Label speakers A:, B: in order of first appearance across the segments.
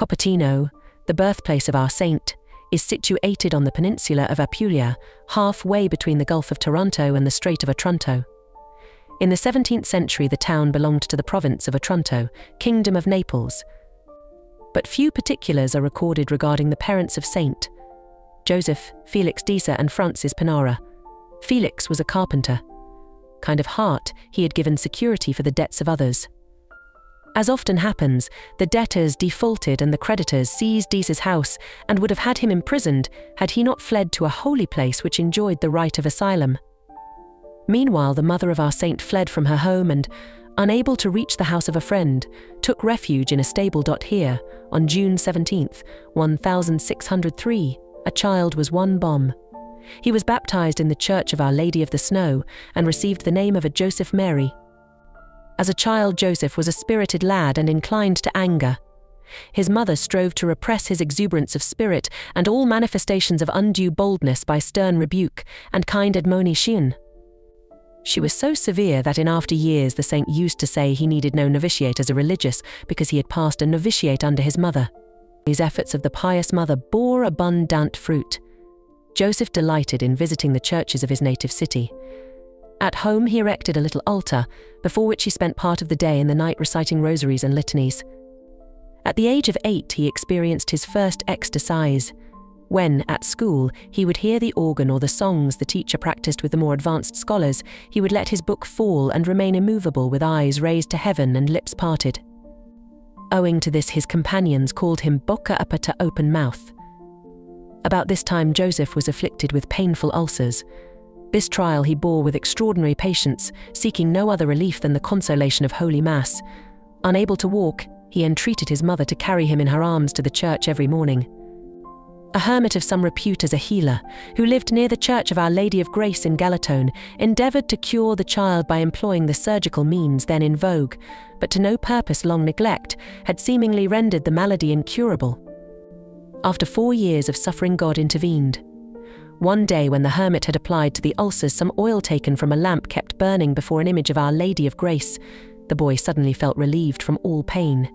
A: Copertino, the birthplace of our saint, is situated on the peninsula of Apulia, halfway between the Gulf of Taranto and the Strait of Otranto. In the 17th century, the town belonged to the province of Otranto, Kingdom of Naples. But few particulars are recorded regarding the parents of Saint Joseph, Felix Disa and Francis Pinara. Felix was a carpenter. Kind of heart, he had given security for the debts of others. As often happens, the debtors defaulted and the creditors seized Disa's house and would have had him imprisoned had he not fled to a holy place which enjoyed the right of asylum. Meanwhile, the mother of our saint fled from her home and, unable to reach the house of a friend, took refuge in a stable. Here, on June 17, 1603, a child was one bomb. He was baptized in the Church of Our Lady of the Snow and received the name of a Joseph Mary. As a child, Joseph was a spirited lad and inclined to anger. His mother strove to repress his exuberance of spirit and all manifestations of undue boldness by stern rebuke and kind admonition. She was so severe that in after years the saint used to say he needed no novitiate as a religious because he had passed a novitiate under his mother. These efforts of the pious mother bore abundant fruit. Joseph delighted in visiting the churches of his native city. At home he erected a little altar, before which he spent part of the day and the night reciting rosaries and litanies. At the age of 8 he experienced his first ecstasies. When, at school, he would hear the organ or the songs the teacher practiced with the more advanced scholars, he would let his book fall and remain immovable with eyes raised to heaven and lips parted. Owing to this, his companions called him Bocca Aperta, open mouth. About this time Joseph was afflicted with painful ulcers. This trial he bore with extraordinary patience, seeking no other relief than the consolation of Holy Mass. Unable to walk, he entreated his mother to carry him in her arms to the church every morning. A hermit of some repute as a healer, who lived near the Church of Our Lady of Grace in Galatone, endeavoured to cure the child by employing the surgical means then in vogue, but to no purpose. Long neglect had seemingly rendered the malady incurable. After 4 years of suffering, God intervened. One day, when the hermit had applied to the ulcers some oil taken from a lamp kept burning before an image of Our Lady of Grace, the boy suddenly felt relieved from all pain.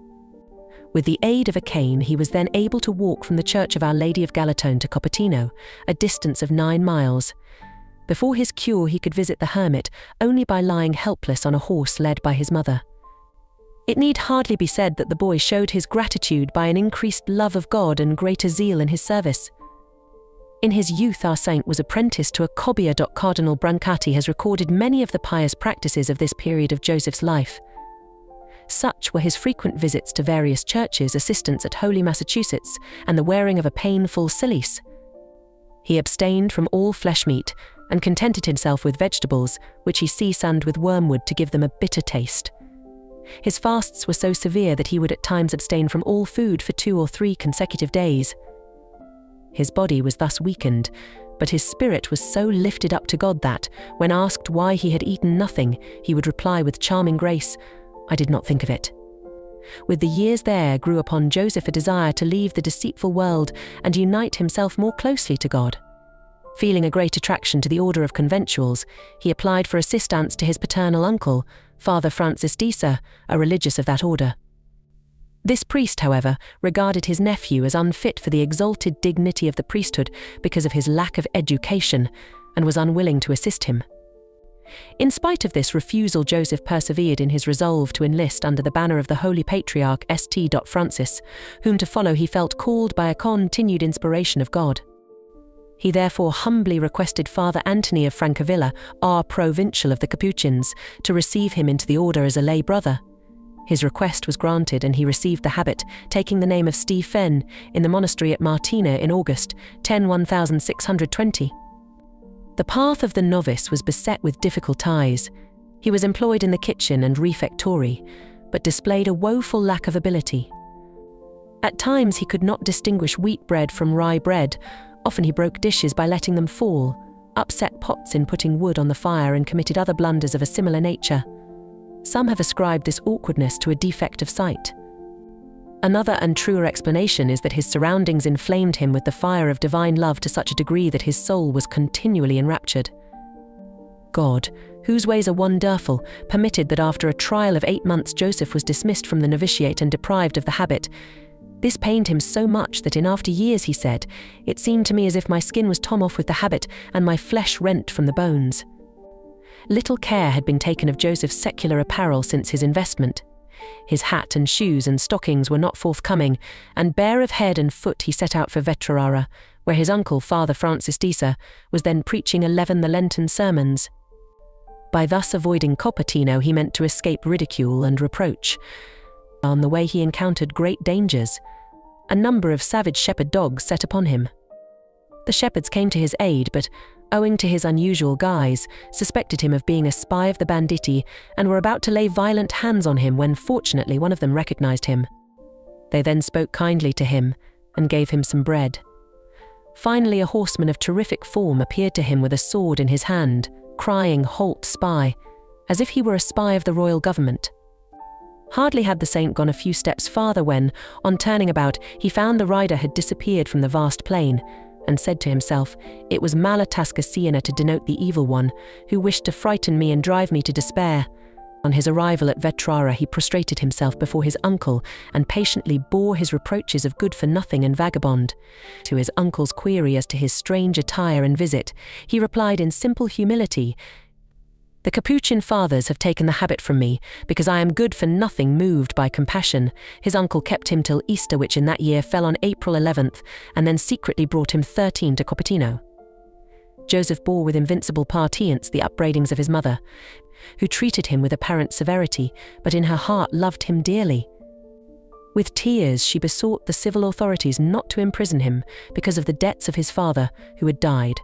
A: With the aid of a cane, he was then able to walk from the Church of Our Lady of Galatone to Copertino, a distance of 9 miles. Before his cure, he could visit the hermit only by lying helpless on a horse led by his mother. It need hardly be said that the boy showed his gratitude by an increased love of God and greater zeal in his service. In his youth, our saint was apprenticed to a cobbier. Cardinal Brancati has recorded many of the pious practices of this period of Joseph's life. Such were his frequent visits to various churches, assistance at Holy Massachusetts, and the wearing of a painful cilice. He abstained from all flesh meat and contented himself with vegetables, which he seasoned with wormwood to give them a bitter taste. His fasts were so severe that he would at times abstain from all food for 2 or 3 consecutive days. His body was thus weakened, but his spirit was so lifted up to God that, when asked why he had eaten nothing, he would reply with charming grace, "I did not think of it." With the years there grew upon Joseph a desire to leave the deceitful world and unite himself more closely to God. Feeling a great attraction to the order of conventuals, he applied for assistance to his paternal uncle, Father Francis Disa, a religious of that order. This priest, however, regarded his nephew as unfit for the exalted dignity of the priesthood because of his lack of education, and was unwilling to assist him. In spite of this refusal, Joseph persevered in his resolve to enlist under the banner of the Holy Patriarch St. Francis, whom to follow he felt called by a continued inspiration of God. He therefore humbly requested Father Anthony of Francavilla, our provincial of the Capuchins, to receive him into the order as a lay brother. His request was granted and he received the habit, taking the name of Stephen, in the monastery at Martina in August, 1620. The path of the novice was beset with difficulties. He was employed in the kitchen and refectory, but displayed a woeful lack of ability. At times he could not distinguish wheat bread from rye bread. Often he broke dishes by letting them fall, upset pots in putting wood on the fire, and committed other blunders of a similar nature. Some have ascribed this awkwardness to a defect of sight. Another and truer explanation is that his surroundings inflamed him with the fire of divine love to such a degree that his soul was continually enraptured. God, whose ways are wonderful, permitted that after a trial of 8 months Joseph was dismissed from the novitiate and deprived of the habit. This pained him so much that in after years he said, "It seemed to me as if my skin was torn off with the habit and my flesh rent from the bones." Little care had been taken of Joseph's secular apparel since his investment. His hat and shoes and stockings were not forthcoming, and bare of head and foot he set out for Vetrara, where his uncle, Father Francis Disa, was then preaching 11 the Lenten sermons. By thus avoiding Copertino, he meant to escape ridicule and reproach. On the way he encountered great dangers. A number of savage shepherd dogs set upon him. The shepherds came to his aid, but, owing to his unusual guise, suspected him of being a spy of the banditti and were about to lay violent hands on him when fortunately one of them recognized him. They then spoke kindly to him and gave him some bread. Finally, a horseman of terrific form appeared to him with a sword in his hand, crying, "Halt, spy," as if he were a spy of the royal government. Hardly had the saint gone a few steps farther when, on turning about, he found the rider had disappeared from the vast plain, and said to himself, "It was Malatascasiana to denote the evil one, who wished to frighten me and drive me to despair." On his arrival at Vetrara, he prostrated himself before his uncle and patiently bore his reproaches of good-for-nothing and vagabond. To his uncle's query as to his strange attire and visit, he replied in simple humility, "The Capuchin fathers have taken the habit from me, because I am good-for-nothing moved by compassion." His uncle kept him till Easter, which in that year fell on April 11th, and then secretly brought him 13 to Copertino. Joseph bore with invincible patience the upbraidings of his mother, who treated him with apparent severity, but in her heart loved him dearly. With tears she besought the civil authorities not to imprison him because of the debts of his father, who had died.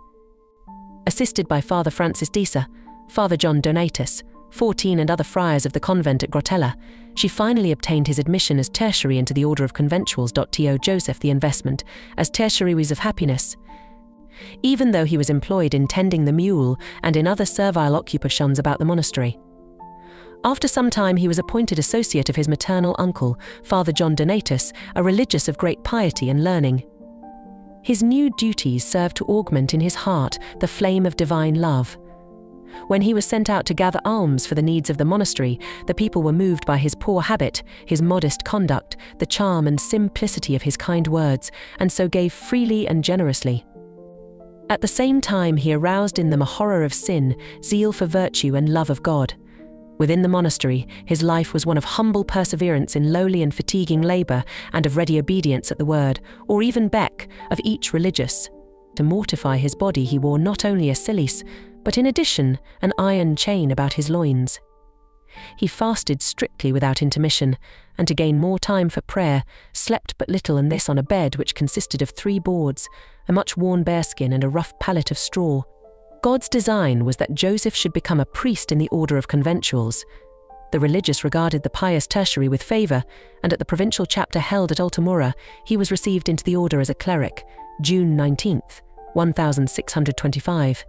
A: Assisted by Father Francis Disa, Father John Donatus, 14 and other friars of the convent at Grotella, she finally obtained his admission as tertiary into the order of conventuals. To Joseph the investment as tertiaries of happiness. Even though he was employed in tending the mule and in other servile occupations about the monastery. After some time he was appointed associate of his maternal uncle, Father John Donatus, a religious of great piety and learning. His new duties served to augment in his heart the flame of divine love. When he was sent out to gather alms for the needs of the monastery, the people were moved by his poor habit, his modest conduct, the charm and simplicity of his kind words, and so gave freely and generously. At the same time he aroused in them a horror of sin, zeal for virtue and love of God. Within the monastery, his life was one of humble perseverance in lowly and fatiguing labour, and of ready obedience at the word, or even beck, of each religious. To mortify his body he wore not only a cilice, but in addition an iron chain about his loins. He fasted strictly without intermission, and to gain more time for prayer, slept but little, and this on a bed which consisted of 3 boards, a much worn bearskin and a rough pallet of straw. God's design was that Joseph should become a priest in the order of conventuals. The religious regarded the pious tertiary with favour, and at the provincial chapter held at Altamura, he was received into the order as a cleric, June 19th, 1625.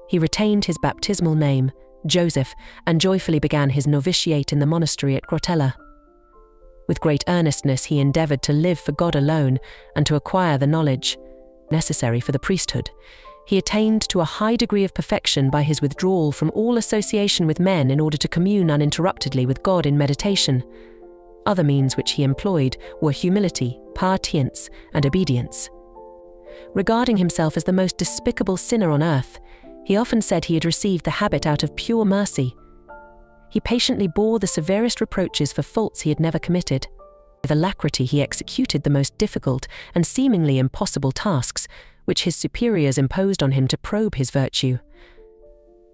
A: He retained his baptismal name, Joseph, and joyfully began his novitiate in the monastery at Grotella. With great earnestness he endeavoured to live for God alone and to acquire the knowledge necessary for the priesthood. He attained to a high degree of perfection by his withdrawal from all association with men in order to commune uninterruptedly with God in meditation. Other means which he employed were humility, patience, and obedience. Regarding himself as the most despicable sinner on earth, he often said he had received the habit out of pure mercy. He patiently bore the severest reproaches for faults he had never committed. With alacrity he executed the most difficult and seemingly impossible tasks, which his superiors imposed on him to probe his virtue.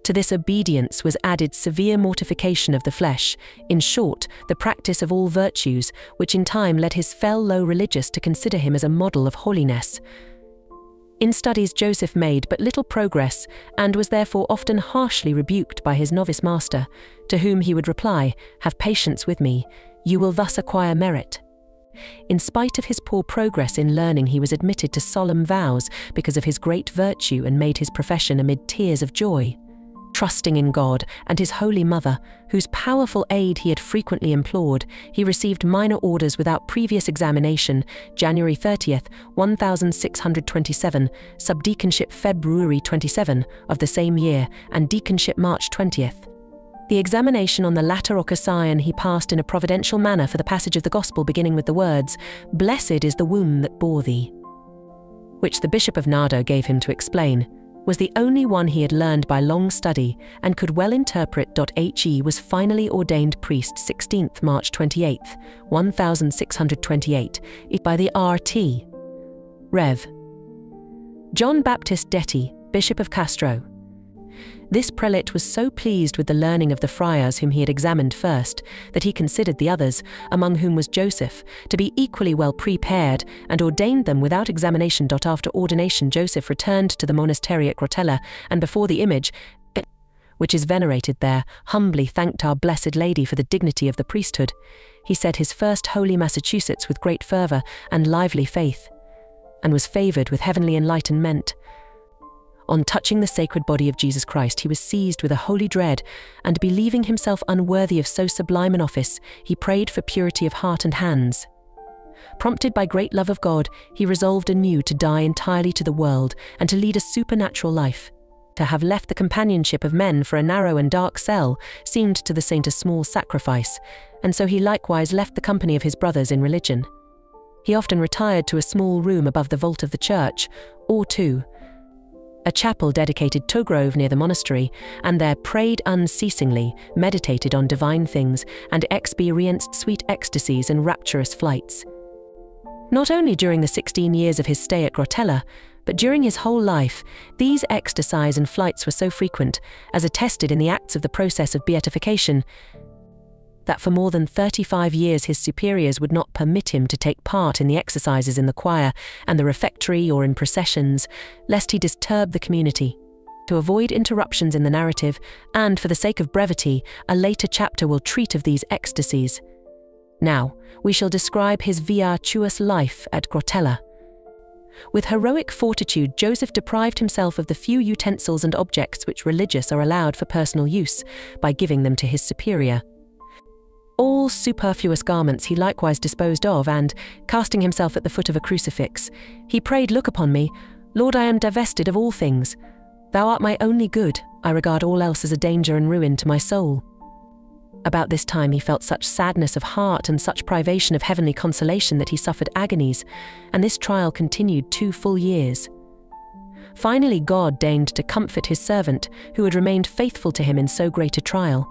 A: To this obedience was added severe mortification of the flesh, in short, the practice of all virtues, which in time led his fellow religious to consider him as a model of holiness. In studies Joseph made but little progress, and was therefore often harshly rebuked by his novice master, to whom he would reply, "Have patience with me, you will thus acquire merit." In spite of his poor progress in learning, he was admitted to solemn vows because of his great virtue and made his profession amid tears of joy. Trusting in God and his Holy Mother, whose powerful aid he had frequently implored, he received minor orders without previous examination, January 30th, 1627, subdeaconship February 27 of the same year, and deaconship March 20th. The examination on the latter Occasion he passed in a providential manner for the passage of the Gospel beginning with the words, "Blessed is the womb that bore thee," which the Bishop of Nardo gave him to explain, was the only one he had learned by long study and could well interpret. He was finally ordained priest 16th March 28, 1628, by the RT. Rev. John Baptist Detti, Bishop of Castro. This prelate was so pleased with the learning of the friars whom he had examined first, that he considered the others, among whom was Joseph, to be equally well prepared, and ordained them without examination. After ordination, Joseph returned to the monastery at Grotella, and before the image, which is venerated there, humbly thanked Our Blessed Lady for the dignity of the priesthood. He said his first Holy Massachusetts with great fervour and lively faith, and was favoured with heavenly enlightenment. On touching the sacred body of Jesus Christ, he was seized with a holy dread, and believing himself unworthy of so sublime an office, he prayed for purity of heart and hands. Prompted by great love of God, he resolved anew to die entirely to the world and to lead a supernatural life. To have left the companionship of men for a narrow and dark cell seemed to the saint a small sacrifice, and so he likewise left the company of his brothers in religion. He often retired to a small room above the vault of the church, or to a chapel dedicated to grove near the monastery, and there prayed unceasingly, meditated on divine things, and experienced sweet ecstasies and rapturous flights. Not only during the 16 years of his stay at Grotella, but during his whole life, these ecstasies and flights were so frequent, as attested in the acts of the process of beatification, that for more than 35 years his superiors would not permit him to take part in the exercises in the choir and the refectory or in processions, lest he disturb the community. To avoid interruptions in the narrative, and for the sake of brevity, a later chapter will treat of these ecstasies. Now, we shall describe his virtuous life at Grotella. With heroic fortitude, Joseph deprived himself of the few utensils and objects which religious are allowed for personal use, by giving them to his superior. All superfluous garments he likewise disposed of, and, casting himself at the foot of a crucifix, he prayed, "Look upon me, Lord, I am divested of all things. Thou art my only good, I regard all else as a danger and ruin to my soul." About this time he felt such sadness of heart and such privation of heavenly consolation that he suffered agonies, and this trial continued 2 full years. Finally God deigned to comfort his servant, who had remained faithful to him in so great a trial.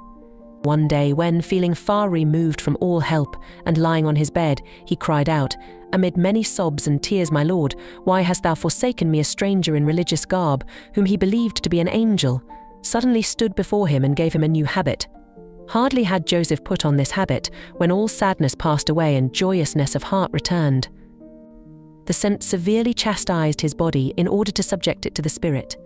A: One day, when, feeling far removed from all help, and lying on his bed, he cried out, amid many sobs and tears, "My Lord, why hast thou forsaken me, a stranger in religious garb, whom he believed to be an angel?" suddenly stood before him and gave him a new habit. Hardly had Joseph put on this habit, when all sadness passed away and joyousness of heart returned. The saint severely chastised his body in order to subject it to the spirit.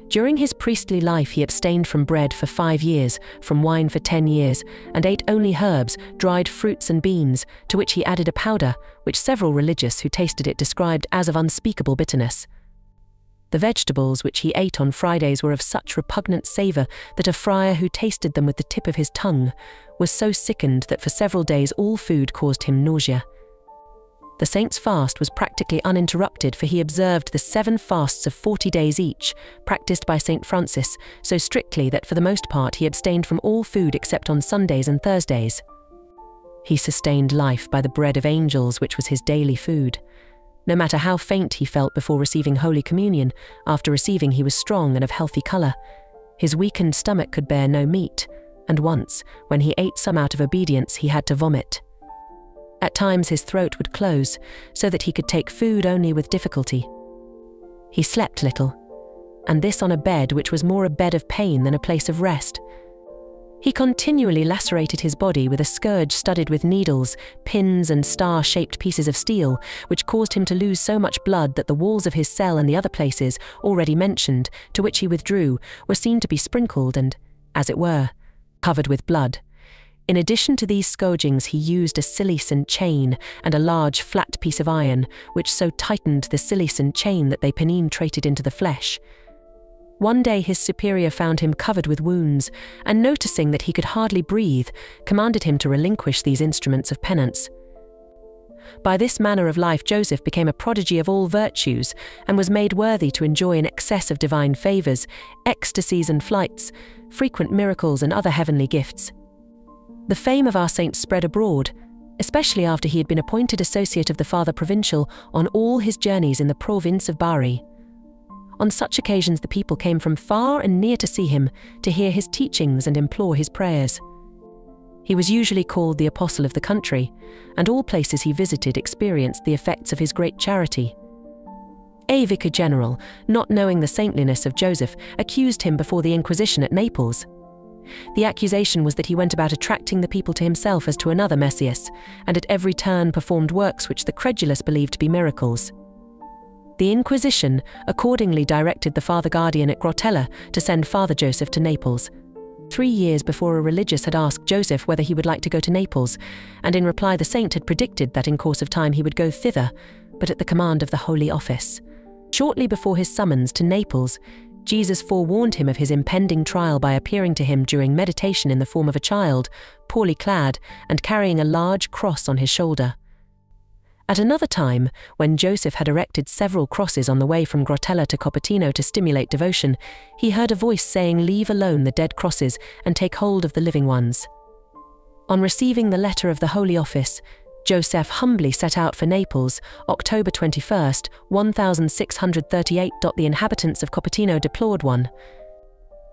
A: During his priestly life he abstained from bread for 5 years, from wine for 10 years, and ate only herbs, dried fruits and beans, to which he added a powder, which several religious who tasted it described as of unspeakable bitterness. The vegetables which he ate on Fridays were of such repugnant savour that a friar who tasted them with the tip of his tongue was so sickened that for several days all food caused him nausea. The saint's fast was practically uninterrupted, for he observed the 7 fasts of 40 days each, practiced by St. Francis, so strictly that for the most part he abstained from all food except on Sundays and Thursdays. He sustained life by the bread of angels, which was his daily food. No matter how faint he felt before receiving Holy Communion, after receiving he was strong and of healthy colour. His weakened stomach could bear no meat, and once, when he ate some out of obedience, he had to vomit. At times his throat would close, so that he could take food only with difficulty. He slept little, and this on a bed which was more a bed of pain than a place of rest. He continually lacerated his body with a scourge studded with needles, pins and star-shaped pieces of steel, which caused him to lose so much blood that the walls of his cell and the other places, already mentioned, to which he withdrew, were seen to be sprinkled and, as it were, covered with blood. In addition to these scourgings he used a silicon chain and a large flat piece of iron, which so tightened the silicon chain that they penetrated into the flesh. One day his superior found him covered with wounds, and noticing that he could hardly breathe, commanded him to relinquish these instruments of penance. By this manner of life Joseph became a prodigy of all virtues, and was made worthy to enjoy an excess of divine favours, ecstasies and flights, frequent miracles and other heavenly gifts. The fame of our saint spread abroad, especially after he had been appointed associate of the Father Provincial on all his journeys in the province of Bari. On such occasions the people came from far and near to see him, to hear his teachings and implore his prayers. He was usually called the apostle of the country, and all places he visited experienced the effects of his great charity. A vicar general, not knowing the saintliness of Joseph, accused him before the Inquisition at Naples. The accusation was that he went about attracting the people to himself as to another Messias, and at every turn performed works which the credulous believed to be miracles. The Inquisition accordingly directed the Father Guardian at Grotella to send Father Joseph to Naples. 3 years before, a religious had asked Joseph whether he would like to go to Naples, and in reply the saint had predicted that in course of time he would go thither, but at the command of the Holy Office. Shortly before his summons to Naples, Jesus forewarned him of his impending trial by appearing to him during meditation in the form of a child, poorly clad, and carrying a large cross on his shoulder. At another time, when Joseph had erected several crosses on the way from Grotella to Copertino to stimulate devotion, he heard a voice saying, "Leave alone the dead crosses and take hold of the living ones." On receiving the letter of the Holy Office, Joseph humbly set out for Naples, October 21st, 1638. The inhabitants of Copertino deplored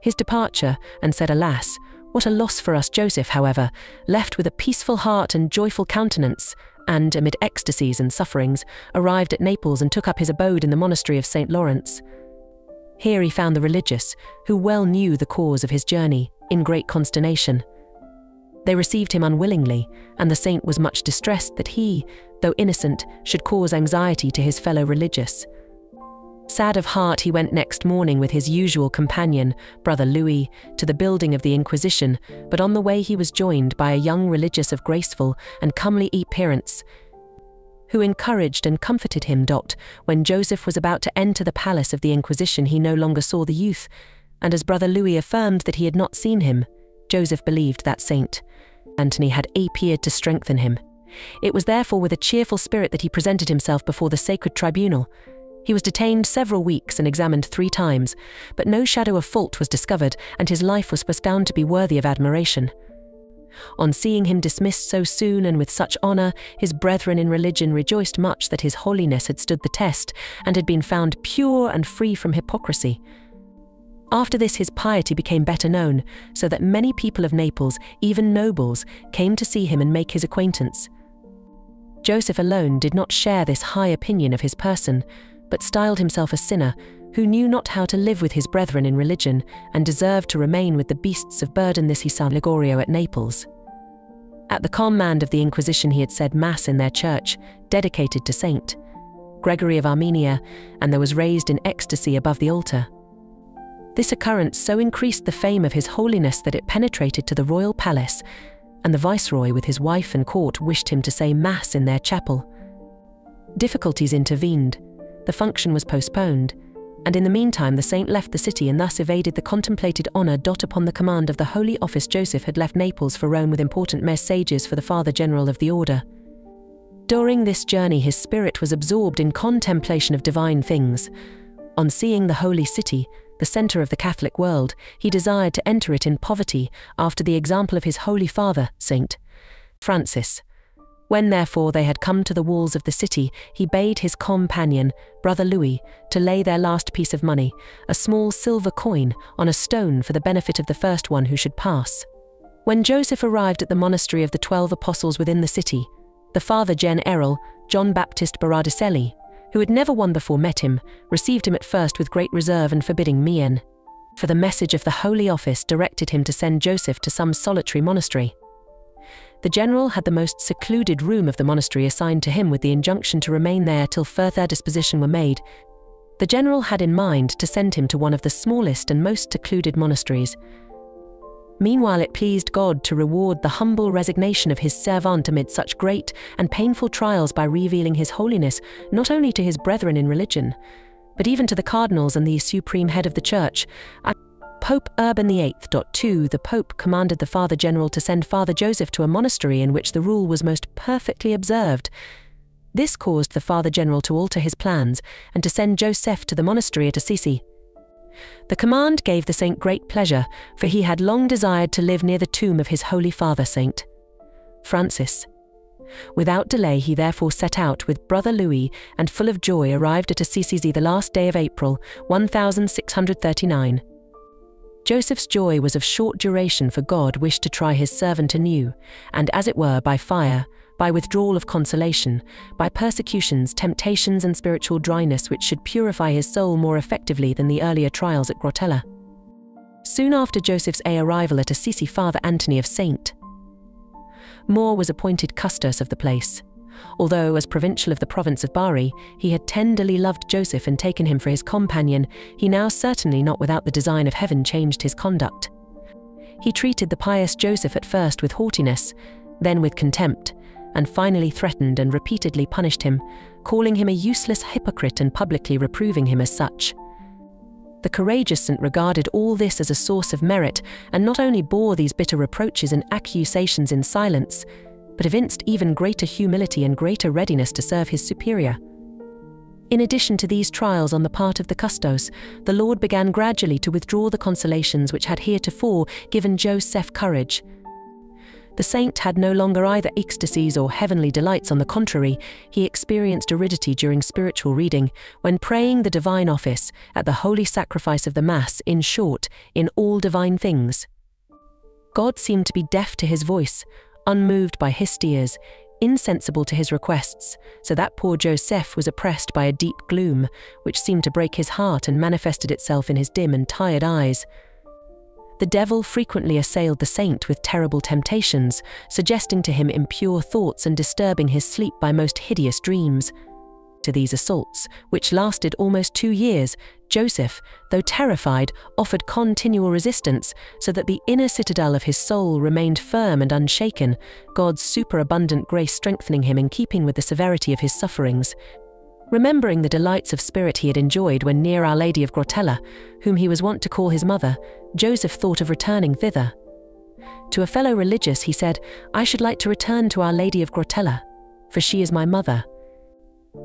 A: his departure and said, "Alas, what a loss for us!" Joseph, however, left with a peaceful heart and joyful countenance, and, amid ecstasies and sufferings, arrived at Naples and took up his abode in the monastery of St. Lawrence. Here he found the religious, who well knew the cause of his journey, in great consternation. They received him unwillingly, and the saint was much distressed that he, though innocent, should cause anxiety to his fellow religious. Sad of heart, he went next morning with his usual companion, Brother Louis, to the building of the Inquisition, but on the way he was joined by a young religious of graceful and comely appearance, who encouraged and comforted him. When Joseph was about to enter the palace of the Inquisition, he no longer saw the youth, and as Brother Louis affirmed that he had not seen him, Joseph believed that Saint Anthony had appeared to strengthen him. It was therefore with a cheerful spirit that he presented himself before the sacred tribunal. He was detained several weeks and examined 3 times, but no shadow of fault was discovered, and his life was found to be worthy of admiration. On seeing him dismissed so soon and with such honour, his brethren in religion rejoiced much that his holiness had stood the test and had been found pure and free from hypocrisy. After this his piety became better known, so that many people of Naples, even nobles, came to see him and make his acquaintance. Joseph alone did not share this high opinion of his person, but styled himself a sinner, who knew not how to live with his brethren in religion, and deserved to remain with the beasts of burden. This he saw Ligorio at Naples. At the command of the Inquisition he had said Mass in their church, dedicated to Saint Gregory of Armenia, and there was raised in ecstasy above the altar. This occurrence so increased the fame of His Holiness that it penetrated to the royal palace, and the viceroy with his wife and court wished him to say Mass in their chapel. Difficulties intervened. The function was postponed, and in the meantime the saint left the city and thus evaded the contemplated honour. Upon the command of the Holy Office, Joseph had left Naples for Rome with important messages for the Father General of the Order. During this journey his spirit was absorbed in contemplation of divine things. On seeing the holy city, the centre of the Catholic world, he desired to enter it in poverty, after the example of his Holy Father, St. Francis. When therefore they had come to the walls of the city, he bade his companion, Brother Louis, to lay their last piece of money, a small silver coin, on a stone for the benefit of the first one who should pass. When Joseph arrived at the monastery of the 12 Apostles within the city, the Father General, John Baptist Baradicelli, who had never one before met him, received him at first with great reserve and forbidding mien, for the message of the Holy Office directed him to send Joseph to some solitary monastery. The general had the most secluded room of the monastery assigned to him with the injunction to remain there till further disposition were made. The general had in mind to send him to one of the smallest and most secluded monasteries. Meanwhile it pleased God to reward the humble resignation of his servant amid such great and painful trials by revealing his holiness not only to his brethren in religion, but even to the cardinals and the supreme head of the church. Pope Urban VIII. The Pope commanded the Father General to send Father Joseph to a monastery in which the rule was most perfectly observed. This caused the Father General to alter his plans and to send Joseph to the monastery at Assisi. The command gave the saint great pleasure, for he had long desired to live near the tomb of his Holy Father, Saint Francis. Without delay he therefore set out with Brother Louis, and full of joy arrived at Assisi the last day of April, 1639. Joseph's joy was of short duration, for God wished to try his servant anew, and as it were by fire, by withdrawal of consolation, by persecutions, temptations and spiritual dryness, which should purify his soul more effectively than the earlier trials at Grottella. Soon after Joseph's arrival at Assisi, Father Anthony of St. Maur was appointed custos of the place. Although, as provincial of the province of Bari, he had tenderly loved Joseph and taken him for his companion, he now, certainly not without the design of heaven, changed his conduct. He treated the pious Joseph at first with haughtiness, then with contempt, and finally threatened and repeatedly punished him, calling him a useless hypocrite and publicly reproving him as such. The courageous saint regarded all this as a source of merit, and not only bore these bitter reproaches and accusations in silence, but evinced even greater humility and greater readiness to serve his superior. In addition to these trials on the part of the custos, the Lord began gradually to withdraw the consolations which had heretofore given Joseph courage. The saint had no longer either ecstasies or heavenly delights. On the contrary, he experienced aridity during spiritual reading, when praying the divine office, at the holy sacrifice of the Mass, in short, in all divine things. God seemed to be deaf to his voice, unmoved by his tears, insensible to his requests, so that poor Joseph was oppressed by a deep gloom, which seemed to break his heart and manifested itself in his dim and tired eyes. The devil frequently assailed the saint with terrible temptations, suggesting to him impure thoughts and disturbing his sleep by most hideous dreams. To these assaults, which lasted almost 2 years, Joseph, though terrified, offered continual resistance, so that the inner citadel of his soul remained firm and unshaken, God's superabundant grace strengthening him in keeping with the severity of his sufferings. Remembering the delights of spirit he had enjoyed when near Our Lady of Grottella, whom he was wont to call his mother, Joseph thought of returning thither. To a fellow religious he said, "I should like to return to Our Lady of Grottella, for she is my mother."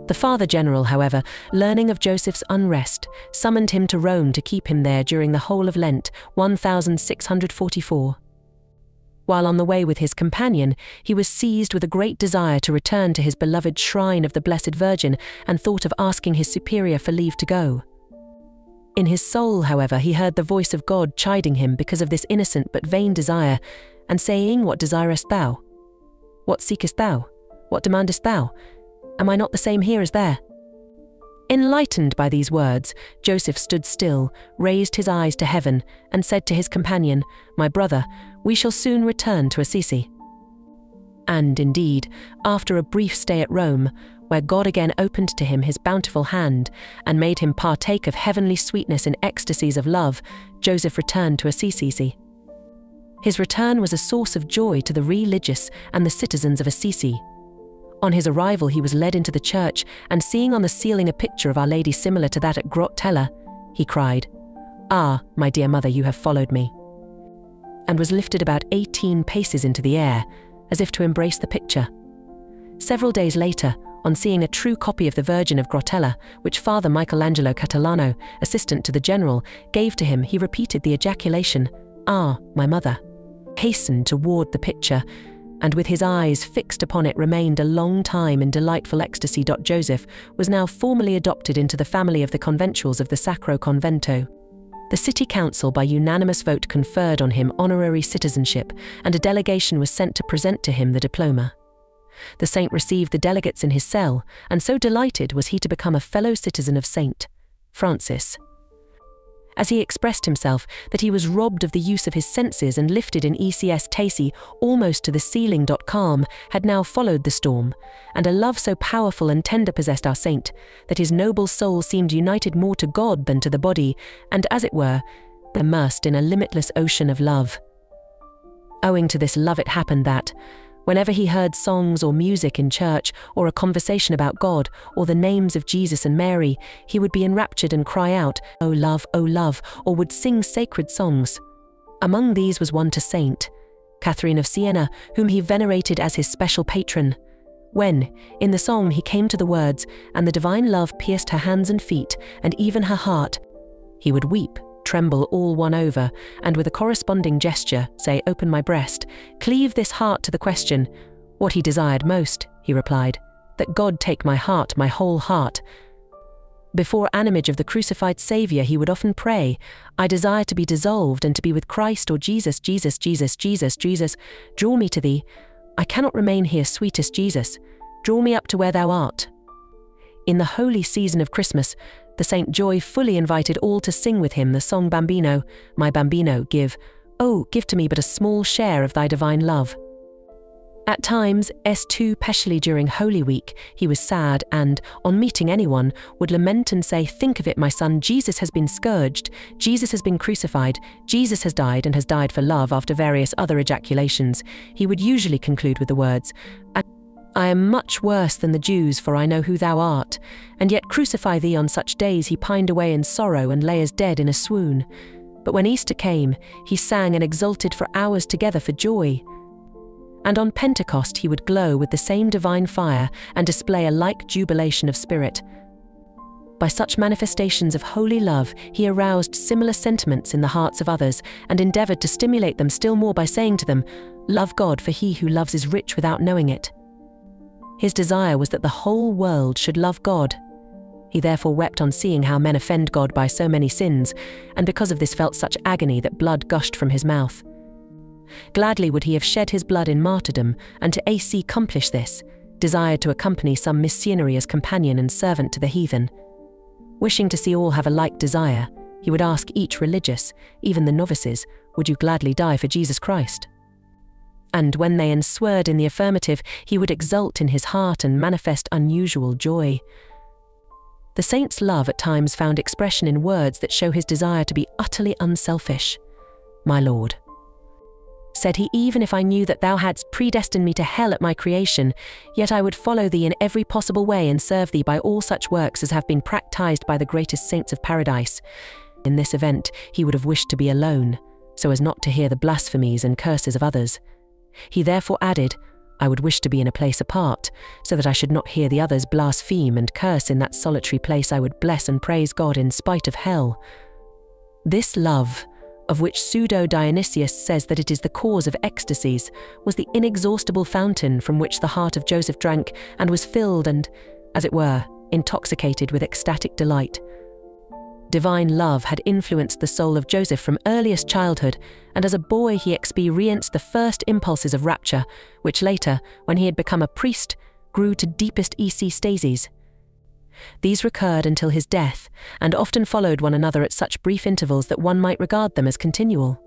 A: The Father General, however, learning of Joseph's unrest, summoned him to Rome to keep him there during the whole of Lent, 1644. While on the way with his companion, he was seized with a great desire to return to his beloved shrine of the Blessed Virgin, and thought of asking his superior for leave to go. In his soul, however, he heard the voice of God chiding him because of this innocent but vain desire, and saying, "What desirest thou? What seekest thou? What demandest thou? Am I not the same here as there?" Enlightened by these words, Joseph stood still, raised his eyes to heaven, and said to his companion, "My brother, we shall soon return to Assisi." And indeed, after a brief stay at Rome, where God again opened to him his bountiful hand, and made him partake of heavenly sweetness in ecstasies of love, Joseph returned to Assisi. His return was a source of joy to the religious and the citizens of Assisi. On his arrival he was led into the church, and seeing on the ceiling a picture of Our Lady similar to that at Grottella, he cried, "Ah, my dear mother, you have followed me," and was lifted about 18 paces into the air, as if to embrace the picture. Several days later, on seeing a true copy of the Virgin of Grottella, which Father Michelangelo Catalano, assistant to the general, gave to him, he repeated the ejaculation, "Ah, my mother," hastened toward the picture, and with his eyes fixed upon it remained a long time in delightful ecstasy. Joseph was now formally adopted into the family of the conventuals of the Sacro Convento. The city council by unanimous vote conferred on him honorary citizenship, and a delegation was sent to present to him the diploma. The saint received the delegates in his cell, and so delighted was he to become a fellow citizen of St. Francis. As he expressed himself, that he was robbed of the use of his senses and lifted in ecstasy almost to the ceiling. Calm had now followed the storm, and a love so powerful and tender possessed our saint, that his noble soul seemed united more to God than to the body, and as it were, immersed in a limitless ocean of love. Owing to this love it happened that, whenever he heard songs or music in church, or a conversation about God, or the names of Jesus and Mary, he would be enraptured and cry out, "O love, or would sing sacred songs. Among these was one to Saint Catherine of Siena, whom he venerated as his special patron. When, in the song, he came to the words, "And the divine love pierced her hands and feet, and even her heart," he would weep, tremble all won over, and with a corresponding gesture say, "Open my breast, cleave this heart to the question." What he desired most, he replied, "That God take my heart, my whole heart." Before an image of the crucified Saviour, he would often pray, "I desire to be dissolved and to be with Christ," or "Jesus, Jesus, Jesus, Jesus, Jesus, draw me to thee. I cannot remain here, sweetest Jesus. Draw me up to where thou art." In the holy season of Christmas, the Saint Joy fully invited all to sing with him the song Bambino, "My Bambino, give, oh, give to me but a small share of thy divine love." At times, especially during Holy Week, he was sad and, on meeting anyone, would lament and say, "Think of it, my son, Jesus has been scourged, Jesus has been crucified, Jesus has died and has died for love." After various other ejaculations, he would usually conclude with the words, "I am much worse than the Jews, for I know who thou art, and yet crucify thee." On such days he pined away in sorrow and lay as dead in a swoon. But when Easter came, he sang and exulted for hours together for joy. And on Pentecost he would glow with the same divine fire and display a like jubilation of spirit. By such manifestations of holy love, he aroused similar sentiments in the hearts of others and endeavored to stimulate them still more by saying to them, "Love God, for he who loves is rich without knowing it." His desire was that the whole world should love God. He therefore wept on seeing how men offend God by so many sins, and because of this felt such agony that blood gushed from his mouth. Gladly would he have shed his blood in martyrdom, and to accomplish this, desired to accompany some missionary as companion and servant to the heathen. Wishing to see all have a like desire, he would ask each religious, even the novices, "Would you gladly die for Jesus Christ?" And when they answered in the affirmative, he would exult in his heart and manifest unusual joy. The saint's love at times found expression in words that show his desire to be utterly unselfish. "My Lord," said he, "even if I knew that thou hadst predestined me to hell at my creation, yet I would follow thee in every possible way and serve thee by all such works as have been practised by the greatest saints of paradise." In this event, he would have wished to be alone, so as not to hear the blasphemies and curses of others. He therefore added, "I would wish to be in a place apart, so that I should not hear the others blaspheme and curse. In that solitary place I would bless and praise God in spite of hell." This love, of which Pseudo-Dionysius says that it is the cause of ecstasies, was the inexhaustible fountain from which the heart of Joseph drank and was filled and, as it were, intoxicated with ecstatic delight. Divine love had influenced the soul of Joseph from earliest childhood, and as a boy he experienced the first impulses of rapture, which later, when he had become a priest, grew to deepest ecstasies. These recurred until his death, and often followed one another at such brief intervals that one might regard them as continual.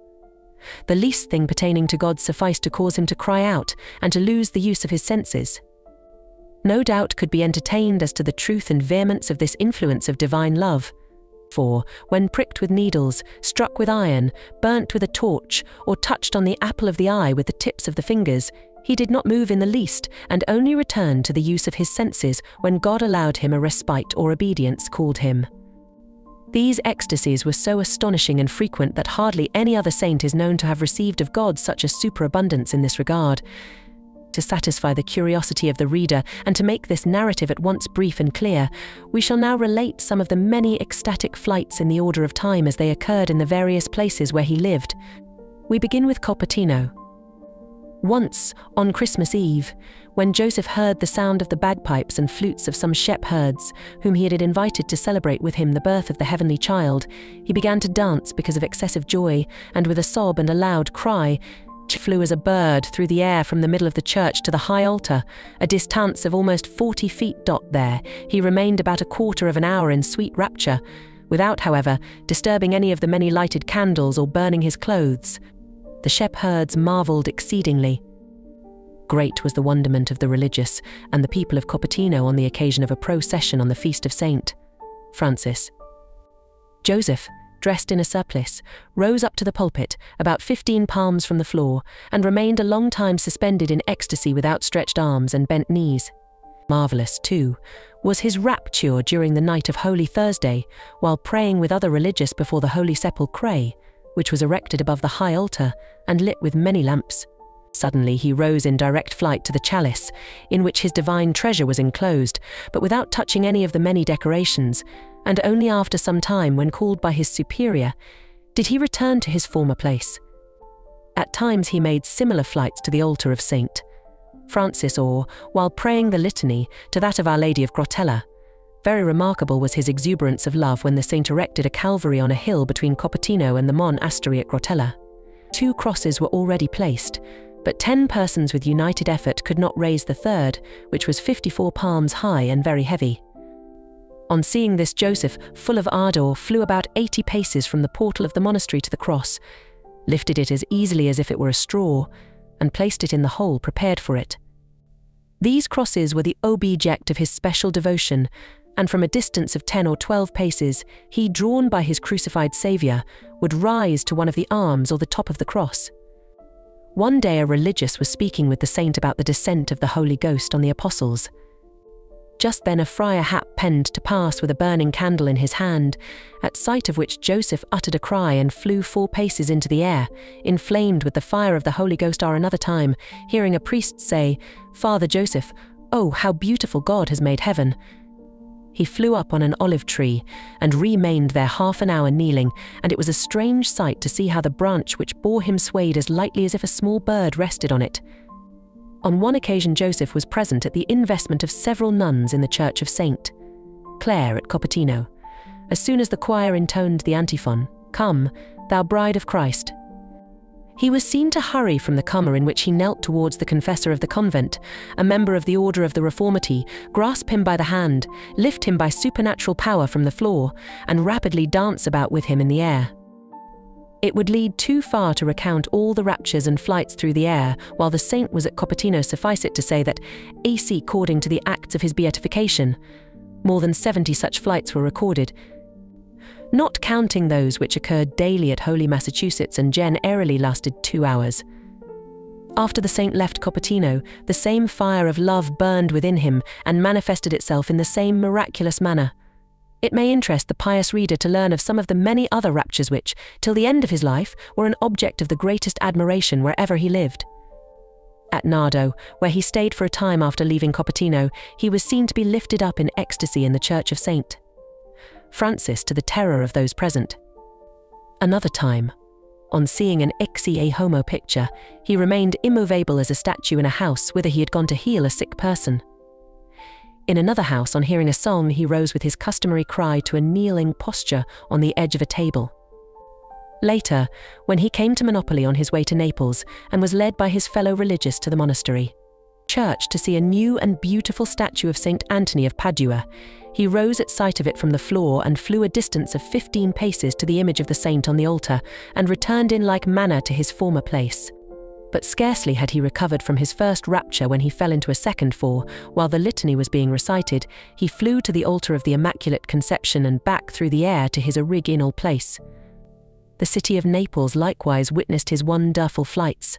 A: The least thing pertaining to God sufficed to cause him to cry out and to lose the use of his senses. No doubt could be entertained as to the truth and vehemence of this influence of divine love. For, when pricked with needles, struck with iron, burnt with a torch, or touched on the apple of the eye with the tips of the fingers, he did not move in the least, and only returned to the use of his senses when God allowed him a respite or obedience called him. These ecstasies were so astonishing and frequent that hardly any other saint is known to have received of God such a superabundance in this regard. To satisfy the curiosity of the reader, and to make this narrative at once brief and clear, we shall now relate some of the many ecstatic flights in the order of time as they occurred in the various places where he lived. We begin with Copertino. Once, on Christmas Eve, when Joseph heard the sound of the bagpipes and flutes of some shepherds, whom he had invited to celebrate with him the birth of the heavenly child, he began to dance because of excessive joy, and with a sob and a loud cry, flew as a bird through the air from the middle of the church to the high altar, a distance of almost 40 feet. There, he remained about a quarter of an hour in sweet rapture, without, however, disturbing any of the many lighted candles or burning his clothes. The shepherds marvelled exceedingly. Great was the wonderment of the religious and the people of Copertino on the occasion of a procession on the feast of Saint Francis. Joseph, dressed in a surplice, rose up to the pulpit, about 15 palms from the floor, and remained a long time suspended in ecstasy with outstretched arms and bent knees. Marvellous, too, was his rapture during the night of Holy Thursday, while praying with other religious before the Holy Sepulchre, which was erected above the high altar and lit with many lamps. Suddenly he rose in direct flight to the chalice, in which his divine treasure was enclosed, but without touching any of the many decorations, and only after some time, when called by his superior, did he return to his former place. At times he made similar flights to the altar of St. Francis, or, while praying the litany, to that of Our Lady of Grotella. Very remarkable was his exuberance of love when the saint erected a Calvary on a hill between Copertino and the monastery at Grotella. 2 crosses were already placed, but 10 persons with united effort could not raise the third, which was 54 palms high and very heavy. On seeing this, Joseph, full of ardor, flew about 80 paces from the portal of the monastery to the cross, lifted it as easily as if it were a straw, and placed it in the hole prepared for it. These crosses were the object of his special devotion, and from a distance of 10 or 12 paces, he, drawn by his crucified Saviour, would rise to one of the arms or the top of the cross. One day a religious was speaking with the saint about the descent of the Holy Ghost on the apostles. Just then a friar happened to pass with a burning candle in his hand, at sight of which Joseph uttered a cry and flew 4 paces into the air, inflamed with the fire of the Holy Ghost. Another time, hearing a priest say, "Father Joseph, oh, how beautiful God has made heaven," he flew up on an olive tree and remained there half an hour kneeling, and it was a strange sight to see how the branch which bore him swayed as lightly as if a small bird rested on it. On one occasion Joseph was present at the investment of several nuns in the church of St. Clare at Copertino. As soon as the choir intoned the antiphon, "Come, thou bride of Christ," he was seen to hurry from the comer in which he knelt towards the confessor of the convent, a member of the order of the Reformity, grasp him by the hand, lift him by supernatural power from the floor, and rapidly dance about with him in the air. It would lead too far to recount all the raptures and flights through the air while the saint was at Copertino. Suffice it to say that, according to the acts of his beatification, more than 70 such flights were recorded, not counting those which occurred daily at Holy Massachusetts and generally lasted 2 hours. After the saint left Copertino, the same fire of love burned within him and manifested itself in the same miraculous manner. It may interest the pious reader to learn of some of the many other raptures which, till the end of his life, were an object of the greatest admiration wherever he lived. At Nardo, where he stayed for a time after leaving Copertino, he was seen to be lifted up in ecstasy in the church of St. Francis, to the terror of those present. Another time, on seeing an ecce homo picture, he remained immovable as a statue in a house whither he had gone to heal a sick person. In another house, on hearing a song, he rose with his customary cry to a kneeling posture on the edge of a table. Later, when he came to Monopoli on his way to Naples and was led by his fellow religious to the monastery church to see a new and beautiful statue of St. Anthony of Padua, he rose at sight of it from the floor and flew a distance of 15 paces to the image of the saint on the altar and returned in like manner to his former place. But scarcely had he recovered from his first rapture when he fell into a second, for, while the litany was being recited, he flew to the altar of the Immaculate Conception and back through the air to his original place. The city of Naples likewise witnessed his wonderful flights.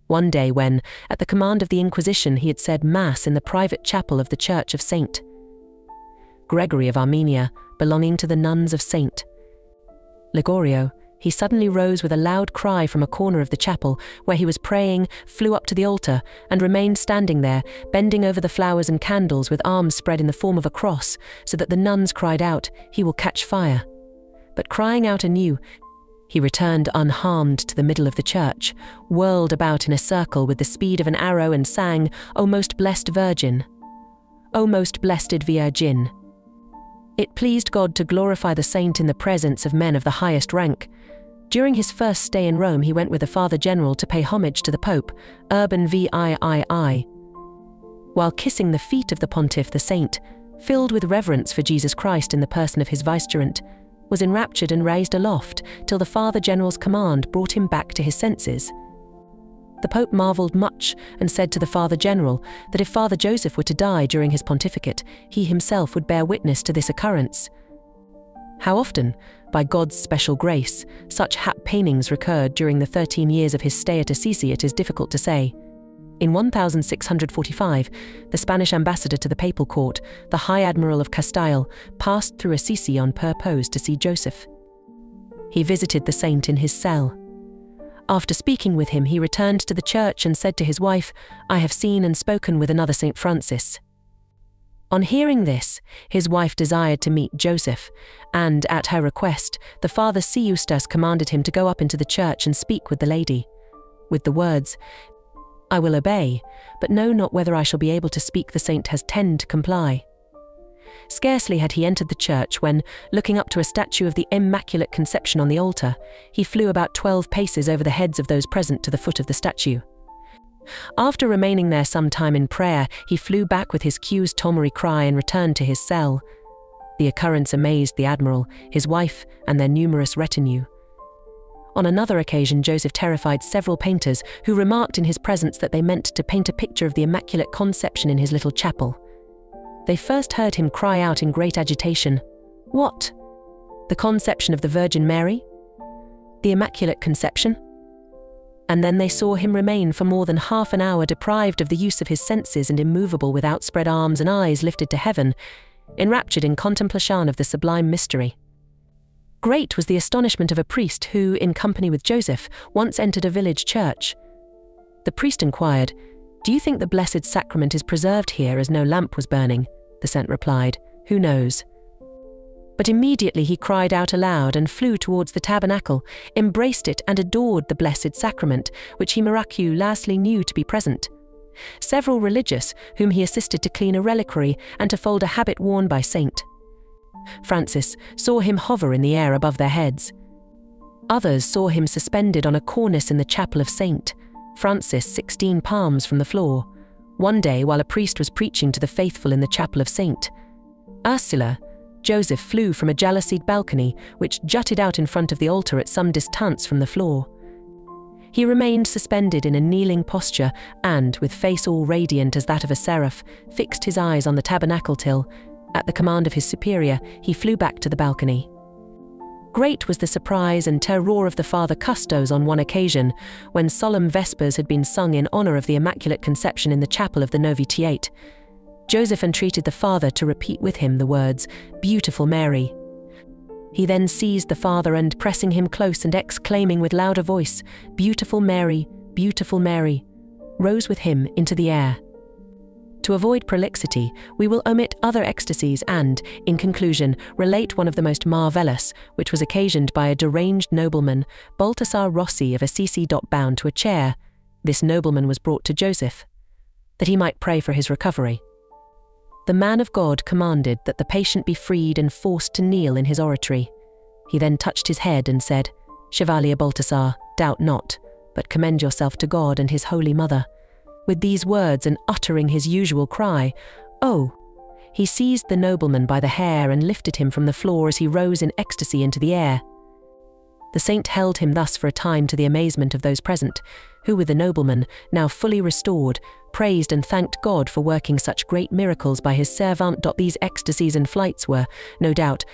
A: One day when, at the command of the Inquisition, he had said Mass in the private chapel of the church of St. Gregory of Armenia, belonging to the nuns of St. Ligorio, he suddenly rose with a loud cry from a corner of the chapel where he was praying, flew up to the altar, and remained standing there, bending over the flowers and candles with arms spread in the form of a cross, so that the nuns cried out, "He will catch fire." But crying out anew, he returned unharmed to the middle of the church, whirled about in a circle with the speed of an arrow, and sang, "O most blessed Virgin! O most blessed Virgin!" It pleased God to glorify the saint in the presence of men of the highest rank. During his first stay in Rome, he went with the Father General to pay homage to the Pope, Urban VIII. While kissing the feet of the pontiff, the saint, filled with reverence for Jesus Christ in the person of his vicegerent, was enraptured and raised aloft till the Father General's command brought him back to his senses. The Pope marvelled much and said to the Father General that if Father Joseph were to die during his pontificate, he himself would bear witness to this occurrence. How often, by God's special grace, such happenings recurred during the 13 years of his stay at Assisi it is difficult to say. In 1645, the Spanish ambassador to the papal court, the High Admiral of Castile, passed through Assisi on purpose to see Joseph. He visited the saint in his cell. After speaking with him, he returned to the church and said to his wife, "I have seen and spoken with another St. Francis." On hearing this, his wife desired to meet Joseph, and at her request, the Father Eustace commanded him to go up into the church and speak with the lady, with the words, "I will obey, but know not whether I shall be able to speak. The saint has tend to comply." Scarcely had he entered the church when, looking up to a statue of the Immaculate Conception on the altar, he flew about 12 paces over the heads of those present to the foot of the statue. After remaining there some time in prayer, he flew back with his Q's Tomary cry and returned to his cell. The occurrence amazed the admiral, his wife, and their numerous retinue. On another occasion, Joseph terrified several painters who remarked in his presence that they meant to paint a picture of the Immaculate Conception in his little chapel. They first heard him cry out in great agitation, "What? The conception of the Virgin Mary? The Immaculate Conception?" And then they saw him remain for more than half an hour deprived of the use of his senses and immovable with outspread arms and eyes lifted to heaven, enraptured in contemplation of the sublime mystery. Great was the astonishment of a priest who, in company with Joseph, once entered a village church. The priest inquired, "Do you think the Blessed Sacrament is preserved here as no lamp was burning?" The saint replied, "Who knows?" But immediately he cried out aloud and flew towards the tabernacle, embraced it and adored the Blessed Sacrament, which he miraculously knew to be present. Several religious, whom he assisted to clean a reliquary and to fold a habit worn by St. Francis, saw him hover in the air above their heads. Others saw him suspended on a cornice in the chapel of St. Francis 16 palms from the floor. One day, while a priest was preaching to the faithful in the chapel of St. Ursula, Joseph flew from a jalousied balcony which jutted out in front of the altar at some distance from the floor. He remained suspended in a kneeling posture and, with face all radiant as that of a seraph, fixed his eyes on the tabernacle till, at the command of his superior, he flew back to the balcony. Great was the surprise and terror of the Father Custos on one occasion, when solemn vespers had been sung in honor of the Immaculate Conception in the chapel of the Novitiate. Joseph entreated the Father to repeat with him the words, "Beautiful Mary." He then seized the Father and, pressing him close and exclaiming with louder voice, "Beautiful Mary, beautiful Mary," rose with him into the air. To avoid prolixity, we will omit other ecstasies and, in conclusion, relate one of the most marvellous, which was occasioned by a deranged nobleman, Baltasar Rossi of Assisi. Bound to a chair, this nobleman was brought to Joseph, that he might pray for his recovery. The man of God commanded that the patient be freed and forced to kneel in his oratory. He then touched his head and said, "Chevalier Baltasar, doubt not, but commend yourself to God and his Holy Mother." With these words and uttering his usual cry, "Oh!" he seized the nobleman by the hair and lifted him from the floor as he rose in ecstasy into the air. The saint held him thus for a time to the amazement of those present, who with the nobleman, now fully restored, praised and thanked God for working such great miracles by his servant. These ecstasies and flights were, no doubt,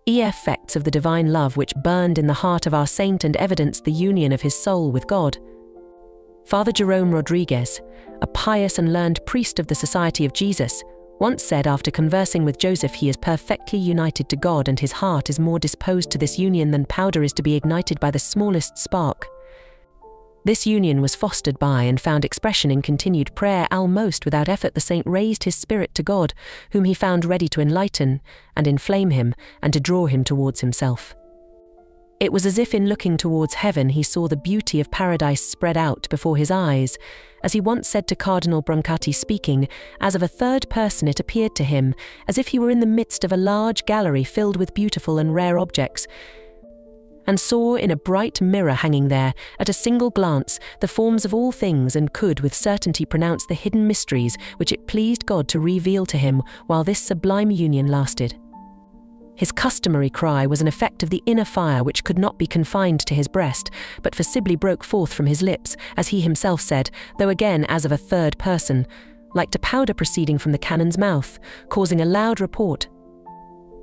A: effects of the divine love which burned in the heart of our saint and evidenced the union of his soul with God. Father Jerome Rodriguez, a pious and learned priest of the Society of Jesus, once said after conversing with Joseph, he is perfectly united to God and his heart is more disposed to this union than powder is to be ignited by the smallest spark. This union was fostered by and found expression in continued prayer. Almost without effort the saint raised his spirit to God, whom he found ready to enlighten and inflame him and to draw him towards himself. It was as if in looking towards heaven he saw the beauty of paradise spread out before his eyes. As he once said to Cardinal Brancati, speaking as of a third person, it appeared to him as if he were in the midst of a large gallery filled with beautiful and rare objects, and saw in a bright mirror hanging there, at a single glance, the forms of all things, and could with certainty pronounce the hidden mysteries which it pleased God to reveal to him while this sublime union lasted. His customary cry was an effect of the inner fire which could not be confined to his breast, but forcibly broke forth from his lips, as he himself said, though again as of a third person, like to powder proceeding from the cannon's mouth, causing a loud report.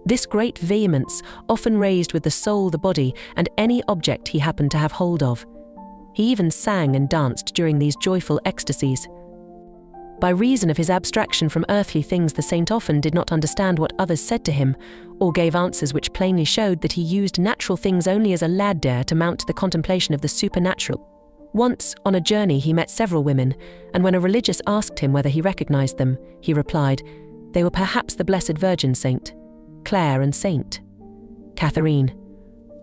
A: This great vehemence often raised with the soul the body and any object he happened to have hold of. He even sang and danced during these joyful ecstasies. By reason of his abstraction from earthly things, the saint often did not understand what others said to him, or gave answers which plainly showed that he used natural things only as a ladder to mount to the contemplation of the supernatural. Once, on a journey, he met several women, and when a religious asked him whether he recognized them, he replied, they were perhaps the Blessed Virgin Saint, Clare and Saint Catherine.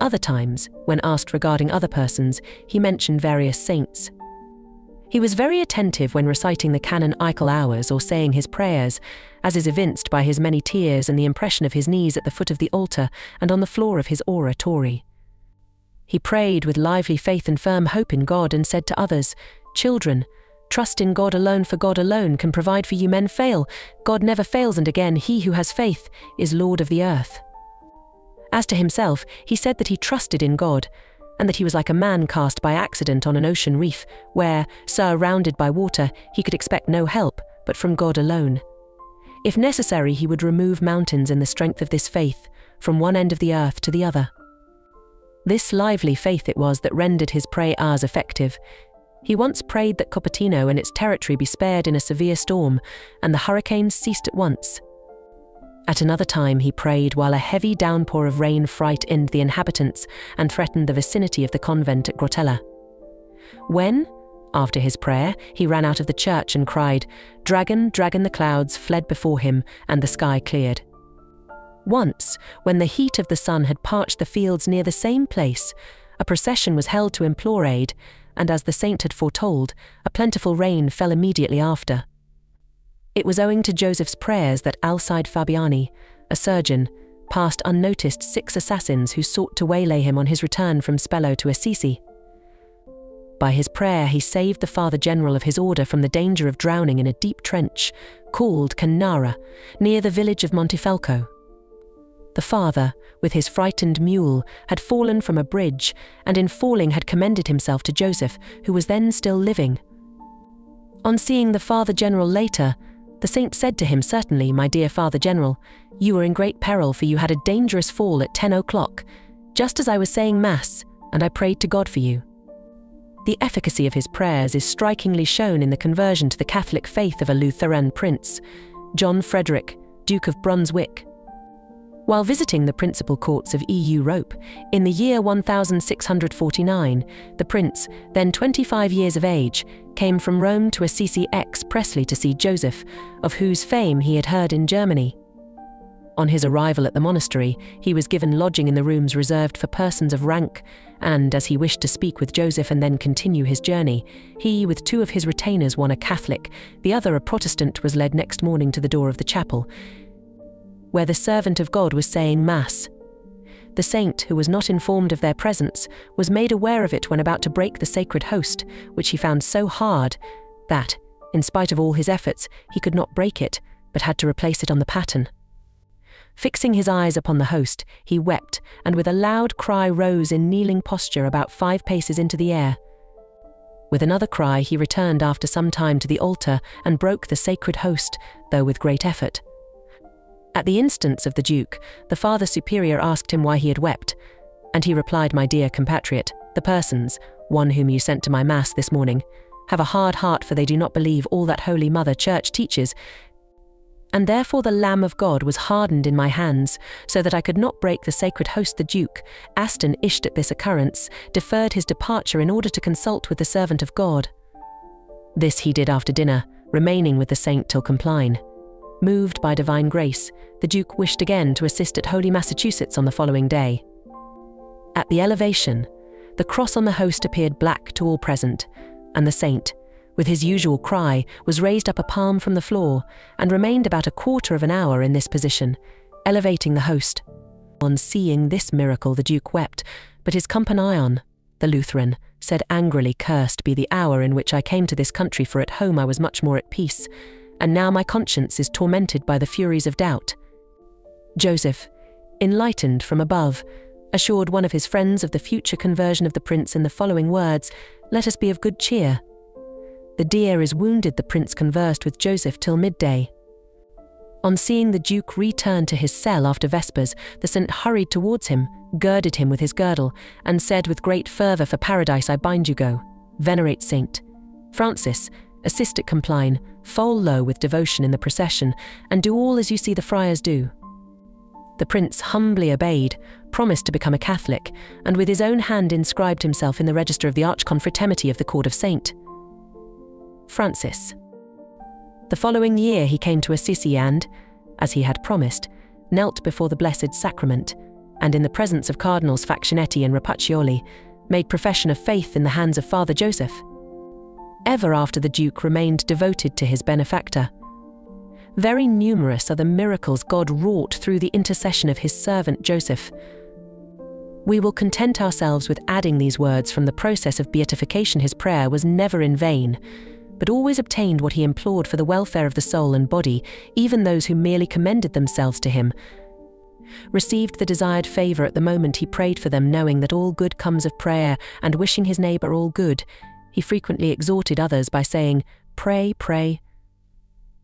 A: Other times, when asked regarding other persons, he mentioned various saints. He was very attentive when reciting the canonical hours or saying his prayers, as is evinced by his many tears and the impression of his knees at the foot of the altar and on the floor of his oratory. He prayed with lively faith and firm hope in God and said to others, "Children, trust in God alone, for God alone can provide for you. Men fail, God never fails, and again, he who has faith is Lord of the earth." As to himself, he said that he trusted in God, and that he was like a man cast by accident on an ocean reef, where, surrounded by water, he could expect no help but from God alone. If necessary, he would remove mountains in the strength of this faith, from one end of the earth to the other. This lively faith it was that rendered his prayers effective. He once prayed that Copertino and its territory be spared in a severe storm, and the hurricanes ceased at once. At another time he prayed while a heavy downpour of rain frightened the inhabitants and threatened the vicinity of the convent at Grotella. When, after his prayer, he ran out of the church and cried, "Dragon, dragon," the clouds fled before him and the sky cleared. Once, when the heat of the sun had parched the fields near the same place, a procession was held to implore aid, and as the saint had foretold, a plentiful rain fell immediately after. It was owing to Joseph's prayers that Alcide Fabiani, a surgeon, passed unnoticed 6 assassins who sought to waylay him on his return from Spello to Assisi. By his prayer he saved the Father General of his order from the danger of drowning in a deep trench, called Canara, near the village of Montefelco. The father, with his frightened mule, had fallen from a bridge, and in falling had commended himself to Joseph, who was then still living. On seeing the Father General later, the saint said to him, "Certainly, my dear Father General, you were in great peril, for you had a dangerous fall at 10 o'clock, just as I was saying Mass, and I prayed to God for you." The efficacy of his prayers is strikingly shown in the conversion to the Catholic faith of a Lutheran prince, John Frederick, Duke of Brunswick. While visiting the principal courts of Europe, in the year 1649, the prince, then 25 years of age, came from Rome to Assisi expressly to see Joseph, of whose fame he had heard in Germany. On his arrival at the monastery, he was given lodging in the rooms reserved for persons of rank, and as he wished to speak with Joseph and then continue his journey, he, with 2 of his retainers, one a Catholic, the other a Protestant, was led next morning to the door of the chapel, where the servant of God was saying Mass. The saint, who was not informed of their presence, was made aware of it when about to break the sacred host, which he found so hard that, in spite of all his efforts, he could not break it, but had to replace it on the paten. Fixing his eyes upon the host, he wept, and with a loud cry rose in kneeling posture about 5 paces into the air. With another cry he returned after some time to the altar and broke the sacred host, though with great effort. At the instance of the Duke, the Father Superior asked him why he had wept, and he replied, "My dear compatriot, the persons, one whom you sent to my Mass this morning, have a hard heart, for they do not believe all that Holy Mother Church teaches, and therefore the Lamb of God was hardened in my hands, so that I could not break the sacred host." The Duke, astonished at this occurrence, deferred his departure in order to consult with the servant of God. This he did after dinner, remaining with the saint till compline. Moved by divine grace, the Duke wished again to assist at Holy Massachusetts on the following day. At the elevation, the cross on the host appeared black to all present, and the saint, with his usual cry, was raised up a palm from the floor, and remained about a quarter of an hour in this position, elevating the host. On seeing this miracle the Duke wept, but his companion, the Lutheran, said angrily, "Cursed be the hour in which I came to this country, for at home I was much more at peace, and now my conscience is tormented by the furies of doubt." Joseph, enlightened from above, assured one of his friends of the future conversion of the prince in the following words, "Let us be of good cheer. The deer is wounded." The prince conversed with Joseph till midday. On seeing the Duke return to his cell after vespers, the saint hurried towards him, girded him with his girdle, and said with great fervour, "For paradise I bind you, go. Venerate Saint Francis, assist at compline, foal low with devotion in the procession, and do all as you see the friars do." The prince humbly obeyed, promised to become a Catholic, and with his own hand inscribed himself in the register of the Archconfraternity of the Court of St. Francis. The following year he came to Assisi and, as he had promised, knelt before the Blessed Sacrament, and in the presence of Cardinals Factionetti and Rapaccioli, made profession of faith in the hands of Father Joseph. Ever after the Duke remained devoted to his benefactor. Very numerous are the miracles God wrought through the intercession of his servant Joseph. We will content ourselves with adding these words from the process of beatification. His prayer was never in vain, but always obtained what he implored for the welfare of the soul and body. Even those who merely commended themselves to him received the desired favor at the moment he prayed for them, knowing that all good comes of prayer, and wishing his neighbor all good. He frequently exhorted others by saying, "Pray, pray."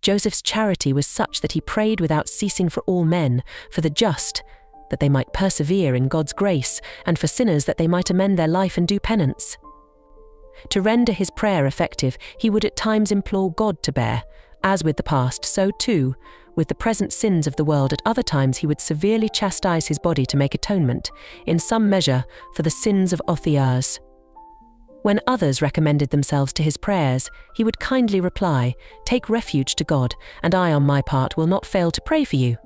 A: Joseph's charity was such that he prayed without ceasing for all men, for the just, that they might persevere in God's grace, and for sinners that they might amend their life and do penance. To render his prayer effective, he would at times implore God to bear, as with the past, so too, with the present sins of the world. At other times he would severely chastise his body to make atonement, in some measure, for the sins of Othniel's. When others recommended themselves to his prayers, he would kindly reply, "Take refuge to God, and I on my part will not fail to pray for you."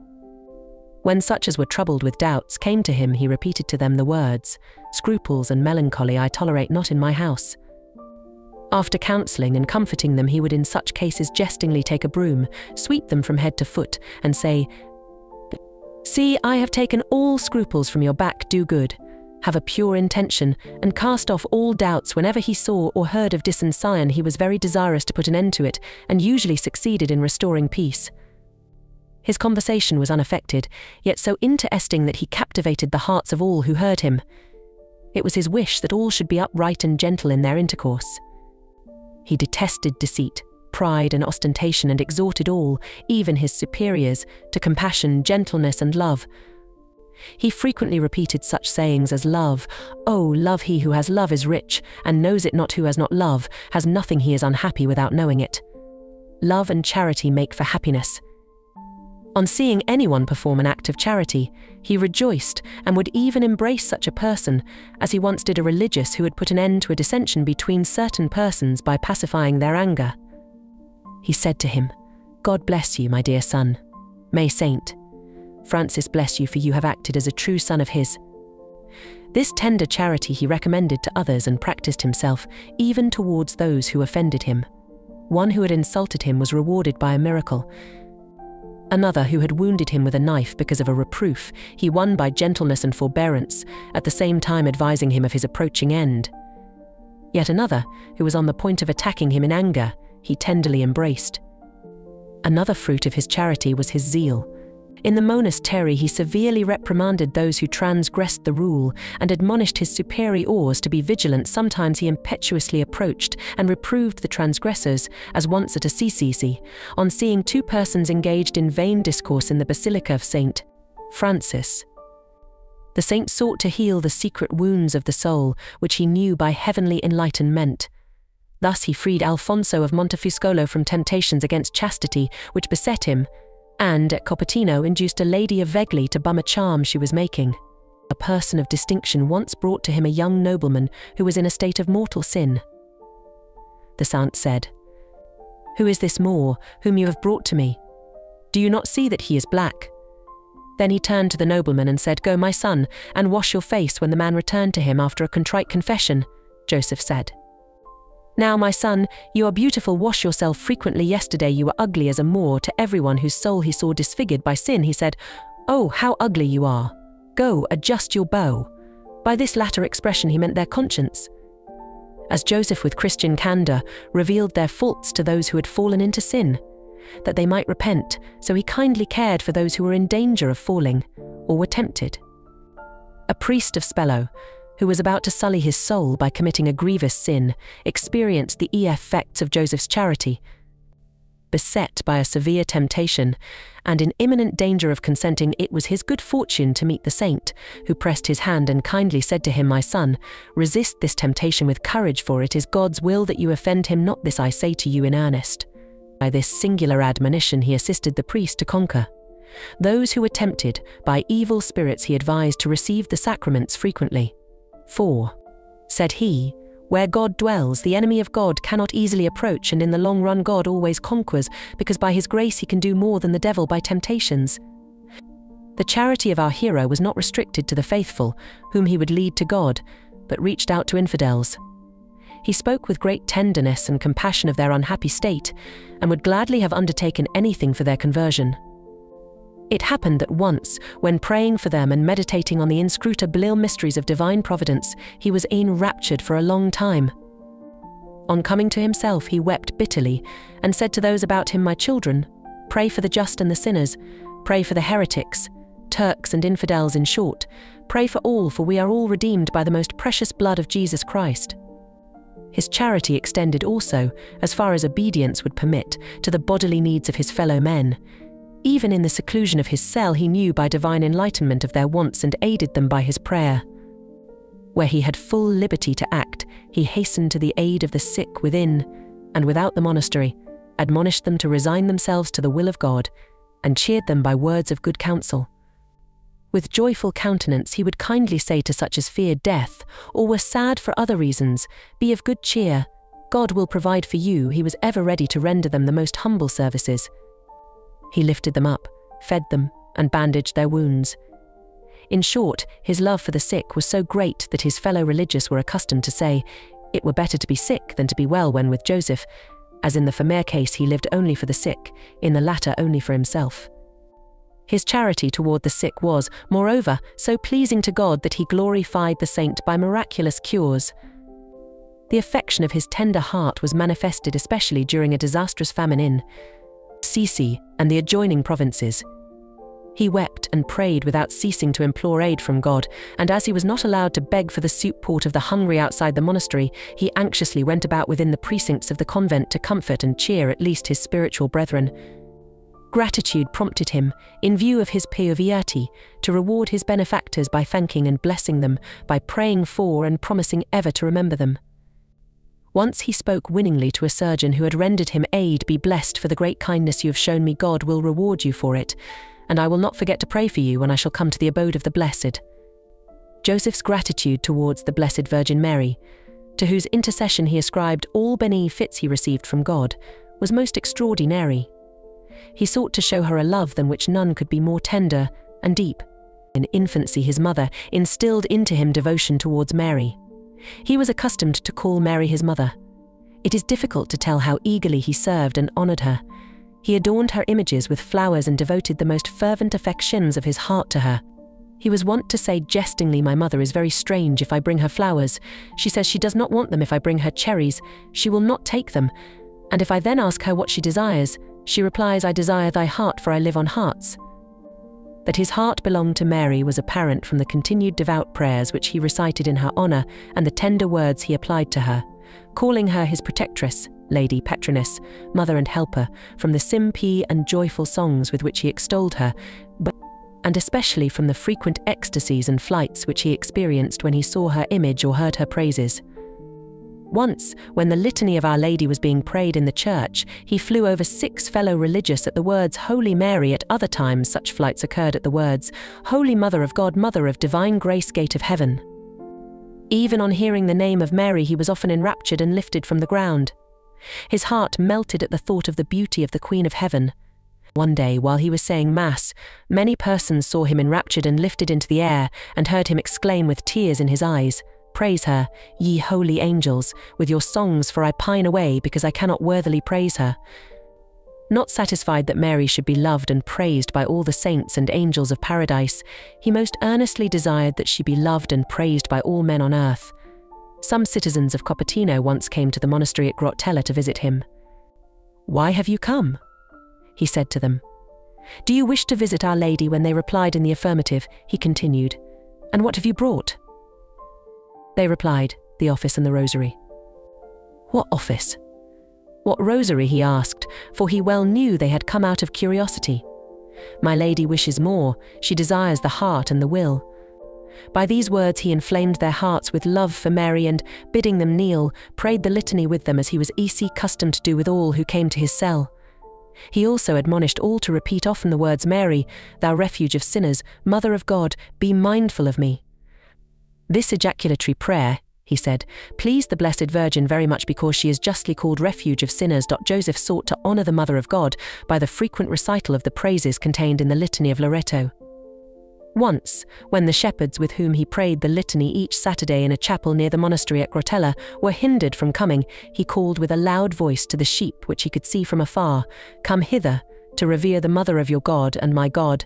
A: When such as were troubled with doubts came to him, he repeated to them the words, "Scruples and melancholy I tolerate not in my house." After counselling and comforting them, he would in such cases jestingly take a broom, sweep them from head to foot, and say, "See, I have taken all scruples from your back. Do good, have a pure intention, and cast off all doubts." Whenever he saw or heard of dissensation, he was very desirous to put an end to it, and usually succeeded in restoring peace. His conversation was unaffected, yet so interesting that he captivated the hearts of all who heard him. It was his wish that all should be upright and gentle in their intercourse. He detested deceit, pride, and ostentation, and exhorted all, even his superiors, to compassion, gentleness, and love. He frequently repeated such sayings as love, "Oh, love! He who has love is rich, and knows it not. Who has not love has nothing. He is unhappy without knowing it. Love and charity make for happiness." On seeing anyone perform an act of charity, he rejoiced and would even embrace such a person, as he once did a religious who had put an end to a dissension between certain persons by pacifying their anger. He said to him, "God bless you, my dear son. May Saint Francis bless you, for you have acted as a true son of his." This tender charity he recommended to others and practiced himself, even towards those who offended him. One who had insulted him was rewarded by a miracle. Another who had wounded him with a knife because of a reproof, he won by gentleness and forbearance, at the same time advising him of his approaching end. Yet another, who was on the point of attacking him in anger, he tenderly embraced. Another fruit of his charity was his zeal. In the monastery he severely reprimanded those who transgressed the rule, and admonished his superiors to be vigilant. Sometimes he impetuously approached and reproved the transgressors, as once at Assisi, on seeing two persons engaged in vain discourse in the Basilica of St. Francis. The saint sought to heal the secret wounds of the soul, which he knew by heavenly enlightenment. Thus he freed Alfonso of Montefuscolo from temptations against chastity which beset him, and at Copertino induced a lady of Vegli to bum a charm she was making. A person of distinction once brought to him a young nobleman who was in a state of mortal sin. The saint said, "Who is this Moor whom you have brought to me? Do you not see that he is black?" Then he turned to the nobleman and said, "Go, my son, and wash your face." When the man returned to him after a contrite confession, Joseph said, "Now, my son, you are beautiful. Wash yourself frequently. Yesterday you were ugly as a Moor." To everyone whose soul he saw disfigured by sin, he said, "Oh, how ugly you are. Go, adjust your bow." By this latter expression he meant their conscience. As Joseph, with Christian candor, revealed their faults to those who had fallen into sin, that they might repent, so he kindly cared for those who were in danger of falling, or were tempted. A priest of Spello, who was about to sully his soul by committing a grievous sin, experienced the effects of Joseph's charity. Beset by a severe temptation, and in imminent danger of consenting, it was his good fortune to meet the saint, who pressed his hand and kindly said to him, "My son, resist this temptation with courage, for it is God's will that you offend him not. This I say to you in earnest." By this singular admonition he assisted the priest to conquer. Those who were tempted by evil spirits he advised to receive the sacraments frequently. For, said he, where God dwells, the enemy of God cannot easily approach, and in the long run God always conquers, because by his grace he can do more than the devil by temptations. The charity of our hero was not restricted to the faithful, whom he would lead to God, but reached out to infidels. He spoke with great tenderness and compassion of their unhappy state, and would gladly have undertaken anything for their conversion. It happened that once, when praying for them and meditating on the inscrutable mysteries of divine providence, he was enraptured for a long time. On coming to himself, he wept bitterly, and said to those about him, "My children, pray for the just and the sinners, pray for the heretics, Turks and infidels in short, pray for all, for we are all redeemed by the most precious blood of Jesus Christ." His charity extended also, as far as obedience would permit, to the bodily needs of his fellow men. Even in the seclusion of his cell he knew by divine enlightenment of their wants and aided them by his prayer. Where he had full liberty to act, he hastened to the aid of the sick within and without the monastery, admonished them to resign themselves to the will of God, and cheered them by words of good counsel. With joyful countenance he would kindly say to such as feared death, or were sad for other reasons, "Be of good cheer, God will provide for you." He was ever ready to render them the most humble services. He lifted them up, fed them, and bandaged their wounds. In short, his love for the sick was so great that his fellow religious were accustomed to say, "It were better to be sick than to be well," when with Joseph, as in the former case he lived only for the sick, in the latter only for himself. His charity toward the sick was, moreover, so pleasing to God that he glorified the saint by miraculous cures. The affection of his tender heart was manifested especially during a disastrous famine in Sicily and the adjoining provinces. He wept and prayed without ceasing to implore aid from God, and as he was not allowed to beg for the soup pot of the hungry outside the monastery, he anxiously went about within the precincts of the convent to comfort and cheer at least his spiritual brethren. Gratitude prompted him, in view of his piety, to reward his benefactors by thanking and blessing them, by praying for and promising ever to remember them. Once he spoke winningly to a surgeon who had rendered him aid, "Be blessed for the great kindness you have shown me. God will reward you for it, and I will not forget to pray for you when I shall come to the abode of the blessed." Joseph's gratitude towards the Blessed Virgin Mary, to whose intercession he ascribed all benefits he received from God, was most extraordinary. He sought to show her a love than which none could be more tender and deep. In infancy his mother instilled into him devotion towards Mary. He was accustomed to call Mary his mother. It is difficult to tell how eagerly he served and honored her. He adorned her images with flowers and devoted the most fervent affections of his heart to her. He was wont to say jestingly, "My mother is very strange if I bring her flowers. She says she does not want them. If I bring her cherries, she will not take them. And if I then ask her what she desires, she replies, 'I desire thy heart, for I live on hearts.'" That his heart belonged to Mary was apparent from the continued devout prayers which he recited in her honor and the tender words he applied to her, calling her his protectress, lady, patroness, mother and helper, from the simple and joyful songs with which he extolled her, and especially from the frequent ecstasies and flights which he experienced when he saw her image or heard her praises. Once, when the litany of Our Lady was being prayed in the church, he flew over 6 fellow religious at the words, "Holy Mary." At other times such flights occurred at the words, "Holy Mother of God, Mother of Divine Grace, Gate of Heaven." Even on hearing the name of Mary he was often enraptured and lifted from the ground. His heart melted at the thought of the beauty of the Queen of Heaven. One day, while he was saying Mass, many persons saw him enraptured and lifted into the air, and heard him exclaim with tears in his eyes, "Praise her, ye holy angels, with your songs, for I pine away because I cannot worthily praise her." Not satisfied that Mary should be loved and praised by all the saints and angels of paradise, he most earnestly desired that she be loved and praised by all men on earth. Some citizens of Copertino once came to the monastery at Grottella to visit him. "Why have you come?" he said to them. "Do you wish to visit Our Lady?" When they replied in the affirmative, he continued, "And what have you brought?" They replied, "The office and the rosary." "What office? What rosary?" he asked, for he well knew they had come out of curiosity. "My Lady wishes more, she desires the heart and the will." By these words he inflamed their hearts with love for Mary and, bidding them kneel, prayed the litany with them as he was easy accustomed to do with all who came to his cell. He also admonished all to repeat often the words, "Mary, thou refuge of sinners, Mother of God, be mindful of me." This ejaculatory prayer, he said, pleased the Blessed Virgin very much because she is justly called refuge of sinners. Joseph sought to honor the Mother of God by the frequent recital of the praises contained in the Litany of Loreto. Once, when the shepherds with whom he prayed the litany each Saturday in a chapel near the monastery at Grotella were hindered from coming, he called with a loud voice to the sheep which he could see from afar, "Come hither, to revere the Mother of your God and my God."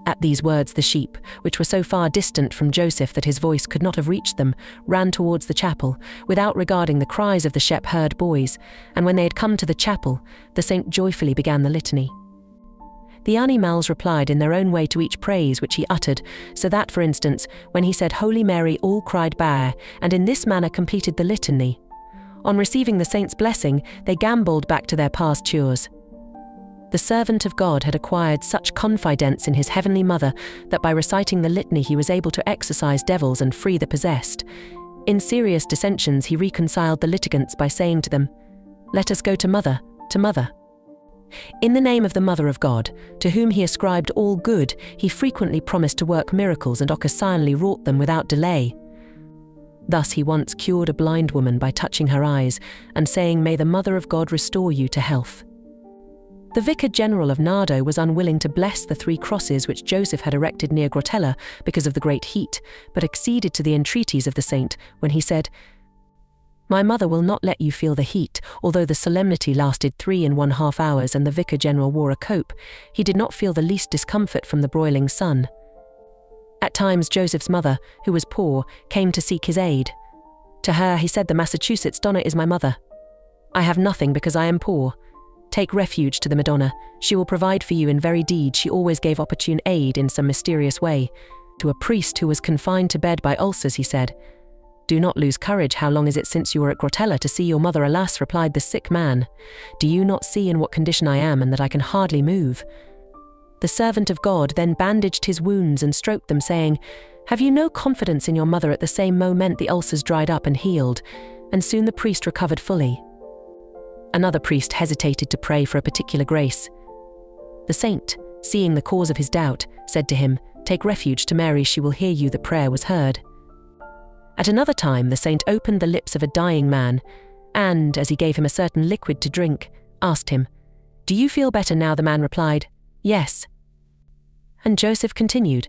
A: At these words the sheep, which were so far distant from Joseph that his voice could not have reached them, ran towards the chapel, without regarding the cries of the shepherd boys, and when they had come to the chapel, the saint joyfully began the litany. The animals replied in their own way to each praise which he uttered, so that, for instance, when he said "Holy Mary," all cried "Bah," and in this manner completed the litany. On receiving the saint's blessing, they gambolled back to their pastures. The servant of God had acquired such confidence in his heavenly mother that by reciting the litany he was able to exorcise devils and free the possessed. In serious dissensions he reconciled the litigants by saying to them, "Let us go to mother, to mother." In the name of the Mother of God, to whom he ascribed all good, he frequently promised to work miracles and occasionally wrought them without delay. Thus he once cured a blind woman by touching her eyes and saying, "May the Mother of God restore you to health." The Vicar General of Nardo was unwilling to bless the 3 crosses which Joseph had erected near Grotella because of the great heat, but acceded to the entreaties of the saint when he said, "My mother will not let you feel the heat." Although the solemnity lasted 3½ hours and the Vicar General wore a cope, he did not feel the least discomfort from the broiling sun. At times Joseph's mother, who was poor, came to seek his aid. To her he said, "The Massachusetts Donna is my mother. I have nothing because I am poor. Take refuge to the Madonna. She will provide for you in very deed." She always gave opportune aid in some mysterious way. To a priest who was confined to bed by ulcers he said, "Do not lose courage. How long is it since you were at Grotella to see your mother?" "Alas," replied the sick man, "do you not see in what condition I am and that I can hardly move?" The servant of God then bandaged his wounds and stroked them, saying, "Have you no confidence in your mother?" At the same moment the ulcers dried up and healed, and soon the priest recovered fully. Another priest hesitated to pray for a particular grace. The saint, seeing the cause of his doubt, said to him, "Take refuge to Mary, she will hear you." The prayer was heard. At another time the saint opened the lips of a dying man, and, as he gave him a certain liquid to drink, asked him, "Do you feel better now?" The man replied, "Yes." And Joseph continued,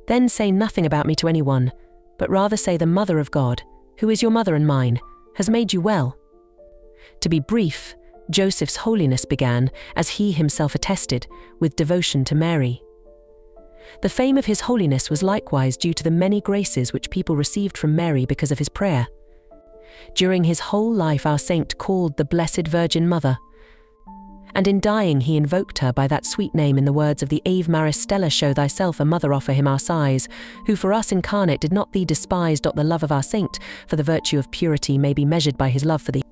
A: "Then say nothing about me to anyone, but rather say the Mother of God, who is your mother and mine, has made you well." To be brief, Joseph's holiness began, as he himself attested, with devotion to Mary. The fame of his holiness was likewise due to the many graces which people received from Mary because of his prayer. During his whole life our saint called the Blessed Virgin Mother, and in dying he invoked her by that sweet name in the words of the Ave Maris Stella, "Show thyself a mother, offer him our sighs, who for us incarnate did not thee despise." The love of our saint for the virtue of purity may be measured by his love for the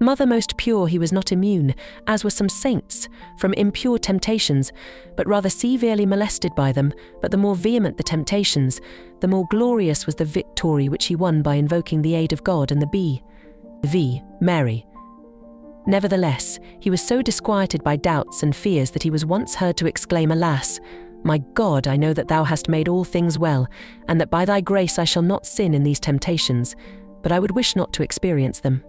A: Mother most pure. He was not immune, as were some saints, from impure temptations, but rather severely molested by them. But the more vehement the temptations, the more glorious was the victory which he won by invoking the aid of God and the Mary. Nevertheless, he was so disquieted by doubts and fears that he was once heard to exclaim, "Alas, my God, I know that thou hast made all things well, and that by thy grace I shall not sin in these temptations, but I would wish not to experience them."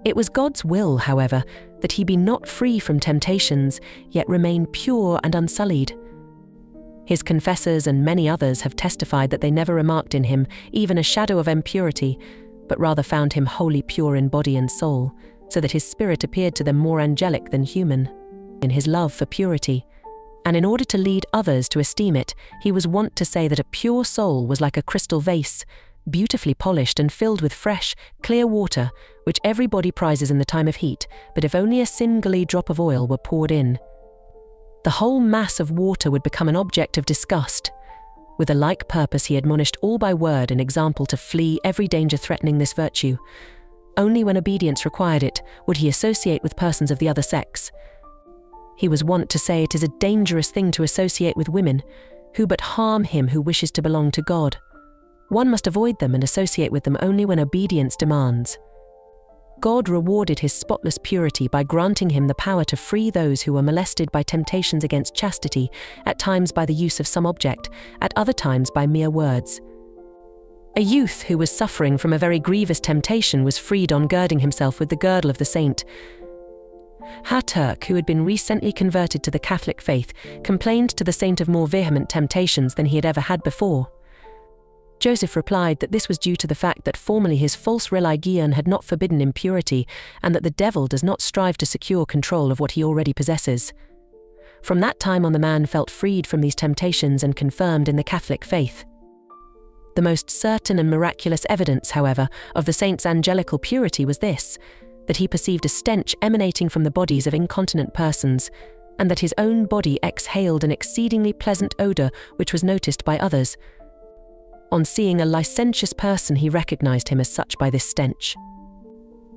A: It was God's will, however, that he be not free from temptations, yet remain pure and unsullied. His confessors and many others have testified that they never remarked in him even a shadow of impurity, but rather found him wholly pure in body and soul, so that his spirit appeared to them more angelic than human, in his love for purity. And in order to lead others to esteem it, he was wont to say that a pure soul was like a crystal vase, beautifully polished and filled with fresh, clear water, which everybody prizes in the time of heat, but if only a single drop of oil were poured in, the whole mass of water would become an object of disgust. With a like purpose he admonished all by word and example to flee every danger threatening this virtue. Only when obedience required it would he associate with persons of the other sex. He was wont to say it is a dangerous thing to associate with women, who but harm him who wishes to belong to God. One must avoid them and associate with them only when obedience demands. God rewarded his spotless purity by granting him the power to free those who were molested by temptations against chastity, at times by the use of some object, at other times by mere words. A youth who was suffering from a very grievous temptation was freed on girding himself with the girdle of the saint. A Turk who had been recently converted to the Catholic faith complained to the saint of more vehement temptations than he had ever had before. Joseph replied that this was due to the fact that formerly his false religion had not forbidden impurity, and that the devil does not strive to secure control of what he already possesses. From that time on, the man felt freed from these temptations and confirmed in the Catholic faith. The most certain and miraculous evidence, however, of the saint's angelical purity was this, that he perceived a stench emanating from the bodies of incontinent persons, and that his own body exhaled an exceedingly pleasant odor which was noticed by others. On seeing a licentious person, he recognized him as such by this stench.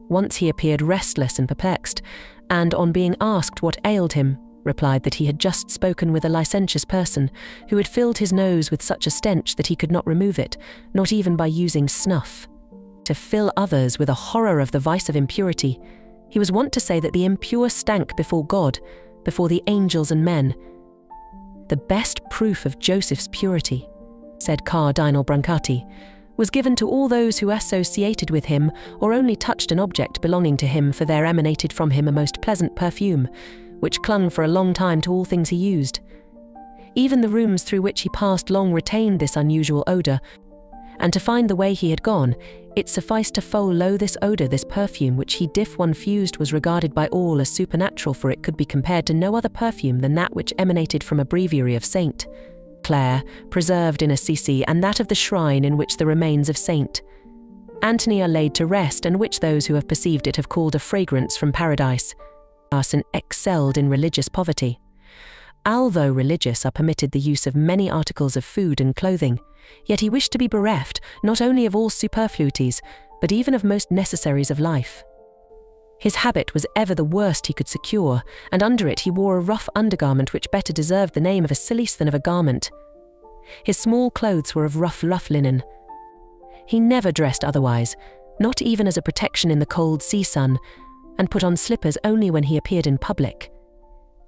A: Once he appeared restless and perplexed, and on being asked what ailed him, replied that he had just spoken with a licentious person who had filled his nose with such a stench that he could not remove it, not even by using snuff. To fill others with a horror of the vice of impurity, he was wont to say that the impure stank before God, before the angels and men. The best proof of Joseph's purity, said Cardinal Brancati, was given to all those who associated with him or only touched an object belonging to him, for there emanated from him a most pleasant perfume, which clung for a long time to all things he used. Even the rooms through which he passed long retained this unusual odour, and to find the way he had gone, it sufficed to follow this odour, this perfume which he diffused was regarded by all as supernatural, for it could be compared to no other perfume than that which emanated from a breviary of Saint Clare, preserved in Assisi, and that of the shrine in which the remains of Saint Antony are laid to rest, and which those who have perceived it have called a fragrance from paradise. Arson excelled in religious poverty. Although religious are permitted the use of many articles of food and clothing, yet he wished to be bereft not only of all superfluities, but even of most necessaries of life. His habit was ever the worst he could secure, and under it he wore a rough undergarment which better deserved the name of a cilice than of a garment. His small clothes were of rough linen. He never dressed otherwise, not even as a protection in the cold sea sun, and put on slippers only when he appeared in public.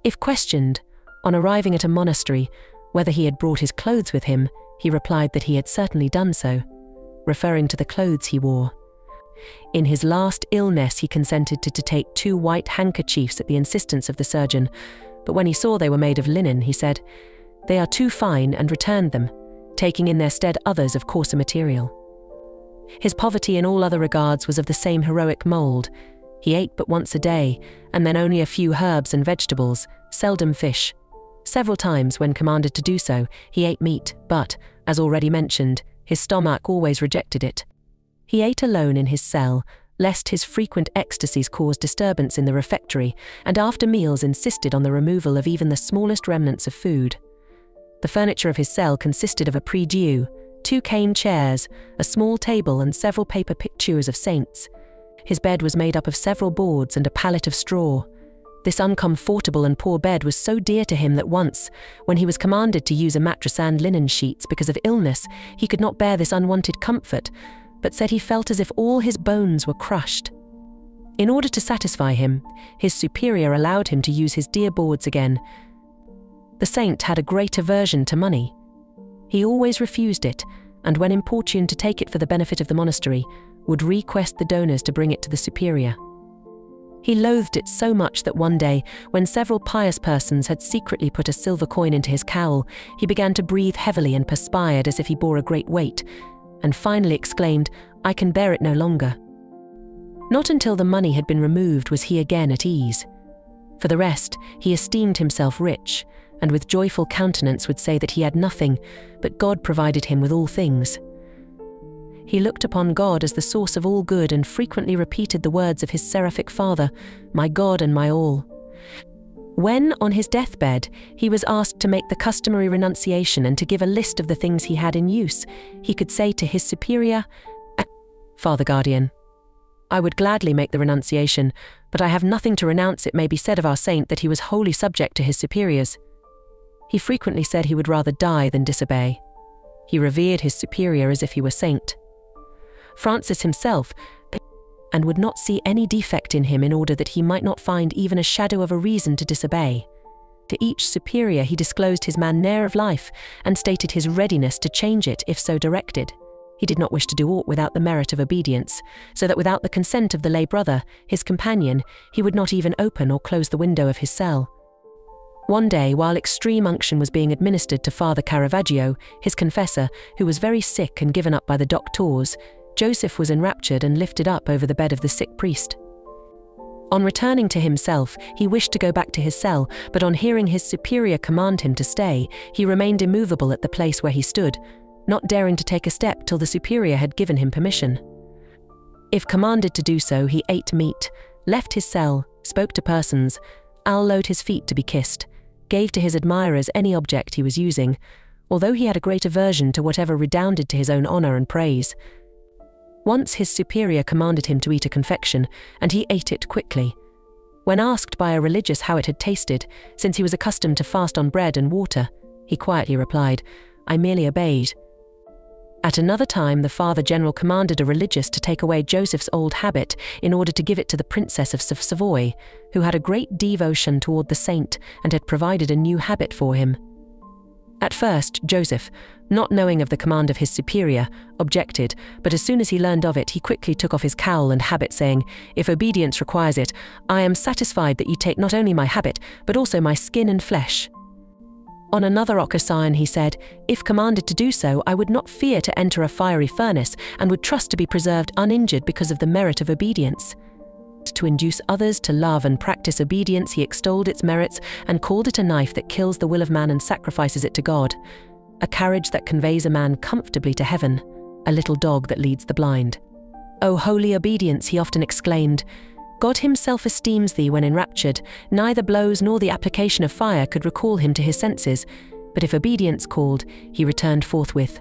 A: If questioned, on arriving at a monastery, whether he had brought his clothes with him, he replied that he had certainly done so, referring to the clothes he wore. In his last illness he consented to take 2 white handkerchiefs at the insistence of the surgeon, but when he saw they were made of linen, he said, "They are too fine," and returned them, taking in their stead others of coarser material. His poverty in all other regards was of the same heroic mould. He ate but once a day, and then only a few herbs and vegetables, seldom fish. Several times, when commanded to do so, he ate meat, but, as already mentioned, his stomach always rejected it. He ate alone in his cell, lest his frequent ecstasies caused disturbance in the refectory, and after meals insisted on the removal of even the smallest remnants of food. The furniture of his cell consisted of a prie-dieu, 2 cane chairs, a small table, and several paper pictures of saints. His bed was made up of several boards and a pallet of straw. This uncomfortable and poor bed was so dear to him that once, when he was commanded to use a mattress and linen sheets because of illness, he could not bear this unwanted comfort, but said he felt as if all his bones were crushed. In order to satisfy him, his superior allowed him to use his dear boards again. The saint had a great aversion to money. He always refused it, and when importuned to take it for the benefit of the monastery, would request the donors to bring it to the superior. He loathed it so much that one day, when several pious persons had secretly put a silver coin into his cowl, he began to breathe heavily and perspired as if he bore a great weight, and finally exclaimed, "I can bear it no longer." Not until the money had been removed was he again at ease. For the rest, he esteemed himself rich, and with joyful countenance would say that he had nothing, but God provided him with all things. He looked upon God as the source of all good and frequently repeated the words of his seraphic father, "My God and my all." When, on his deathbed, he was asked to make the customary renunciation and to give a list of the things he had in use, he could say to his superior, "Father Guardian, I would gladly make the renunciation, but I have nothing to renounce. It may be said of our saint that he was wholly subject to his superiors." He frequently said he would rather die than disobey. He revered his superior as if he were saint. Francis himself, and would not see any defect in him in order that he might not find even a shadow of a reason to disobey. To each superior he disclosed his manner of life and stated his readiness to change it if so directed. He did not wish to do aught without the merit of obedience, so that without the consent of the lay brother, his companion, he would not even open or close the window of his cell. One day, while extreme unction was being administered to Father Caravaggio, his confessor, who was very sick and given up by the doctors, Joseph was enraptured and lifted up over the bed of the sick priest. On returning to himself, he wished to go back to his cell, but on hearing his superior command him to stay, he remained immovable at the place where he stood, not daring to take a step till the superior had given him permission. If commanded to do so, he ate meat, left his cell, spoke to persons, allowed his feet to be kissed, gave to his admirers any object he was using, although he had a great aversion to whatever redounded to his own honour and praise. Once his superior commanded him to eat a confection, and he ate it quickly. When asked by a religious how it had tasted, since he was accustomed to fast on bread and water, he quietly replied, "I merely obeyed." At another time, the Father General commanded a religious to take away Joseph's old habit in order to give it to the Princess of Savoy, who had a great devotion toward the saint and had provided a new habit for him. At first, Joseph, not knowing of the command of his superior, objected, but as soon as he learned of it, he quickly took off his cowl and habit, saying, "If obedience requires it, I am satisfied that you take not only my habit, but also my skin and flesh." On another occasion he said, "If commanded to do so, I would not fear to enter a fiery furnace, and would trust to be preserved uninjured because of the merit of obedience." To induce others to love and practice obedience, he extolled its merits and called it a knife that kills the will of man and sacrifices it to God, a carriage that conveys a man comfortably to heaven, a little dog that leads the blind. "O holy obedience," he often exclaimed, "God himself esteems thee when enraptured. Neither blows nor the application of fire could recall him to his senses, but if obedience called, he returned forthwith."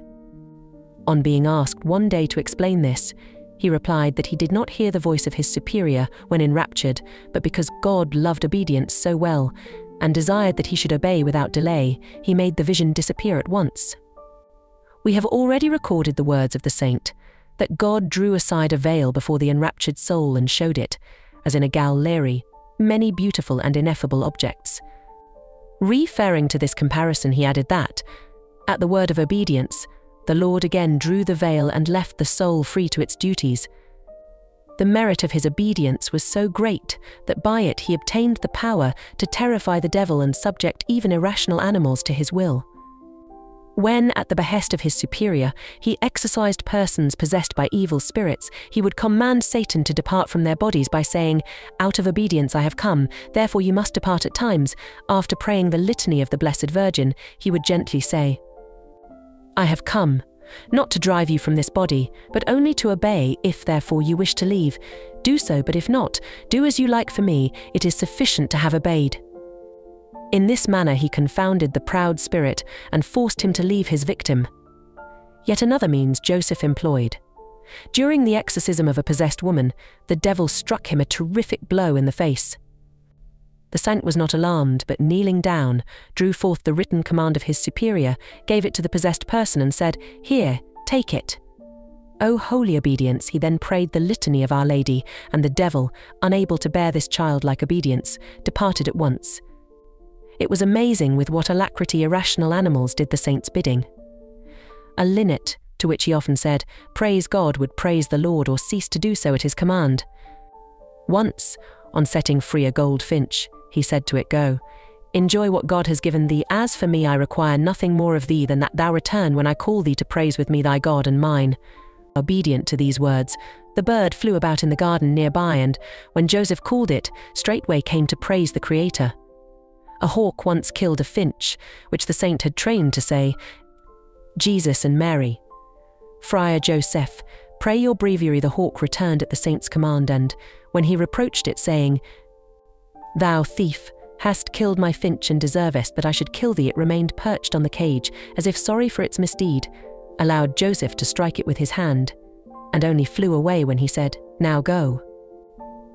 A: On being asked one day to explain this, he replied that he did not hear the voice of his superior when enraptured, but because God loved obedience so well, and desired that he should obey without delay, he made the vision disappear at once. We have already recorded the words of the saint, that God drew aside a veil before the enraptured soul and showed it, as in a gallery, many beautiful and ineffable objects. Referring to this comparison, he added that, at the word of obedience, the Lord again drew the veil and left the soul free to its duties. The merit of his obedience was so great that by it he obtained the power to terrify the devil and subject even irrational animals to his will. When, at the behest of his superior, he exorcised persons possessed by evil spirits, he would command Satan to depart from their bodies by saying, "Out of obedience I have come, therefore you must depart at times." After praying the litany of the Blessed Virgin, he would gently say, "I have come, not to drive you from this body, but only to obey. If therefore you wish to leave, do so, but if not, do as you like for me, it is sufficient to have obeyed." In this manner he confounded the proud spirit and forced him to leave his victim. Yet another means Joseph employed. During the exorcism of a possessed woman, the devil struck him a terrific blow in the face. The saint was not alarmed, but kneeling down, drew forth the written command of his superior, gave it to the possessed person and said, "Here, take it." O holy obedience, he then prayed the litany of Our Lady, and the devil, unable to bear this childlike obedience, departed at once. It was amazing with what alacrity irrational animals did the saint's bidding. A linnet, to which he often said, "Praise God," would praise the Lord or cease to do so at his command. Once, on setting free a goldfinch, he said to it, "Go, enjoy what God has given thee. As for me, I require nothing more of thee than that thou return when I call thee to praise with me thy God and mine." Obedient to these words, the bird flew about in the garden nearby, and, when Joseph called it, straightway came to praise the Creator. A hawk once killed a finch, which the saint had trained to say, "Jesus and Mary." "Friar Joseph, pray your breviary." The hawk returned at the saint's command, and, when he reproached it, saying, "Thou thief, hast killed my finch and deservest that I should kill thee," it remained perched on the cage, as if sorry for its misdeed, allowed Joseph to strike it with his hand, and only flew away when he said, "Now go.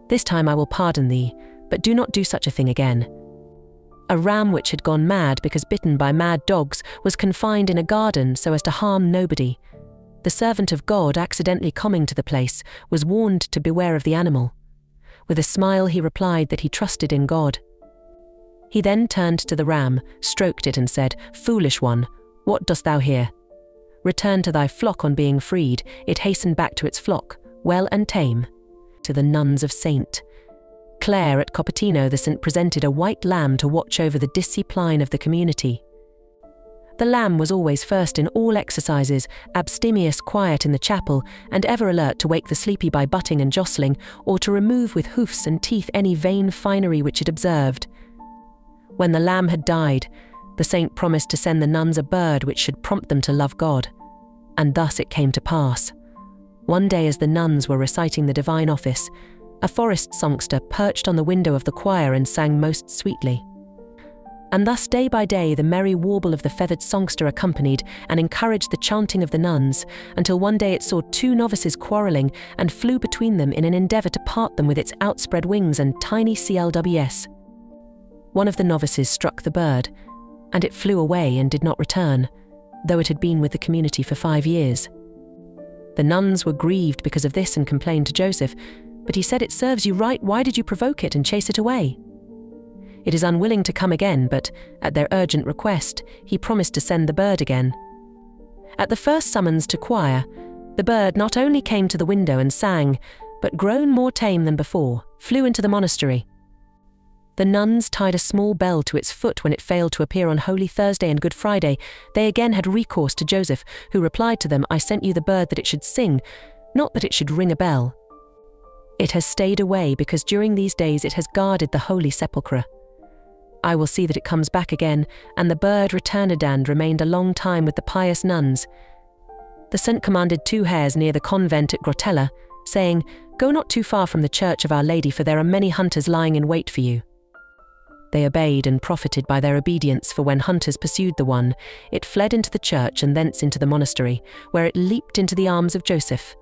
A: This time I will pardon thee, but do not do such a thing again." A ram which had gone mad because bitten by mad dogs was confined in a garden so as to harm nobody. the servant of God accidentally coming to the place, was warned to beware of the animal. With a smile he replied that he trusted in God. He then turned to the ram, stroked it and said, "Foolish one, what dost thou here? Return to thy flock on being freed." It hastened back to its flock, well and tame. To the nuns of St. Clare at Copertino, the saint presented a white lamb to watch over the discipline of the community. The lamb was always first in all exercises, abstemious, quiet in the chapel, and ever alert to wake the sleepy by butting and jostling, or to remove with hoofs and teeth any vain finery which it observed. When the lamb had died, the saint promised to send the nuns a bird which should prompt them to love God. And thus it came to pass. One day, as the nuns were reciting the divine office, a forest songster perched on the window of the choir and sang most sweetly. And thus day by day the merry warble of the feathered songster accompanied and encouraged the chanting of the nuns, until one day it saw two novices quarrelling and flew between them in an endeavour to part them with its outspread wings and tiny CLWS. One of the novices struck the bird, and it flew away and did not return, though it had been with the community for 5 years. The nuns were grieved because of this and complained to Joseph, but he said, "It serves you right, why did you provoke it and chase it away?" It is unwilling to come again, but, at their urgent request, he promised to send the bird again. At the first summons to choir, the bird not only came to the window and sang, but grown more tame than before, flew into the monastery. The nuns tied a small bell to its foot when it failed to appear on Holy Thursday and Good Friday. They again had recourse to Joseph, who replied to them, "I sent you the bird that it should sing, not that it should ring a bell. It has stayed away because during these days it has guarded the Holy Sepulchre. I will see that it comes back again," and the bird returned and remained a long time with the pious nuns. The saint commanded 2 hares near the convent at Grotella, saying, "Go not too far from the church of Our Lady, for there are many hunters lying in wait for you." They obeyed and profited by their obedience, for when hunters pursued the one, it fled into the church and thence into the monastery, where it leaped into the arms of Joseph.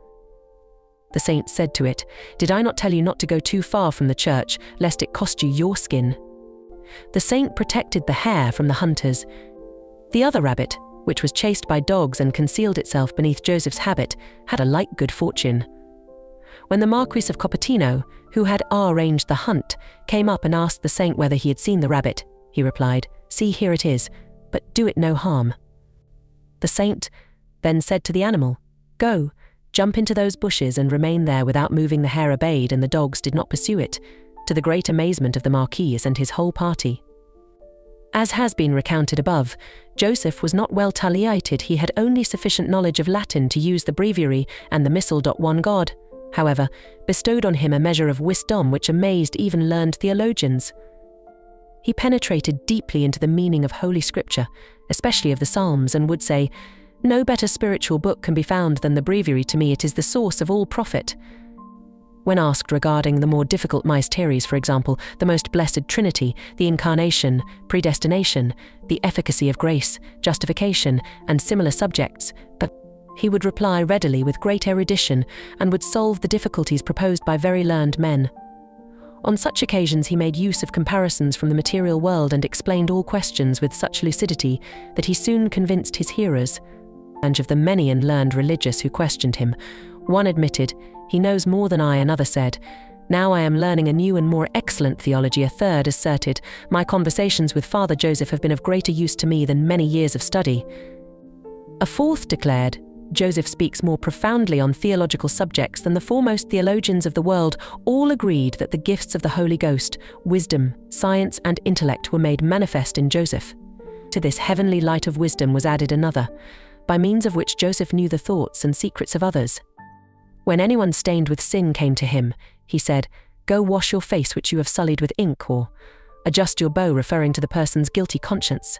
A: The saint said to it, "Did I not tell you not to go too far from the church, lest it cost you your skin?" The saint protected the hare from the hunters. The other rabbit, which was chased by dogs and concealed itself beneath Joseph's habit, had a like good fortune. When the Marquis of Copertino, who had arranged the hunt, came up and asked the saint whether he had seen the rabbit, he replied, "See, here it is, but do it no harm." The saint then said to the animal, "Go, jump into those bushes and remain there." Without moving, the hare obeyed, and the dogs did not pursue it, to the great amazement of the Marquis and his whole party. As has been recounted above, Joseph was not well tulliated. He had only sufficient knowledge of Latin to use the breviary and the Missal. One God, however, bestowed on him a measure of wisdom which amazed even learned theologians. He penetrated deeply into the meaning of Holy Scripture, especially of the Psalms, and would say, "No better spiritual book can be found than the breviary. To me it is the source of all profit." When asked regarding the more difficult mysteries, for example, the most blessed Trinity, the Incarnation, predestination, the efficacy of grace, justification, and similar subjects, he would reply readily with great erudition and would solve the difficulties proposed by very learned men. On such occasions he made use of comparisons from the material world and explained all questions with such lucidity that he soon convinced his hearers. And of the many and learned religious who questioned him, one admitted, "He knows more than I." Another said, "Now I am learning a new and more excellent theology." A third asserted, "My conversations with Father Joseph have been of greater use to me than many years of study." A fourth declared, "Joseph speaks more profoundly on theological subjects than the foremost theologians of the world." All agreed that the gifts of the Holy Ghost, wisdom, science, and intellect were made manifest in Joseph. To this heavenly light of wisdom was added another, by means of which Joseph knew the thoughts and secrets of others. When anyone stained with sin came to him, he said, "Go wash your face which you have sullied with ink," or "Adjust your bow," referring to the person's guilty conscience.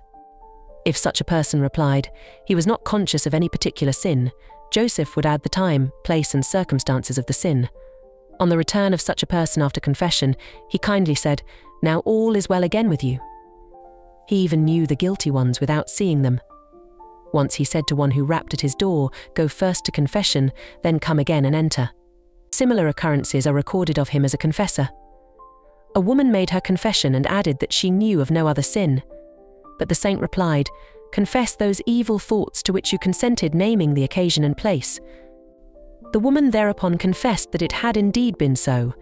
A: If such a person replied he was not conscious of any particular sin, Joseph would add the time, place, and circumstances of the sin. On the return of such a person after confession, he kindly said, "Now all is well again with you." He even knew the guilty ones without seeing them. Once he said to one who rapped at his door, "Go first to confession, then come again and enter." Similar occurrences are recorded of him as a confessor. A woman made her confession and added that she knew of no other sin. But the saint replied, confess those evil thoughts to which you consented, naming the occasion and place. The woman thereupon confessed that it had indeed been so.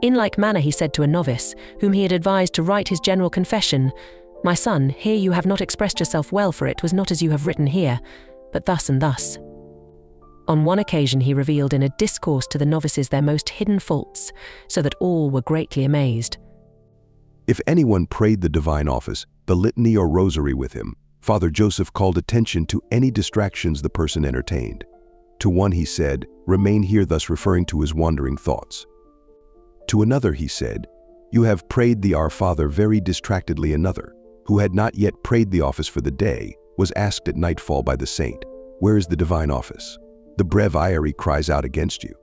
A: In like manner he said to a novice, whom he had advised to write his general confession, "My son, here you have not expressed yourself well, for it was not as you have written here, but thus and thus." On one occasion he revealed in a discourse to the novices their most hidden faults, so that all were greatly amazed.
B: If anyone prayed the divine office, the litany or rosary with him, Father Joseph called attention to any distractions the person entertained. To one he said, "Remain here," thus referring to his wandering thoughts. To another he said, "You have prayed the Our Father very distractedly." Another, who had not yet prayed the office for the day, was asked at nightfall by the saint, "Where is the divine office?" The breviary cries out against you.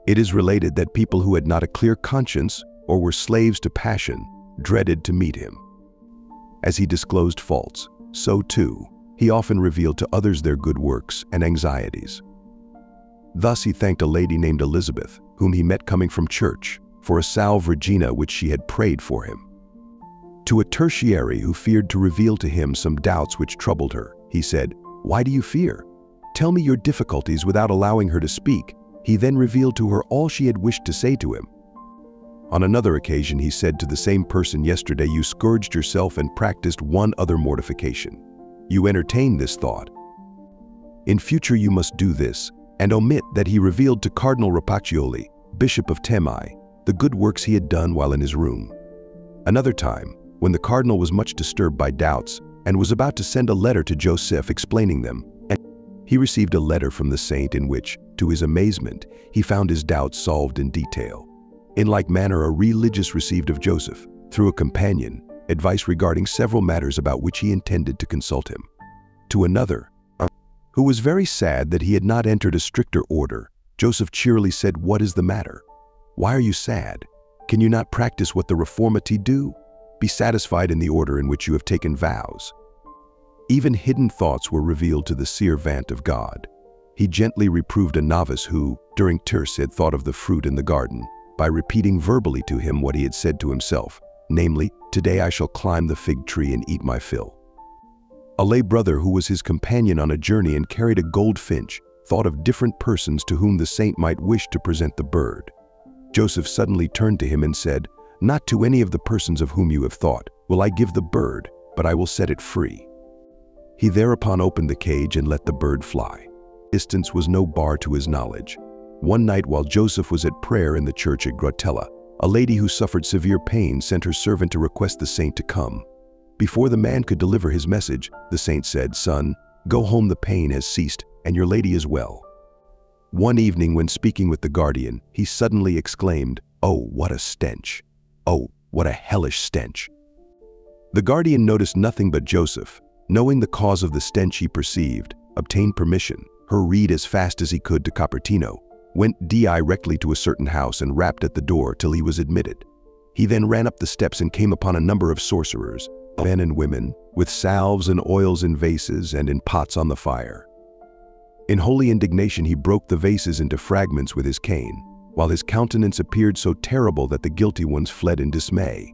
B: It is related that people who had not a clear conscience or were slaves to passion dreaded to meet him. As he disclosed faults, so too he often revealed to others their good works and anxieties. Thus he thanked a lady named Elizabeth, whom he met coming from church, for a Salve Regina which she had prayed for him. To a tertiary who feared to reveal to him some doubts which troubled her, he said, "Why do you fear? Tell me your difficulties." Without allowing her to speak, he then revealed to her all she had wished to say to him. On another occasion he said to the same person, "Yesterday you scourged yourself and practiced one other mortification. You entertained this thought. In future you must do this," and omit that he revealed to Cardinal Rapaccioli, Bishop of Temai, the good works he had done while in his room. Another time, when the cardinal was much disturbed by doubts and was about to send a letter to Joseph explaining them, he received a letter from the saint in which, to his amazement, he found his doubts solved in detail. In like manner, a religious received of Joseph, through a companion, advice regarding several matters about which he intended to consult him. To another, who was very sad that he had not entered a stricter order, Joseph cheerily said, "What is the matter? Why are you sad? Can you not practice what the Reformati do? Be satisfied in the order in which you have taken vows." Even hidden thoughts were revealed to the servant of God. He gently reproved a novice who, during Terce, had thought of the fruit in the garden, by repeating verbally to him what he had said to himself, namely, "Today I shall climb the fig tree and eat my fill." A lay brother who was his companion on a journey and carried a goldfinch thought of different persons to whom the saint might wish to present the bird. Joseph suddenly turned to him and said, "Not to any of the persons of whom you have thought will I give the bird, but I will set it free." He thereupon opened the cage and let the bird fly. Distance was no bar to his knowledge. One night while Joseph was at prayer in the church at Grotella, a lady who suffered severe pain sent her servant to request the saint to come. Before the man could deliver his message, the saint said, "Son, go home, the pain has ceased, and your lady is well." One evening when speaking with the guardian, he suddenly exclaimed, "Oh, what a stench! Oh, what a hellish stench!" The guardian noticed nothing but Joseph. Knowing the cause of the stench he perceived, obtained permission, hurried as fast as he could to Copertino, went directly to a certain house and rapped at the door till he was admitted. He then ran up the steps and came upon a number of sorcerers, men and women, with salves and oils in vases and in pots on the fire. In holy indignation he broke the vases into fragments with his cane, while his countenance appeared so terrible that the guilty ones fled in dismay.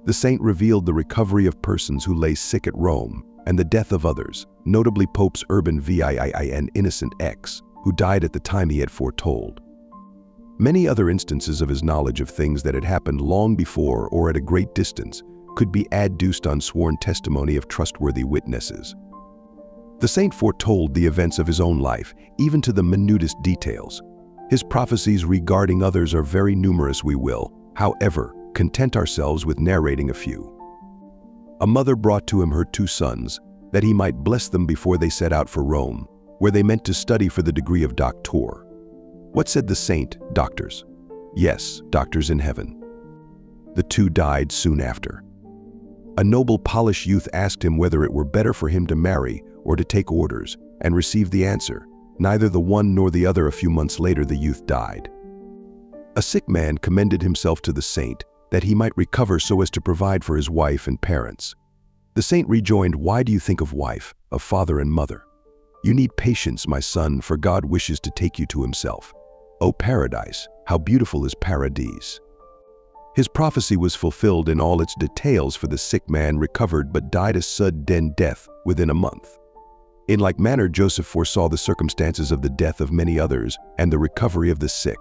B: The saint revealed the recovery of persons who lay sick at Rome, and the death of others, notably Popes Urban VII and Innocent X, who died at the time he had foretold. Many other instances of his knowledge of things that had happened long before or at a great distance could be adduced on sworn testimony of trustworthy witnesses. The saint foretold the events of his own life, even to the minutest details. His prophecies regarding others are very numerous. We will, however, content ourselves with narrating a few. A mother brought to him her 2 sons, that he might bless them before they set out for Rome, where they meant to study for the degree of doctor. What said the saint? Doctors. Yes, doctors in heaven. The 2 died soon after. A noble Polish youth asked him whether it were better for him to marry or to take orders, and received the answer, neither the one nor the other. A few months later the youth died. A sick man commended himself to the saint, that he might recover so as to provide for his wife and parents. The saint rejoined, "Why do you think of wife, of father and mother? You need patience, my son, for God wishes to take you to himself. O paradise, how beautiful is paradise!" His prophecy was fulfilled in all its details, for the sick man recovered but died a sudden death within a month. In like manner, Joseph foresaw the circumstances of the death of many others and the recovery of the sick.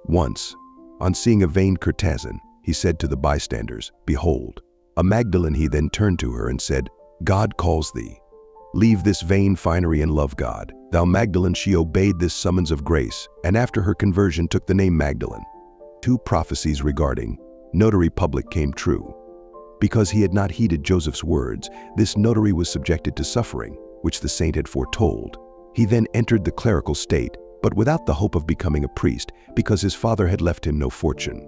B: Once, on seeing a vain courtesan, he said to the bystanders, "Behold, a Magdalene." He then turned to her and said, "God calls thee. Leave this vain finery and love God." Thou Magdalene, she obeyed this summons of grace, and after her conversion took the name Magdalene. 2 prophecies regarding notary public came true. Because he had not heeded Joseph's words, this notary was subjected to suffering, which the saint had foretold. He then entered the clerical state, but without the hope of becoming a priest, because his father had left him no fortune.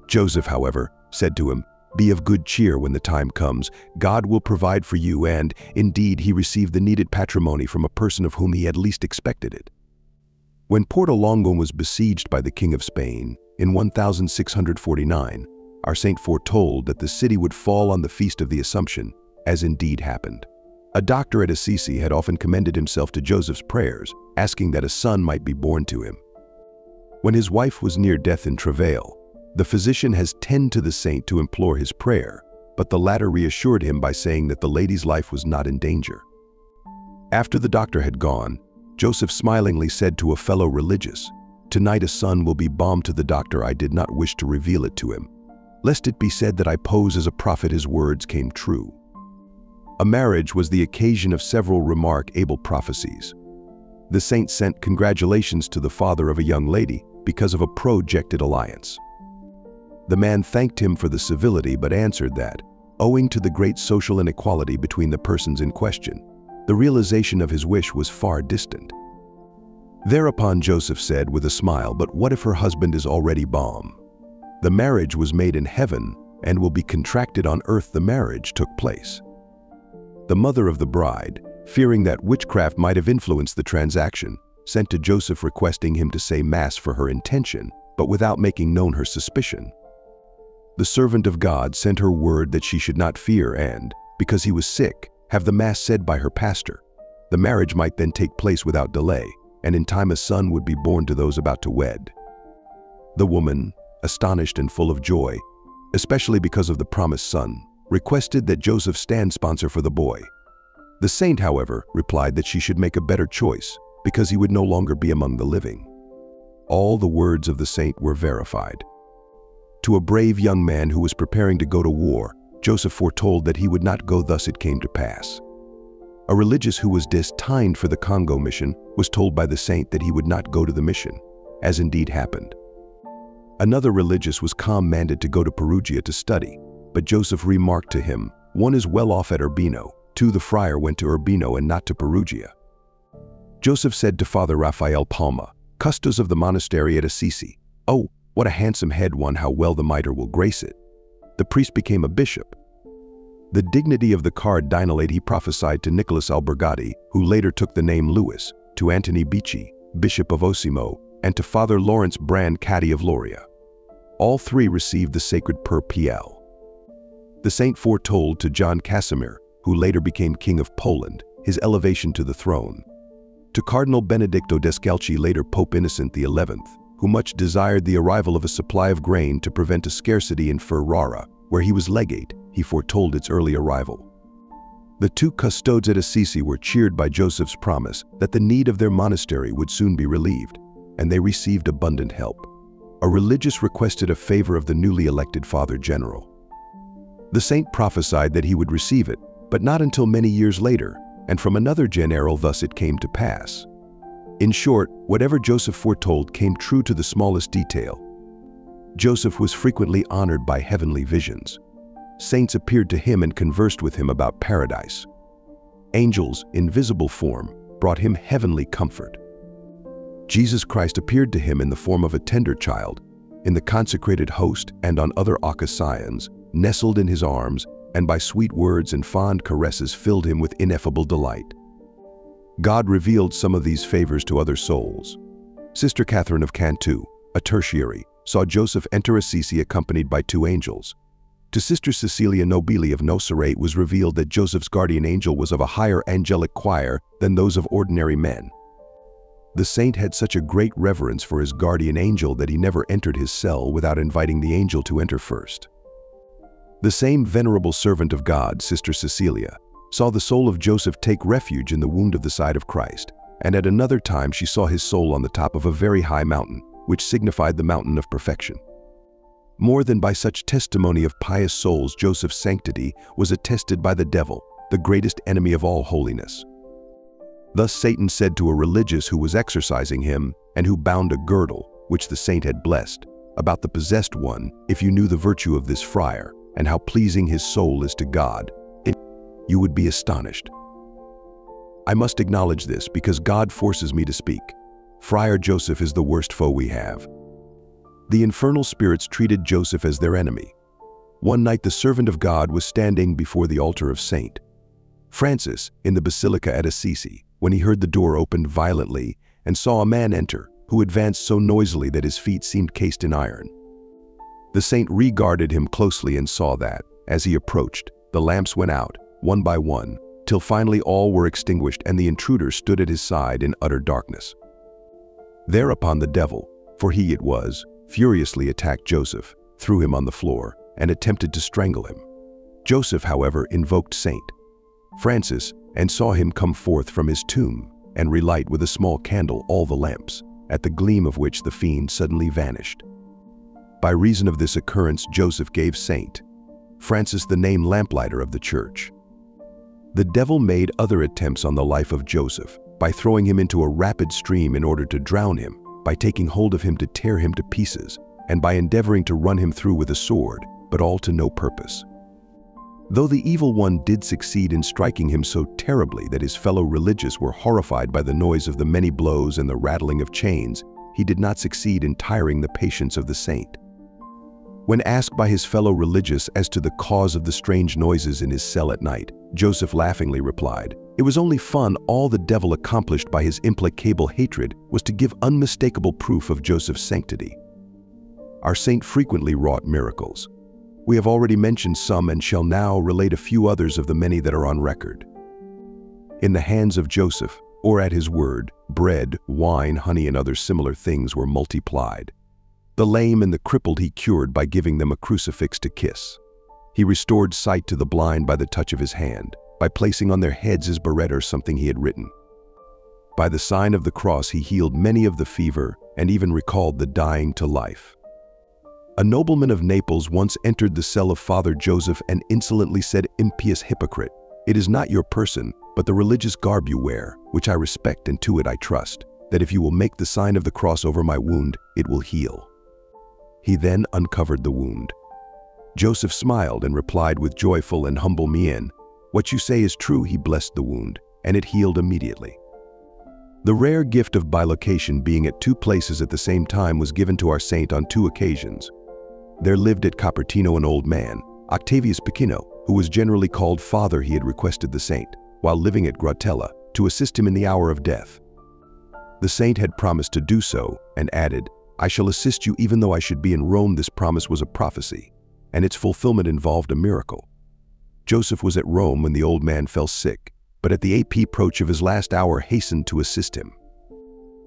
B: Joseph, however, said to him, "Be of good cheer when the time comes. God will provide for you," and, indeed, he received the needed patrimony from a person of whom he had least expected it. When Porto Longo was besieged by the King of Spain in 1649, our saint foretold that the city would fall on the Feast of the Assumption, as indeed happened. A doctor at Assisi had often commended himself to Joseph's prayers, asking that a son might be born to him. When his wife was near death in travail, the physician has tended to the saint to implore his prayer, but the latter reassured him by saying that the lady's life was not in danger. After the doctor had gone, Joseph smilingly said to a fellow religious, "Tonight a son will be born to the doctor. I did not wish to reveal it to him, lest it be said that I pose as a prophet." His words came true. A marriage was the occasion of several remarkable prophecies. The saint sent congratulations to the father of a young lady because of a projected alliance. The man thanked him for the civility, but answered that, owing to the great social inequality between the persons in question, the realization of his wish was far distant. Thereupon Joseph said with a smile, "But what if her husband is already born? The marriage was made in heaven and will be contracted on earth." The marriage took place. The mother of the bride, fearing that witchcraft might have influenced the transaction, sent to Joseph requesting him to say Mass for her intention, but without making known her suspicion. The servant of God sent her word that she should not fear and, because he was sick, have the Mass said by her pastor. The marriage might then take place without delay, and in time a son would be born to those about to wed. The woman, astonished and full of joy, especially because of the promised son, requested that Joseph stand sponsor for the boy. The saint, however, replied that she should make a better choice, because he would no longer be among the living. All the words of the saint were verified. To a brave young man who was preparing to go to war, Joseph foretold that he would not go. Thus it came to pass. A religious who was destined for the Congo mission was told by the saint that he would not go to the mission, as indeed happened. Another religious was commanded to go to Perugia to study, but Joseph remarked to him, "One is well off at Urbino." 2. The friar went to Urbino and not to Perugia. Joseph said to Father Raphael Palma, custos of the monastery at Assisi, "Oh, what a handsome head, one, how well the mitre will grace it." The priest became a bishop. The dignity of the cardinalate he prophesied to Nicholas Albergati, who later took the name Louis, to Antony Bicci, Bishop of Osimo, and to Father Lawrence Brand, Caddy of Loria. All 3 received the sacred PL. The saint foretold to John Casimir, who later became King of Poland, his elevation to the throne. To Cardinal Benedicto Descalchi, later Pope Innocent XI, who much desired the arrival of a supply of grain to prevent a scarcity in Ferrara, where he was legate, he foretold its early arrival. The 2 custodes at Assisi were cheered by Joseph's promise that the need of their monastery would soon be relieved, and they received abundant help. A religious requested a favor of the newly elected Father General. The saint prophesied that he would receive it, but not until many years later, and from another general. Thus it came to pass. In short, whatever Joseph foretold came true to the smallest detail. Joseph was frequently honored by heavenly visions. Saints appeared to him and conversed with him about paradise. Angels, in visible form, brought him heavenly comfort. Jesus Christ appeared to him in the form of a tender child, in the consecrated host and on other occasions, nestled in his arms, and by sweet words and fond caresses filled him with ineffable delight. God revealed some of these favors to other souls. Sister Catherine of Cantu, a tertiary, saw Joseph enter Assisi accompanied by 2 angels. To Sister Cecilia Nobili of Nocera was revealed that Joseph's guardian angel was of a higher angelic choir than those of ordinary men. The saint had such a great reverence for his guardian angel that he never entered his cell without inviting the angel to enter first. The same venerable servant of God, Sister Cecilia, saw the soul of Joseph take refuge in the wound of the side of Christ, and at another time she saw his soul on the top of a very high mountain, which signified the mountain of perfection. More than by such testimony of pious souls, Joseph's sanctity was attested by the devil, the greatest enemy of all holiness. Thus Satan said to a religious who was exorcising him, and who bound a girdle, which the saint had blessed, about the possessed one, "If you knew the virtue of this friar, and how pleasing his soul is to God, you would be astonished." I must acknowledge this because God forces me to speak. Friar Joseph is the worst foe we have. The infernal spirits treated Joseph as their enemy. One night the servant of God was standing before the altar of Saint Francis in the Basilica at Assisi when he heard the door opened violently and saw a man enter who advanced so noisily that his feet seemed cased in iron. The saint regarded him closely and saw that, as he approached, the lamps went out, one by one, till finally all were extinguished and the intruder stood at his side in utter darkness. Thereupon the devil, for he it was, furiously attacked Joseph, threw him on the floor, and attempted to strangle him. Joseph, however, invoked Saint Francis and saw him come forth from his tomb and relight with a small candle all the lamps, at the gleam of which the fiend suddenly vanished. By reason of this occurrence, Joseph gave Saint Francis the name lamplighter of the church. The devil made other attempts on the life of Joseph by throwing him into a rapid stream in order to drown him, by taking hold of him to tear him to pieces, and by endeavoring to run him through with a sword, but all to no purpose. Though the evil one did succeed in striking him so terribly that his fellow religious were horrified by the noise of the many blows and the rattling of chains, he did not succeed in tiring the patience of the saint. When asked by his fellow religious as to the cause of the strange noises in his cell at night, Joseph laughingly replied, "It was only fun. All the devil accomplished by his implacable hatred was to give unmistakable proof of Joseph's sanctity." Our saint frequently wrought miracles. We have already mentioned some and shall now relate a few others of the many that are on record. In the hands of Joseph, or at his word, bread, wine, honey, and other similar things were multiplied. The lame and the crippled he cured by giving them a crucifix to kiss. He restored sight to the blind by the touch of his hand, by placing on their heads his biretta or something he had written. By the sign of the cross he healed many of the fever and even recalled the dying to life. A nobleman of Naples once entered the cell of Father Joseph and insolently said, "Impious hypocrite, it is not your person, but the religious garb you wear, which I respect, and to it I trust, that if you will make the sign of the cross over my wound, it will heal." He then uncovered the wound. Joseph smiled and replied with joyful and humble mien, "What you say is true." He blessed the wound, and it healed immediately. The rare gift of bilocation, being at two places at the same time, was given to our saint on two occasions. There lived at Copertino an old man, Octavius Pacino, who was generally called Father. He had requested the saint, while living at Grotella, to assist him in the hour of death. The saint had promised to do so, and added, "I shall assist you even though I should be in Rome." This promise was a prophecy, and its fulfillment involved a miracle. Joseph was at Rome when the old man fell sick, but at the approach of his last hour hastened to assist him.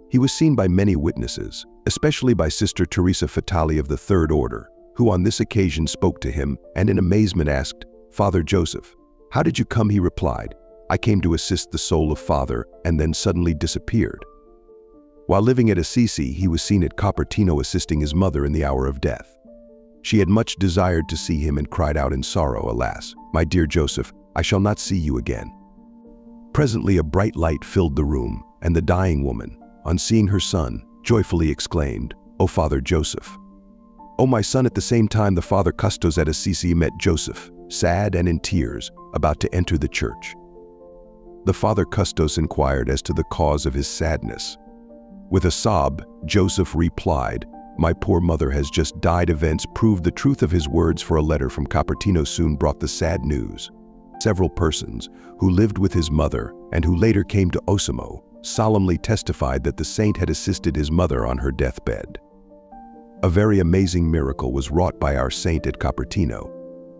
B: He was seen by many witnesses, especially by Sister Teresa Fatali of the Third Order, who on this occasion spoke to him and in amazement asked, "Father Joseph, how did you come?" He replied, "I came to assist the soul of Father," and then suddenly disappeared. While living at Assisi, he was seen at Copertino assisting his mother in the hour of death. She had much desired to see him and cried out in sorrow, "Alas, my dear Joseph, I shall not see you again." Presently a bright light filled the room, and the dying woman, on seeing her son, joyfully exclaimed, "O Father Joseph! O my son!" At the same time the Father Custos at Assisi met Joseph, sad and in tears, about to enter the church. The Father Custos inquired as to the cause of his sadness. With a sob, Joseph replied, "My poor mother has just died." Events proved the truth of his words, for a letter from Copertino soon brought the sad news. Several persons who lived with his mother and who later came to Osimo solemnly testified that the saint had assisted his mother on her deathbed. A very amazing miracle was wrought by our saint at Copertino.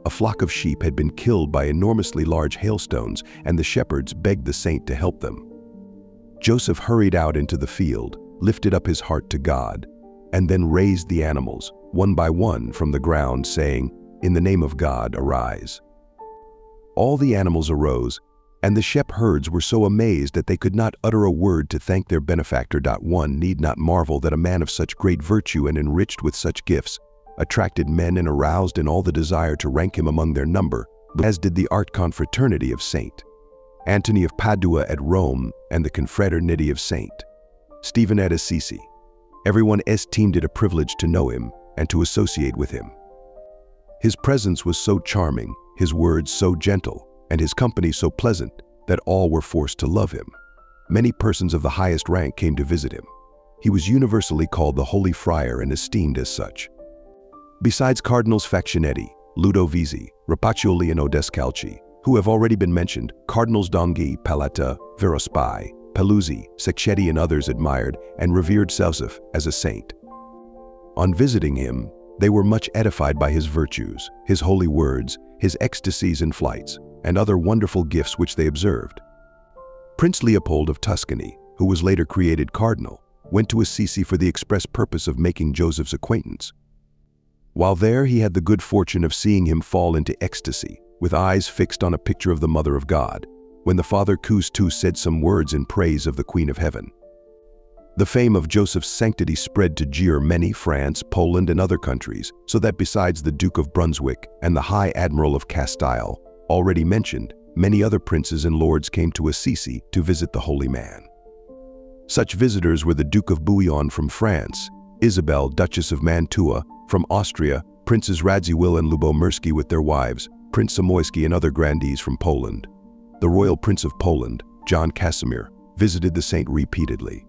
B: A flock of sheep had been killed by enormously large hailstones, and the shepherds begged the saint to help them. Joseph hurried out into the field, lifted up his heart to God, and then raised the animals, one by one, from the ground, saying, "In the name of God, arise." All the animals arose, and the shepherds were so amazed that they could not utter a word to thank their benefactor. One need not marvel that a man of such great virtue and enriched with such gifts attracted men and aroused in all the desire to rank him among their number, as did the art confraternity of Saint Antony of Padua at Rome and the confraternity of Saint Stephen at Assisi. Everyone esteemed it a privilege to know him and to associate with him. His presence was so charming, his words so gentle, and his company so pleasant that all were forced to love him. Many persons of the highest rank came to visit him. He was universally called the Holy Friar and esteemed as such. Besides Cardinals Faccinetti, Ludovisi, Rapaccioli and Odescalchi, who have already been mentioned, Cardinals Donghi, Paletta, Verospai, Paluzzi, Sacchetti and others admired and revered Joseph as a saint. On visiting him, they were much edified by his virtues, his holy words, his ecstasies and flights, and other wonderful gifts which they observed. Prince Leopold of Tuscany, who was later created cardinal, went to Assisi for the express purpose of making Joseph's acquaintance. While there, he had the good fortune of seeing him fall into ecstasy, with eyes fixed on a picture of the Mother of God, when the Father Cousteau said some words in praise of the Queen of Heaven. The fame of Joseph's sanctity spread to Germany, France, Poland, and other countries, so that besides the Duke of Brunswick and the High Admiral of Castile, already mentioned, many other princes and lords came to Assisi to visit the holy man. Such visitors were the Duke of Bouillon from France, Isabel, Duchess of Mantua, from Austria, Princes Radziwill and Lubomirski with their wives, Prince Zamoyski and other grandees from Poland. The Royal Prince of Poland, John Casimir, visited the saint repeatedly.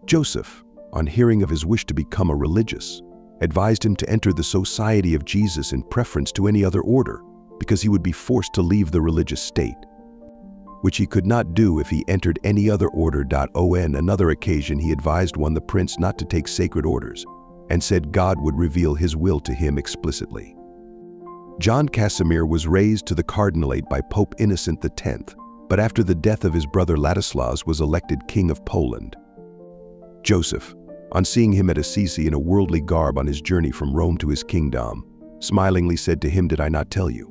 B: Joseph, on hearing of his wish to become a religious, advised him to enter the Society of Jesus in preference to any other order, because he would be forced to leave the religious state, which he could not do if he entered any other order. On another occasion he advised the prince not to take sacred orders, and said God would reveal his will to him explicitly. John Casimir was raised to the cardinalate by Pope Innocent X, but after the death of his brother Ladislaus was elected King of Poland. Joseph, on seeing him at Assisi in a worldly garb on his journey from Rome to his kingdom, smilingly said to him, "Did I not tell you?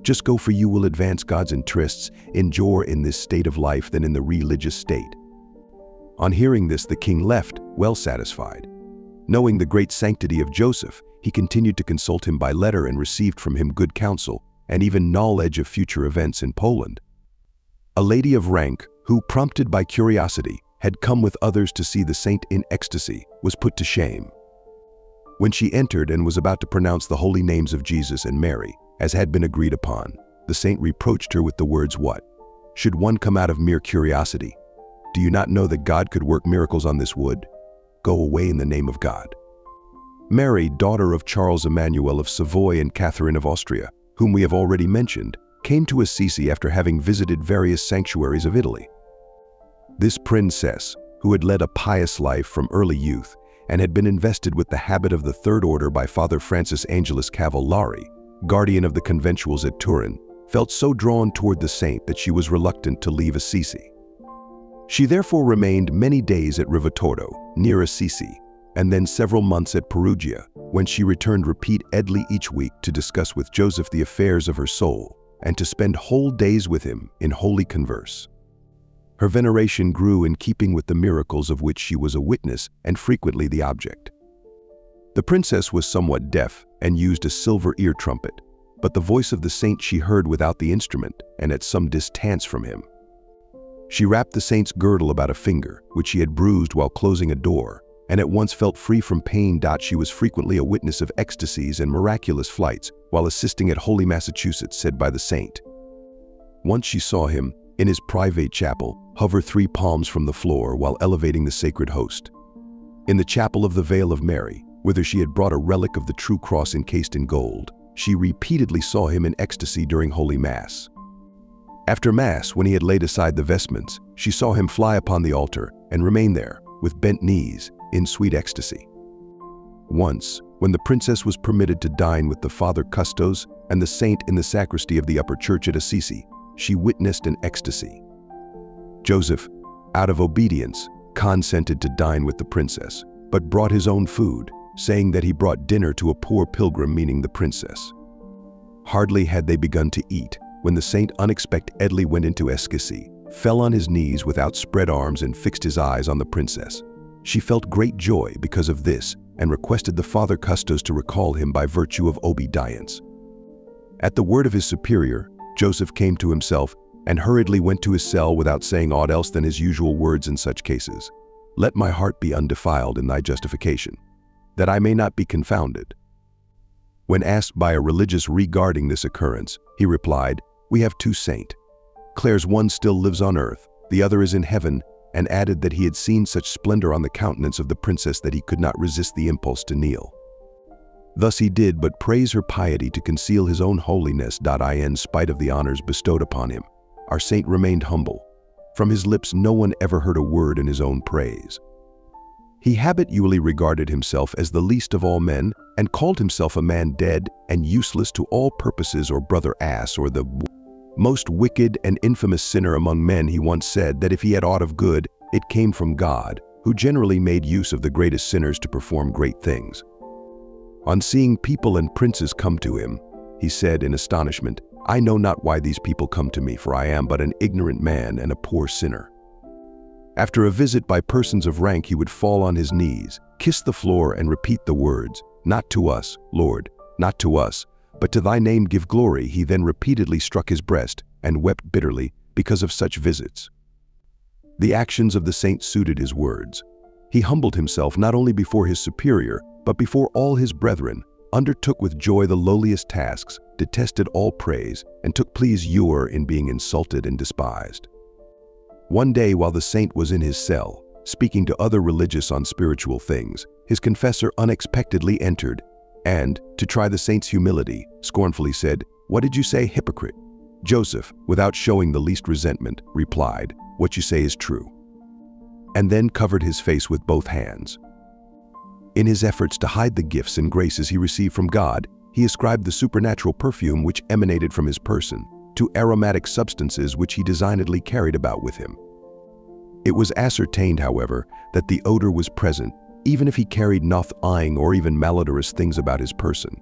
B: Just go, for you will advance God's interests, endure in this state of life than in the religious state." On hearing this, the king left, well satisfied. Knowing the great sanctity of Joseph, he continued to consult him by letter and received from him good counsel and even knowledge of future events in Poland. A lady of rank, who, prompted by curiosity, had come with others to see the saint in ecstasy, was put to shame. When she entered and was about to pronounce the holy names of Jesus and Mary, as had been agreed upon, the saint reproached her with the words, "What? Should one come out of mere curiosity? Do you not know that God could work miracles on this wood? Go away in the name of God." Mary, daughter of Charles Emmanuel of Savoy and Catherine of Austria, whom we have already mentioned, came to Assisi after having visited various sanctuaries of Italy. This princess, who had led a pious life from early youth and had been invested with the habit of the Third Order by Father Francis Angelus Cavallari, guardian of the conventuals at Turin, felt so drawn toward the saint that she was reluctant to leave Assisi. She therefore remained many days at Rivetorto, near Assisi, and then several months at Perugia, when she returned repeatedly each week to discuss with Joseph the affairs of her soul and to spend whole days with him in holy converse. Her veneration grew in keeping with the miracles of which she was a witness and frequently the object. The princess was somewhat deaf and used a silver ear trumpet, but the voice of the saint she heard without the instrument and at some distance from him. She wrapped the saint's girdle about a finger, which she had bruised while closing a door, and at once felt free from pain. She was frequently a witness of ecstasies and miraculous flights while assisting at Holy Massachusetts, said by the saint. Once she saw him, in his private chapel, hover 3 palms from the floor while elevating the sacred host. In the chapel of the Veil of Mary, whither she had brought a relic of the true cross encased in gold, she repeatedly saw him in ecstasy during Holy Mass. After Mass, when he had laid aside the vestments, she saw him fly upon the altar and remain there, with bent knees, in sweet ecstasy. Once, when the princess was permitted to dine with the Father Custos and the saint in the sacristy of the upper church at Assisi, she witnessed an ecstasy. Joseph, out of obedience, consented to dine with the princess, but brought his own food, saying that he brought dinner to a poor pilgrim, meaning the princess. Hardly had they begun to eat, when the saint unexpectedly went into ecstasy, fell on his knees with outspread arms and fixed his eyes on the princess. She felt great joy because of this and requested the Father Custos to recall him by virtue of obedience. At the word of his superior, Joseph came to himself and hurriedly went to his cell without saying aught else than his usual words in such cases. Let my heart be undefiled in thy justification, that I may not be confounded. When asked by a religious regarding this occurrence, he replied, We have two saints. Claire's one still lives on earth, the other is in heaven, and added that he had seen such splendor on the countenance of the princess that he could not resist the impulse to kneel. Thus he did but praise her piety to conceal his own holiness. In spite of the honors bestowed upon him, our saint remained humble. From his lips no one ever heard a word in his own praise. He habitually regarded himself as the least of all men and called himself a man dead and useless to all purposes, or brother ass, or the most wicked and infamous sinner among men. He once said that if he had aught of good, it came from God, who generally made use of the greatest sinners to perform great things. On seeing people and princes come to him, he said in astonishment, I know not why these people come to me, for I am but an ignorant man and a poor sinner. After a visit by persons of rank, he would fall on his knees, kiss the floor, and repeat the words, Not to us, Lord, not to us, but to thy name give glory. He then repeatedly struck his breast and wept bitterly because of such visits. The actions of the saint suited his words. He humbled himself not only before his superior, but before all his brethren, undertook with joy the lowliest tasks, detested all praise, and took pleasure in being insulted and despised. One day, while the saint was in his cell, speaking to other religious on spiritual things, his confessor unexpectedly entered, and, to try the saint's humility, scornfully said, What did you say, hypocrite? Joseph, without showing the least resentment, replied, What you say is true, and then covered his face with both hands. In his efforts to hide the gifts and graces he received from God, he ascribed the supernatural perfume which emanated from his person to aromatic substances which he designedly carried about with him. It was ascertained, however, that the odor was present, even if he carried not eyeing or even malodorous things about his person.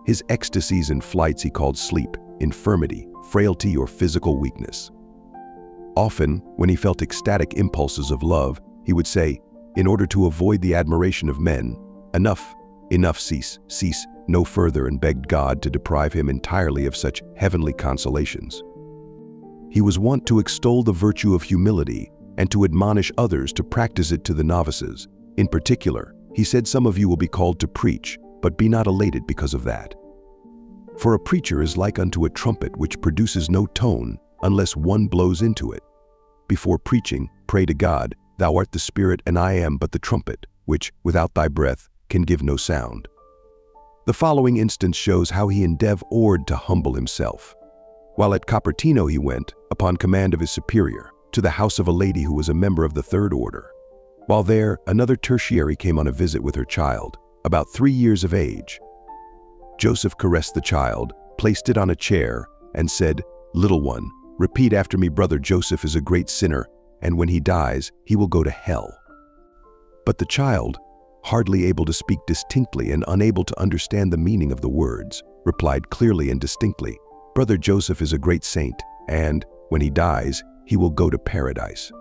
B: His ecstasies and flights he called sleep, infirmity, frailty, or physical weakness. Often, when he felt ecstatic impulses of love, he would say, in order to avoid the admiration of men, Enough, enough, cease, no further, and begged God to deprive him entirely of such heavenly consolations. He was wont to extol the virtue of humility and to admonish others to practice it to the novices. In particular, he said, Some of you will be called to preach, but be not elated because of that. For a preacher is like unto a trumpet which produces no tone unless one blows into it. Before preaching, pray to God, Thou art the Spirit, and I am but the trumpet, which, without thy breath, can give no sound. The following instance shows how he endeavored to humble himself. While at Copertino he went, upon command of his superior, to the house of a lady who was a member of the Third Order. While there, another tertiary came on a visit with her child, about 3 years of age. Joseph caressed the child, placed it on a chair, and said, Little one, repeat after me, Brother Joseph is a great sinner, and when he dies, he will go to hell. But the child, hardly able to speak distinctly and unable to understand the meaning of the words, replied clearly and distinctly, Brother Joseph is a great saint, and, when he dies, he will go to paradise.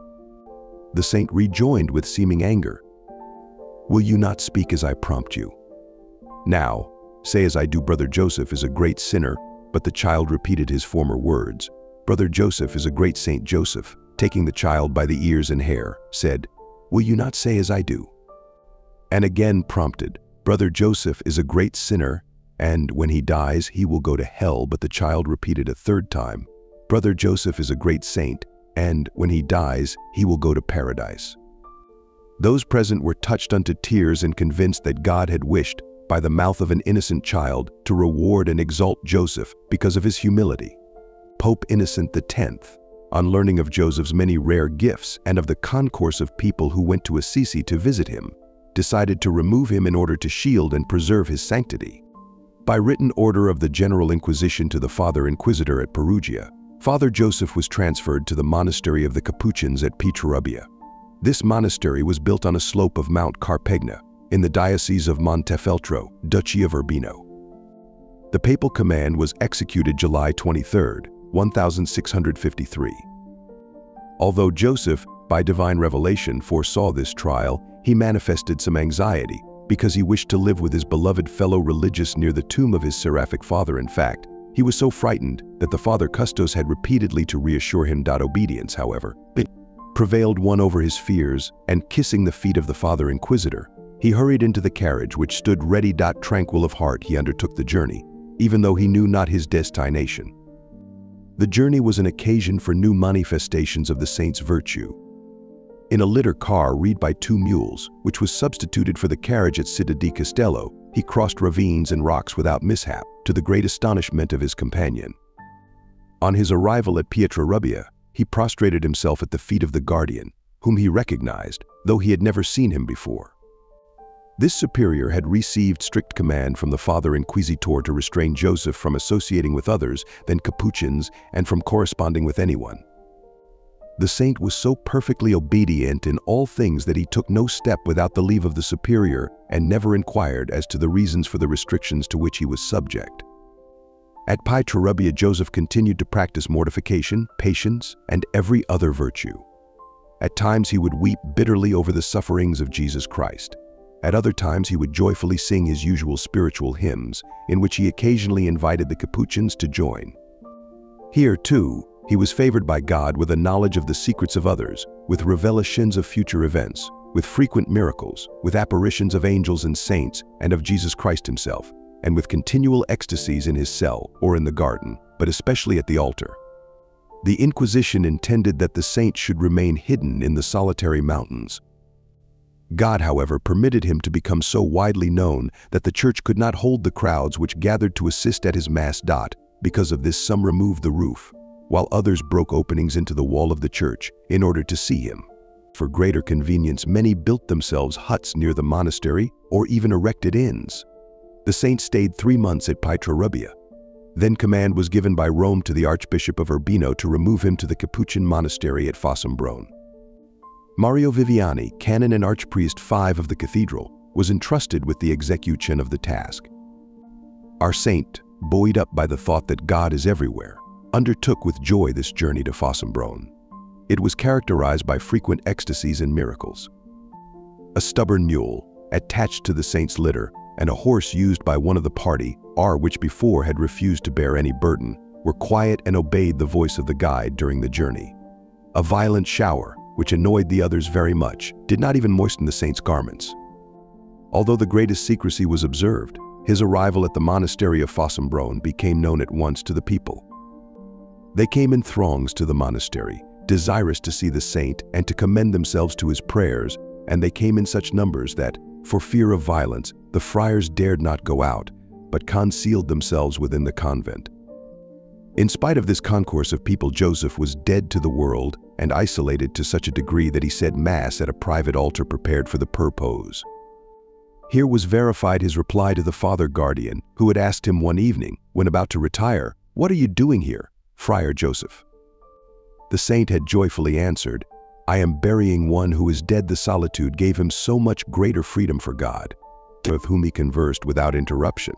B: The saint rejoined with seeming anger, Will you not speak as I prompt you? Now, say as I do, Brother Joseph is a great sinner. But the child repeated his former words. Brother Joseph is a great saint. Joseph, taking the child by the ears and hair, said, Will you not say as I do? And again prompted, Brother Joseph is a great sinner, and when he dies, he will go to hell. But the child repeated a third time, Brother Joseph is a great saint, and when he dies, he will go to paradise. Those present were touched unto tears and convinced that God had wished, by the mouth of an innocent child, to reward and exalt Joseph because of his humility. Pope Innocent X, on learning of Joseph's many rare gifts and of the concourse of people who went to Assisi to visit him, decided to remove him in order to shield and preserve his sanctity. By written order of the General Inquisition to the Father Inquisitor at Perugia, Father Joseph was transferred to the monastery of the Capuchins at Pietrarubia. This monastery was built on a slope of Mount Carpegna, in the Diocese of Montefeltro, Duchy of Urbino. The papal command was executed July 23, 1653. Although Joseph, by divine revelation, foresaw this trial, he manifested some anxiety because he wished to live with his beloved fellow religious near the tomb of his seraphic father. In fact, he was so frightened that the Father Custos had repeatedly to reassure him that obedience, however, prevailed won over his fears, and kissing the feet of the Father Inquisitor, he hurried into the carriage which stood ready. Tranquil of heart, he undertook the journey, even though he knew not his destination. The journey was an occasion for new manifestations of the saint's virtue. In a litter car reared by 2 mules, which was substituted for the carriage at Città di Castello, he crossed ravines and rocks without mishap, to the great astonishment of his companion. On his arrival at Pietrarubia, he prostrated himself at the feet of the guardian, whom he recognized, though he had never seen him before. This superior had received strict command from the Father Inquisitor to restrain Joseph from associating with others than Capuchins and from corresponding with anyone. The saint was so perfectly obedient in all things that he took no step without the leave of the superior and never inquired as to the reasons for the restrictions to which he was subject. At Pietrarubia, Joseph continued to practice mortification, patience, and every other virtue. At times he would weep bitterly over the sufferings of Jesus Christ. At other times he would joyfully sing his usual spiritual hymns, in which he occasionally invited the Capuchins to join. Here, too, he was favored by God with a knowledge of the secrets of others, with revelations of future events, with frequent miracles, with apparitions of angels and saints, and of Jesus Christ himself, and with continual ecstasies in his cell or in the garden, but especially at the altar. The Inquisition intended that the saint should remain hidden in the solitary mountains. God, however, permitted him to become so widely known that the church could not hold the crowds which gathered to assist at his mass. Because of this, some removed the roof, while others broke openings into the wall of the church in order to see him. For greater convenience, many built themselves huts near the monastery or even erected inns. The saint stayed 3 months at Pietrarubia. Then command was given by Rome to the Archbishop of Urbino to remove him to the Capuchin monastery at Fossombrone. Mario Viviani, canon and archpriest 5 of the cathedral, was entrusted with the execution of the task. Our saint, buoyed up by the thought that God is everywhere, undertook with joy this journey to Fossombrone. It was characterized by frequent ecstasies and miracles. A stubborn mule, attached to the saint's litter, and a horse used by one of the party, which before had refused to bear any burden, were quiet and obeyed the voice of the guide during the journey. A violent shower, which annoyed the others very much, did not even moisten the saint's garments. Although the greatest secrecy was observed, his arrival at the monastery of Fossombrone became known at once to the people. They came in throngs to the monastery, desirous to see the saint and to commend themselves to his prayers, and they came in such numbers that, for fear of violence, the friars dared not go out, but concealed themselves within the convent. In spite of this concourse of people, Joseph was dead to the world and isolated to such a degree that he said Mass at a private altar prepared for the purpose. Here was verified his reply to the Father Guardian, who had asked him one evening, when about to retire, "What are you doing here, Friar Joseph?" The saint had joyfully answered, "I am burying one who is dead. The solitude gave him so much greater freedom for God, with whom he conversed without interruption."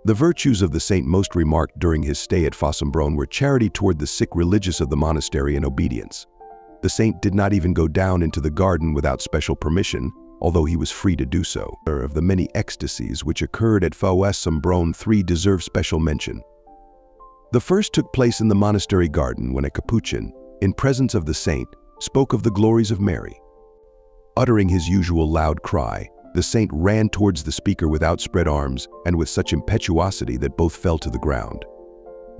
B: The virtues of the saint most remarked during his stay at Fossombrone were charity toward the sick religious of the monastery and obedience. The saint did not even go down into the garden without special permission, although he was free to do so. Of the many ecstasies which occurred at Fossombrone, 3 deserve special mention. The first took place in the monastery garden when a Capuchin, in presence of the saint, spoke of the glories of Mary. Uttering his usual loud cry, the saint ran towards the speaker with outspread arms and with such impetuosity that both fell to the ground.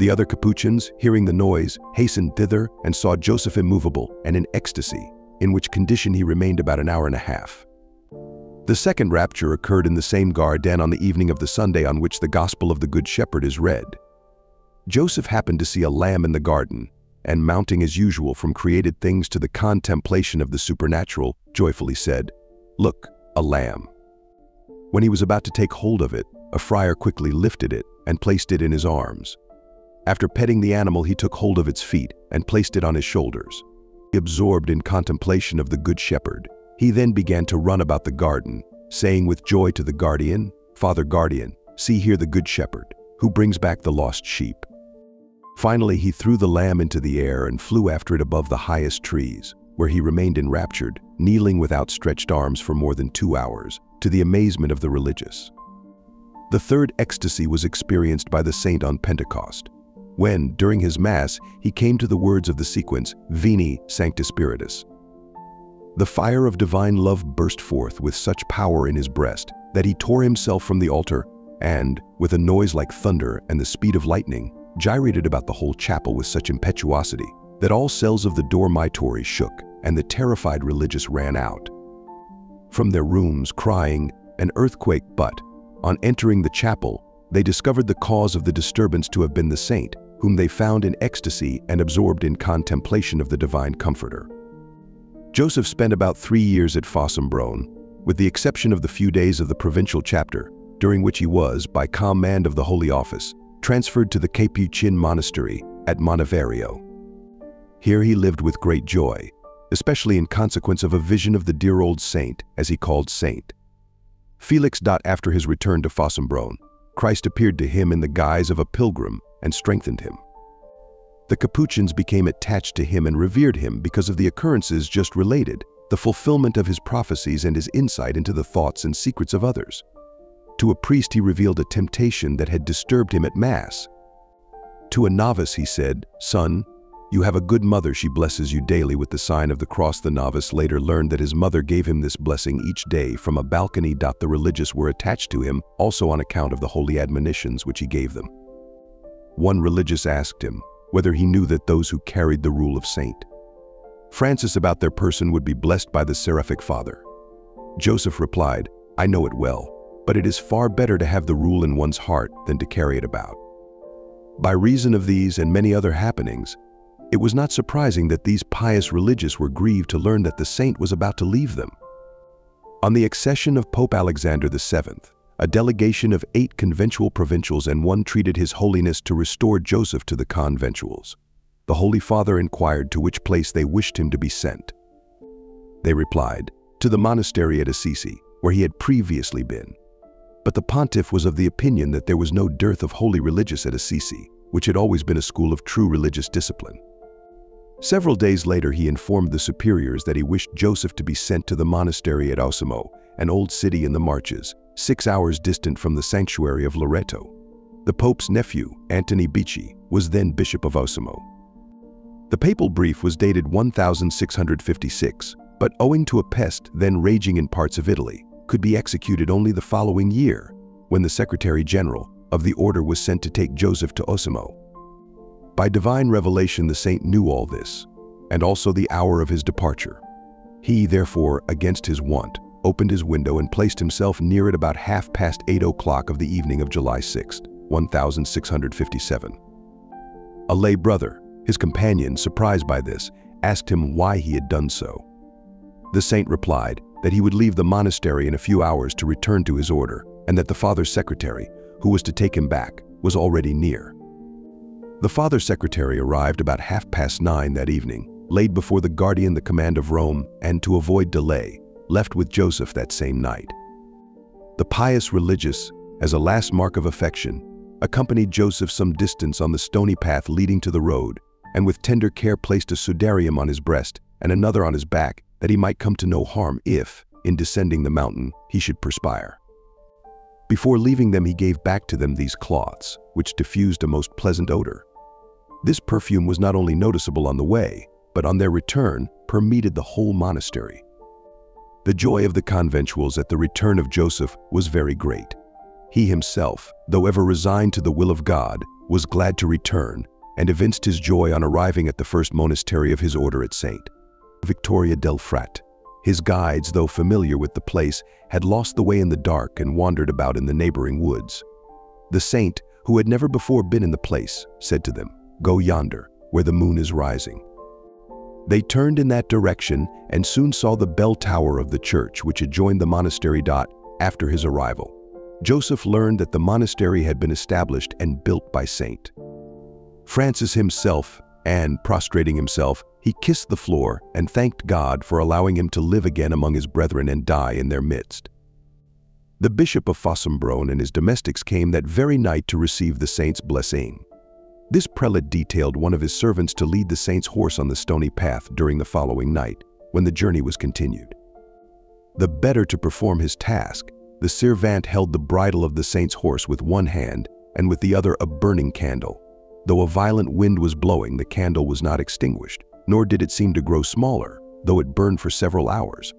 B: The other Capuchins, hearing the noise, hastened thither and saw Joseph immovable and in ecstasy, in which condition he remained about an hour and a half. The second rapture occurred in the same garden on the evening of the Sunday on which the Gospel of the Good Shepherd is read. Joseph happened to see a lamb in the garden, and mounting as usual from created things to the contemplation of the supernatural, joyfully said, "Look, a lamb." When he was about to take hold of it, a friar quickly lifted it and placed it in his arms. After petting the animal, he took hold of its feet and placed it on his shoulders. Absorbed in contemplation of the Good Shepherd, he then began to run about the garden, saying with joy to the guardian, "Father Guardian, see here the Good Shepherd, who brings back the lost sheep." Finally, he threw the lamb into the air and flew after it above the highest trees, where he remained enraptured, kneeling with outstretched arms for more than 2 hours, to the amazement of the religious. The third ecstasy was experienced by the saint on Pentecost, when, during his Mass, he came to the words of the sequence, Veni, Sancte Spiritus. The fire of divine love burst forth with such power in his breast that he tore himself from the altar and, with a noise like thunder and the speed of lightning, gyrated about the whole chapel with such impetuosity that all cells of the dormitory shook and the terrified religious ran out from their rooms crying, "An earthquake!" But, on entering the chapel, they discovered the cause of the disturbance to have been the saint, whom they found in ecstasy and absorbed in contemplation of the divine Comforter. Joseph spent about 3 years at Fossombrone, with the exception of the few days of the provincial chapter, during which he was, by command of the Holy Office, transferred to the Capuchin monastery at Montevario. Here he lived with great joy, especially in consequence of a vision of the dear old saint, as he called Saint Felix. After his return to Fossombrone, Christ appeared to him in the guise of a pilgrim and strengthened him. The Capuchins became attached to him and revered him because of the occurrences just related, the fulfillment of his prophecies and his insight into the thoughts and secrets of others. To a priest he revealed a temptation that had disturbed him at Mass. To a novice he said, "Son, you have a good mother, she blesses you daily with the sign of the cross." The novice later learned that his mother gave him this blessing each day from a balcony. The religious were attached to him also on account of the holy admonitions which he gave them. One religious asked him whether he knew that those who carried the rule of Saint Francis about their person would be blessed by the Seraphic Father. Joseph replied, "I know it well, but it is far better to have the rule in one's heart than to carry it about." By reason of these and many other happenings, it was not surprising that these pious religious were grieved to learn that the saint was about to leave them. On the accession of Pope Alexander VII, a delegation of 8 conventual provincials and 1 treated His Holiness to restore Joseph to the conventuals. The Holy Father inquired to which place they wished him to be sent. They replied, to the monastery at Assisi, where he had previously been. But the pontiff was of the opinion that there was no dearth of holy religious at Assisi, which had always been a school of true religious discipline. Several days later he informed the superiors that he wished Joseph to be sent to the monastery at Osimo, an old city in the Marches, 6 hours distant from the sanctuary of Loreto. The Pope's nephew, Antony Bicci, was then Bishop of Osimo. The papal brief was dated 1656, but owing to a pest then raging in parts of Italy, could be executed only the following year, when the Secretary General of the order was sent to take Joseph to Osimo. By divine revelation the saint knew all this, and also the hour of his departure. He, therefore, against his wont, opened his window and placed himself near it about 8:30 of the evening of July 6, 1657. A lay brother, his companion, surprised by this, asked him why he had done so. The saint replied that he would leave the monastery in a few hours to return to his order, and that the father's secretary, who was to take him back, was already near. The father's secretary arrived about 9:30 that evening, laid before the guardian the command of Rome, and to avoid delay, left with Joseph that same night. The pious religious, as a last mark of affection, accompanied Joseph some distance on the stony path leading to the road, and with tender care placed a sudarium on his breast and another on his back, that he might come to no harm if, in descending the mountain, he should perspire. Before leaving them he gave back to them these cloths, which diffused a most pleasant odor. This perfume was not only noticeable on the way, but on their return permeated the whole monastery. The joy of the conventuals at the return of Joseph was very great. He himself, though ever resigned to the will of God, was glad to return, and evinced his joy on arriving at the first monastery of his order at St. Victoria del Frate. His guides, though familiar with the place, had lost the way in the dark and wandered about in the neighboring woods. The saint, who had never before been in the place, said to them, "Go yonder, where the moon is rising." They turned in that direction and soon saw the bell tower of the church which adjoined the monastery. After his arrival, Joseph learned that the monastery had been established and built by St. Francis himself, and, prostrating himself, he kissed the floor and thanked God for allowing him to live again among his brethren and die in their midst. The Bishop of Fossombrone and his domestics came that very night to receive the saint's blessing. This prelate detailed one of his servants to lead the saint's horse on the stony path during the following night, when the journey was continued. The better to perform his task, the servant held the bridle of the saint's horse with one hand and with the other a burning candle. Though a violent wind was blowing, the candle was not extinguished, nor did it seem to grow smaller, though it burned for several hours.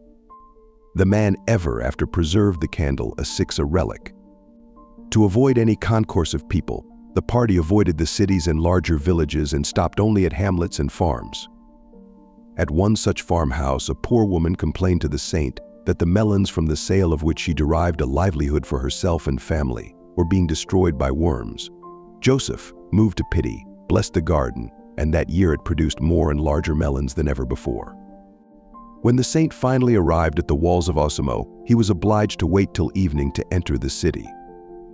B: The man ever after preserved the candle as a relic. To avoid any concourse of people, the party avoided the cities and larger villages and stopped only at hamlets and farms. At one such farmhouse, a poor woman complained to the saint that the melons from the sale of which she derived a livelihood for herself and family were being destroyed by worms. Joseph, moved to pity, blessed the garden, and that year it produced more and larger melons than ever before. When the saint finally arrived at the walls of Osimo, he was obliged to wait till evening to enter the city.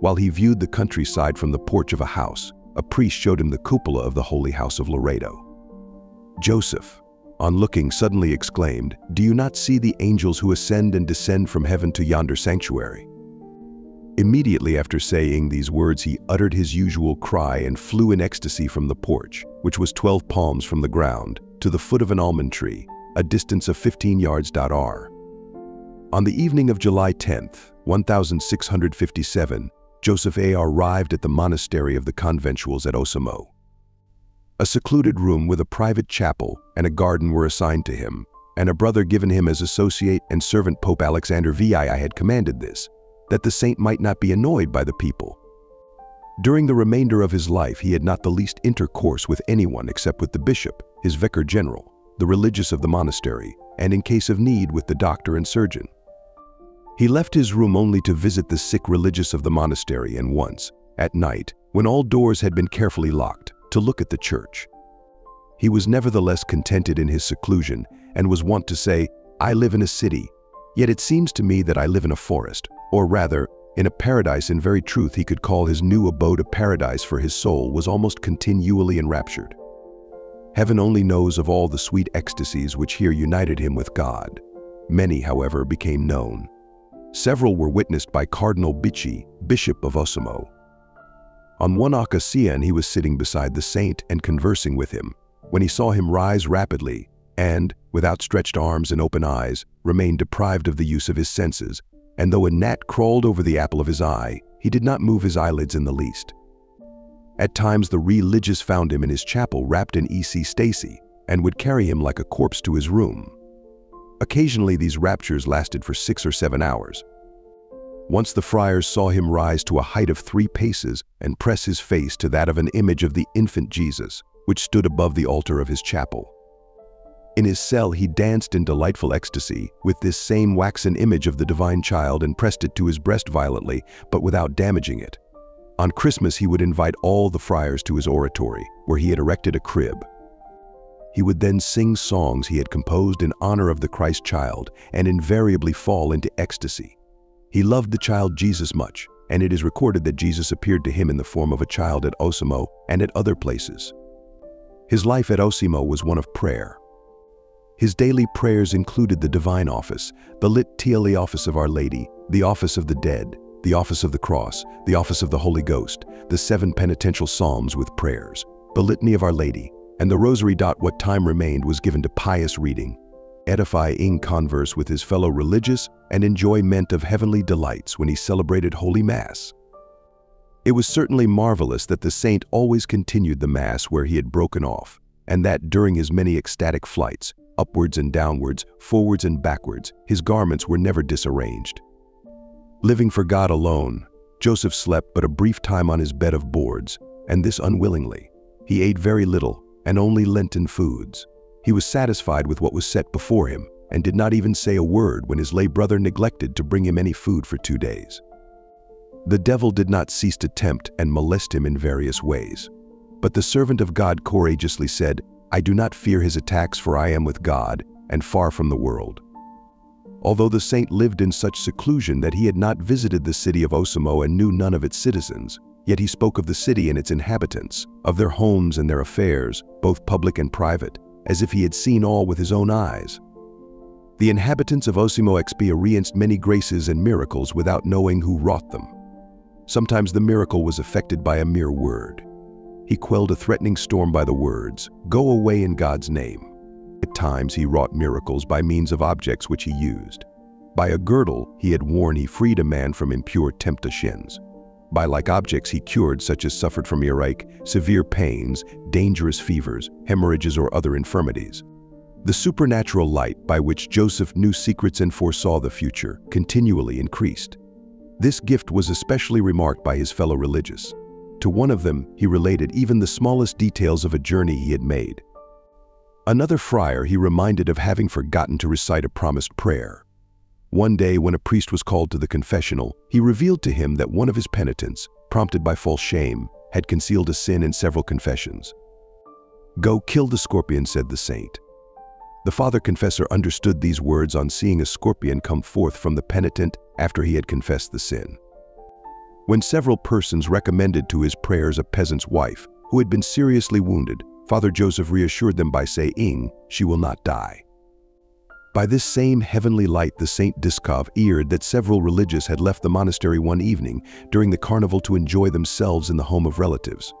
B: While he viewed the countryside from the porch of a house, a priest showed him the cupola of the Holy House of Loreto. Joseph, on looking, suddenly exclaimed, "Do you not see the angels who ascend and descend from heaven to yonder sanctuary?" Immediately after saying these words, he uttered his usual cry and flew in ecstasy from the porch, which was 12 palms from the ground, to the foot of an almond tree, a distance of 15 yards. On the evening of July 10th, 1657, Joseph arrived at the monastery of the conventuals at Osimo. A secluded room with a private chapel and a garden were assigned to him, and a brother given him as associate and servant. Pope Alexander VII had commanded this, that the saint might not be annoyed by the people. During the remainder of his life, he had not the least intercourse with anyone except with the bishop, his vicar general, the religious of the monastery, and in case of need with the doctor and surgeon. He left his room only to visit the sick religious of the monastery, and once, at night, when all doors had been carefully locked, to look at the church. He was nevertheless contented in his seclusion, and was wont to say, "I live in a city, yet it seems to me that I live in a forest, or rather, in a paradise." In very truth, he could call his new abode a paradise, for his soul was almost continually enraptured. Heaven only knows of all the sweet ecstasies which here united him with God. Many, however, became known. Several were witnessed by Cardinal Bicci, Bishop of Osimo. On one occasion he was sitting beside the saint and conversing with him, when he saw him rise rapidly and, with outstretched arms and open eyes, remained deprived of the use of his senses, and though a gnat crawled over the apple of his eye, he did not move his eyelids in the least. At times the religious found him in his chapel wrapped in ecstasy, and would carry him like a corpse to his room. Occasionally these raptures lasted for 6 or 7 hours. Once the friars saw him rise to a height of 3 paces and press his face to that of an image of the infant Jesus, which stood above the altar of his chapel. In his cell he danced in delightful ecstasy with this same waxen image of the divine child and pressed it to his breast violently, but without damaging it. On Christmas he would invite all the friars to his oratory, where he had erected a crib. He would then sing songs he had composed in honor of the Christ child and invariably fall into ecstasy. He loved the child Jesus much, and it is recorded that Jesus appeared to him in the form of a child at Osimo and at other places. His life at Osimo was one of prayer. His daily prayers included the Divine Office, the Litany Office of Our Lady, the Office of the Dead, the Office of the Cross, the Office of the Holy Ghost, the 7 penitential psalms with prayers, the Litany of Our Lady, and the Rosary. What time remained was given to pious reading, edifying converse with his fellow religious, and enjoyment of heavenly delights when he celebrated Holy Mass. It was certainly marvelous that the saint always continued the Mass where he had broken off, and that during his many ecstatic flights, upwards and downwards, forwards and backwards, his garments were never disarranged. Living for God alone, Joseph slept but a brief time on his bed of boards, and this unwillingly. He ate very little, and only Lenten foods. He was satisfied with what was set before him, and did not even say a word when his lay brother neglected to bring him any food for 2 days. The devil did not cease to tempt and molest him in various ways. But the servant of God courageously said, "I do not fear his attacks, for I am with God, and far from the world." Although the saint lived in such seclusion that he had not visited the city of Osimo and knew none of its citizens, Yet he spoke of the city and its inhabitants, of their homes and their affairs, both public and private, as if he had seen all with his own eyes. The inhabitants of Osimo experienced many graces and miracles without knowing who wrought them. Sometimes the miracle was effected by a mere word. He quelled a threatening storm by the words, "Go away in God's name." At times he wrought miracles by means of objects which he used. By a girdle he had worn he freed a man from impure temptations. By like objects he cured such as suffered from earache, severe pains, dangerous fevers, hemorrhages or other infirmities. The supernatural light by which Joseph knew secrets and foresaw the future continually increased. This gift was especially remarked by his fellow religious. To one of them he related even the smallest details of a journey he had made. Another friar he reminded of having forgotten to recite a promised prayer. One day when a priest was called to the confessional, he revealed to him that one of his penitents, prompted by false shame, had concealed a sin in several confessions. "Go kill the scorpion," said the saint. The father confessor understood these words on seeing a scorpion come forth from the penitent after he had confessed the sin. When several persons recommended to his prayers a peasant's wife who had been seriously wounded, Father Joseph reassured them by saying, "She will not die." By this same heavenly light the Saint discovered that several religious had left the monastery one evening during the carnival to enjoy themselves in the home of relatives.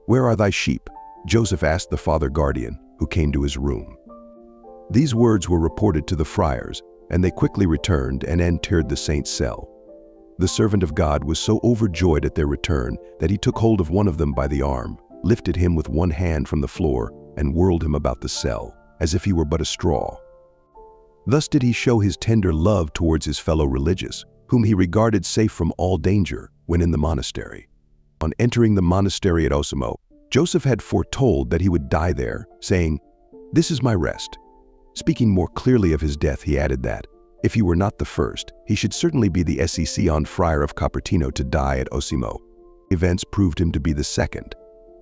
B: "Where are thy sheep?" Joseph asked the father guardian, who came to his room. These words were reported to the friars, and they quickly returned and entered the saint's cell. The servant of God was so overjoyed at their return that he took hold of one of them by the arm, lifted him with one hand from the floor, and whirled him about the cell, as if he were but a straw. Thus did he show his tender love towards his fellow religious, whom he regarded safe from all danger when in the monastery. On entering the monastery at Osimo, Joseph had foretold that he would die there, saying, "This is my rest." Speaking more clearly of his death, he added that, if he were not the first, he should certainly be the Second friar of Copertino to die at Osimo. Events proved him to be the second.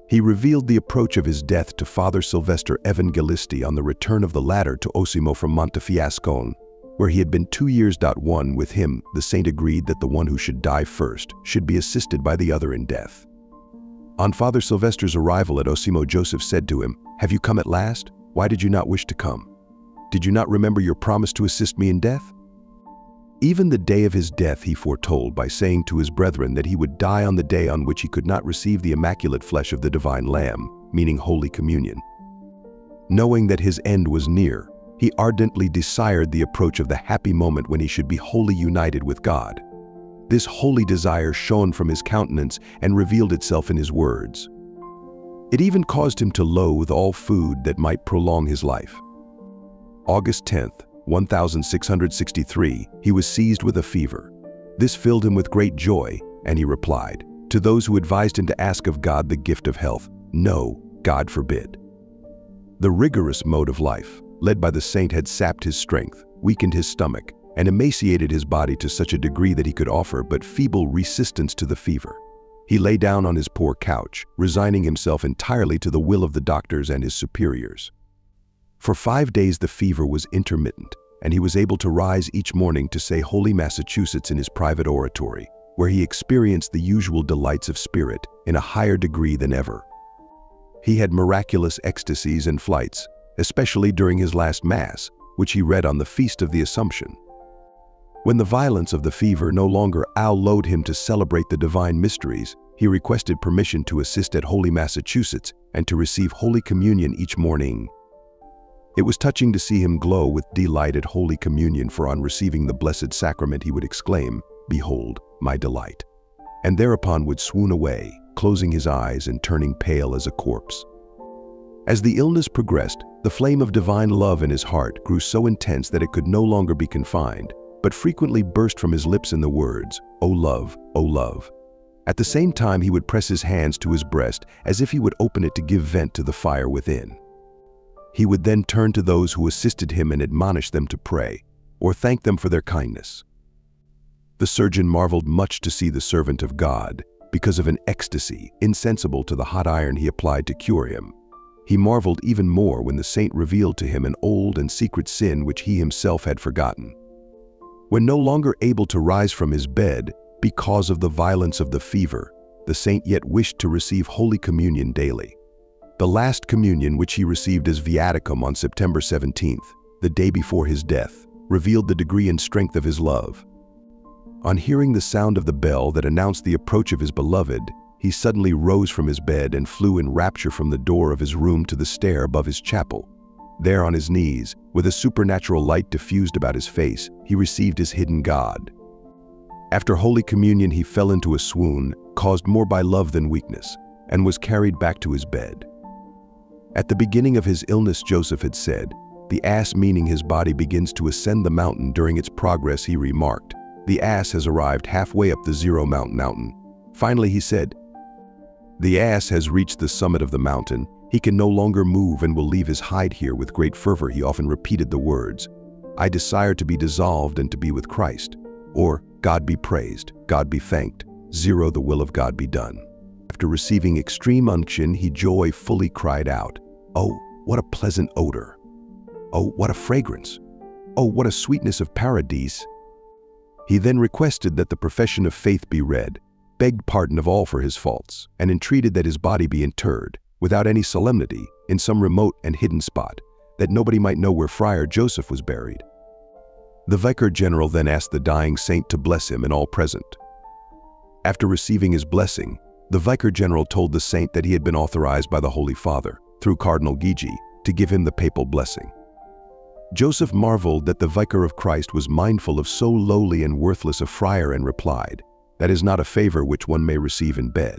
B: He revealed the approach of his death to Father Sylvester Evangelisti on the return of the latter to Osimo from Montefiascone, where he had been 2 years. With him, the saint agreed that the one who should die first should be assisted by the other in death. On Father Sylvester's arrival at Osimo, Joseph said to him, "Have you come at last? Why did you not wish to come? Did you not remember your promise to assist me in death?" Even the day of his death he foretold by saying to his brethren that he would die on the day on which he could not receive the immaculate flesh of the divine Lamb, meaning Holy Communion. Knowing that his end was near, he ardently desired the approach of the happy moment when he should be wholly united with God. This holy desire shone from his countenance and revealed itself in his words. It even caused him to loathe all food that might prolong his life. August 10th, 1663, he was seized with a fever. This filled him with great joy, and he replied, to those who advised him to ask of God the gift of health, "No, God forbid." The rigorous mode of life, led by the saint, had sapped his strength, weakened his stomach, and emaciated his body to such a degree that he could offer but feeble resistance to the fever. He lay down on his poor couch, resigning himself entirely to the will of the doctors and his superiors. For 5 days the fever was intermittent, and he was able to rise each morning to say Holy Massachusetts in his private oratory, where he experienced the usual delights of spirit in a higher degree than ever. He had miraculous ecstasies and flights, especially during his last Mass, which he read on the Feast of the Assumption. When the violence of the fever no longer allowed him to celebrate the divine mysteries, he requested permission to assist at Holy Massachusetts and to receive Holy Communion each morning. It was touching to see him glow with delight at Holy Communion, for on receiving the Blessed Sacrament he would exclaim, "Behold, my delight," and thereupon would swoon away, closing his eyes and turning pale as a corpse. As the illness progressed, the flame of divine love in his heart grew so intense that it could no longer be confined, but frequently burst from his lips in the words, "O love, O love." At the same time he would press his hands to his breast as if he would open it to give vent to the fire within. He would then turn to those who assisted him and admonish them to pray, or thank them for their kindness. The surgeon marveled much to see the servant of God, because of an ecstasy insensible to the hot iron he applied to cure him. He marveled even more when the saint revealed to him an old and secret sin which he himself had forgotten. When no longer able to rise from his bed because of the violence of the fever, the saint yet wished to receive Holy Communion daily. The last communion, which he received as viaticum on September 17th, the day before his death, revealed the degree and strength of his love. On hearing the sound of the bell that announced the approach of his beloved, he suddenly rose from his bed and flew in rapture from the door of his room to the stair above his chapel. There on his knees, with a supernatural light diffused about his face, he received his hidden God. After Holy Communion, he fell into a swoon, caused more by love than weakness, and was carried back to his bed. At the beginning of his illness, Joseph had said, "The ass," meaning his body, begins to ascend the mountain. During its progress, he remarked, "The ass has arrived halfway up the Zero Mountain." Finally, he said, "The ass has reached the summit of the mountain. He can no longer move and will leave his hide here." With great fervor, he often repeated the words, "I desire to be dissolved and to be with Christ," or "God be praised, God be thanked, the will of God be done." After receiving extreme unction, he joyfully cried out, "Oh, what a pleasant odor! Oh, what a fragrance! Oh, what a sweetness of paradise!" He then requested that the profession of faith be read, begged pardon of all for his faults, and entreated that his body be interred, without any solemnity, in some remote and hidden spot, that nobody might know where Friar Joseph was buried. The Vicar General then asked the dying saint to bless him and all present. After receiving his blessing, the Vicar General told the saint that he had been authorized by the Holy Father, through Cardinal Gigi, to give him the papal blessing. Joseph marveled that the Vicar of Christ was mindful of so lowly and worthless a friar, and replied, "That is not a favor which one may receive in bed."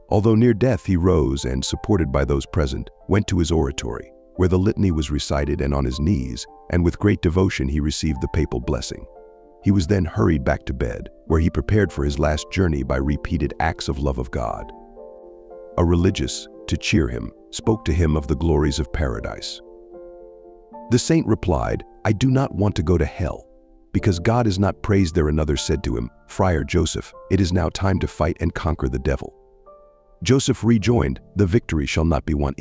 B: Although near death, he rose and, supported by those present, went to his oratory, where the litany was recited, and on his knees, and with great devotion, he received the papal blessing. He was then hurried back to bed, where he prepared for his last journey by repeated acts of love of God. A religious, to cheer him, spoke to him of the glories of paradise. The saint replied, "I do not want to go to hell, because God is not praised there." Another said to him, "Friar Joseph, it is now time to fight and conquer the devil." Joseph rejoined, "The victory shall not be won."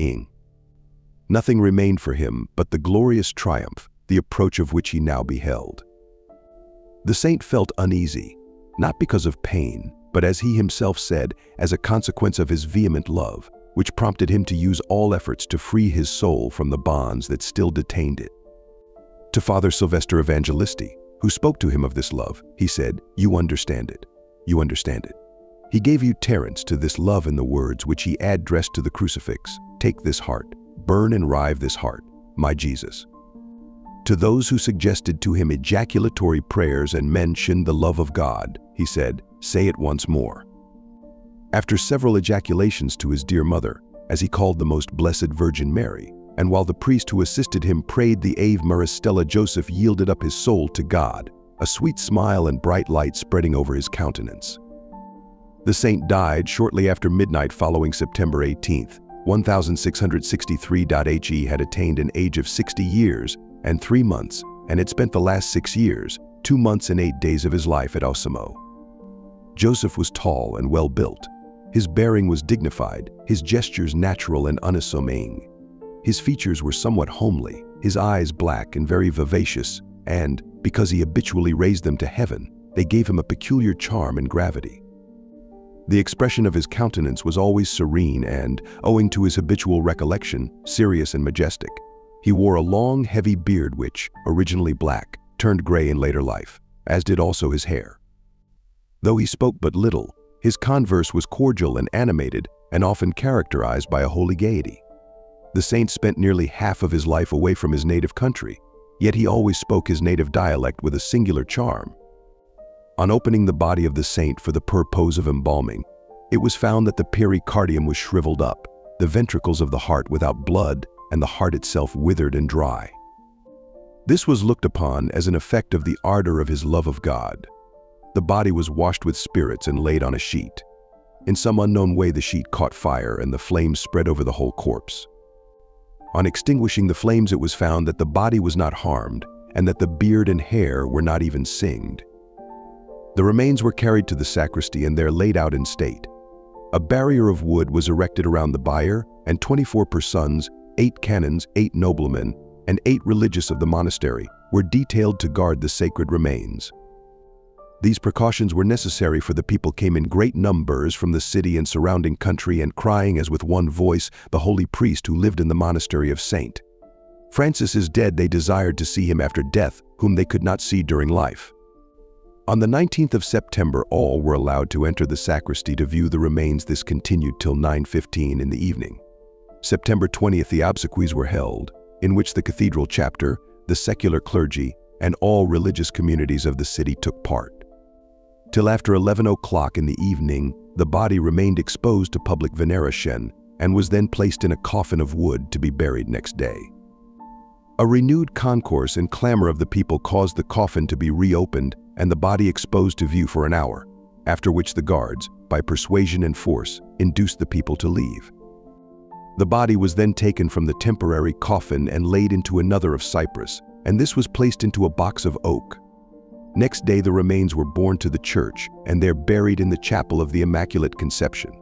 B: Nothing remained for him but the glorious triumph, the approach of which he now beheld. The saint felt uneasy, not because of pain, but, as he himself said, as a consequence of his vehement love, which prompted him to use all efforts to free his soul from the bonds that still detained it. To Father Sylvester Evangelisti, who spoke to him of this love, he said, "You understand it. You understand it." He gave utterance to this love in the words which he addressed to the crucifix, "Take this heart, burn and rive this heart, my Jesus." To those who suggested to him ejaculatory prayers and mentioned the love of God, he said, "Say it once more." After several ejaculations to his dear mother, as he called the Most Blessed Virgin Mary, and while the priest who assisted him prayed the Ave Maris Stella, Joseph yielded up his soul to God, a sweet smile and bright light spreading over his countenance. The saint died shortly after midnight following September 18th, 1663. He had attained an age of 60 years and 3 months, and had spent the last 6 years, 2 months and 8 days of his life at Osimo. Joseph was tall and well built. His bearing was dignified, his gestures natural and unassuming. His features were somewhat homely, his eyes black and very vivacious, and, because he habitually raised them to heaven, they gave him a peculiar charm and gravity. The expression of his countenance was always serene and, owing to his habitual recollection, serious and majestic. He wore a long, heavy beard which, originally black, turned gray in later life, as did also his hair. Though he spoke but little, his converse was cordial and animated, and often characterized by a holy gaiety. The saint spent nearly half of his life away from his native country, yet he always spoke his native dialect with a singular charm. On opening the body of the saint for the purpose of embalming, it was found that the pericardium was shriveled up, the ventricles of the heart without blood, and the heart itself withered and dry. This was looked upon as an effect of the ardor of his love of God. The body was washed with spirits and laid on a sheet. In some unknown way, the sheet caught fire and the flames spread over the whole corpse. On extinguishing the flames, it was found that the body was not harmed and that the beard and hair were not even singed. The remains were carried to the sacristy and there laid out in state. A barrier of wood was erected around the bier, and 24 persons, 8 canons, 8 noblemen, and 8 religious of the monastery were detailed to guard the sacred remains. These precautions were necessary, for the people came in great numbers from the city and surrounding country, and crying as with one voice, the holy priest who lived in the monastery of St. Francis is dead. They desired to see him after death, whom they could not see during life. On the 19th of September, all were allowed to enter the sacristy to view the remains. This continued till 9:15 in the evening. September 20th, the obsequies were held, in which the cathedral chapter, the secular clergy, and all religious communities of the city took part. Till after 11 o'clock in the evening, the body remained exposed to public veneration and was then placed in a coffin of wood to be buried next day. A renewed concourse and clamor of the people caused the coffin to be reopened and the body exposed to view for an hour, after which the guards, by persuasion and force, induced the people to leave. The body was then taken from the temporary coffin and laid into another of cypress, and this was placed into a box of oak. Next day the remains were borne to the church, and there buried in the chapel of the Immaculate Conception.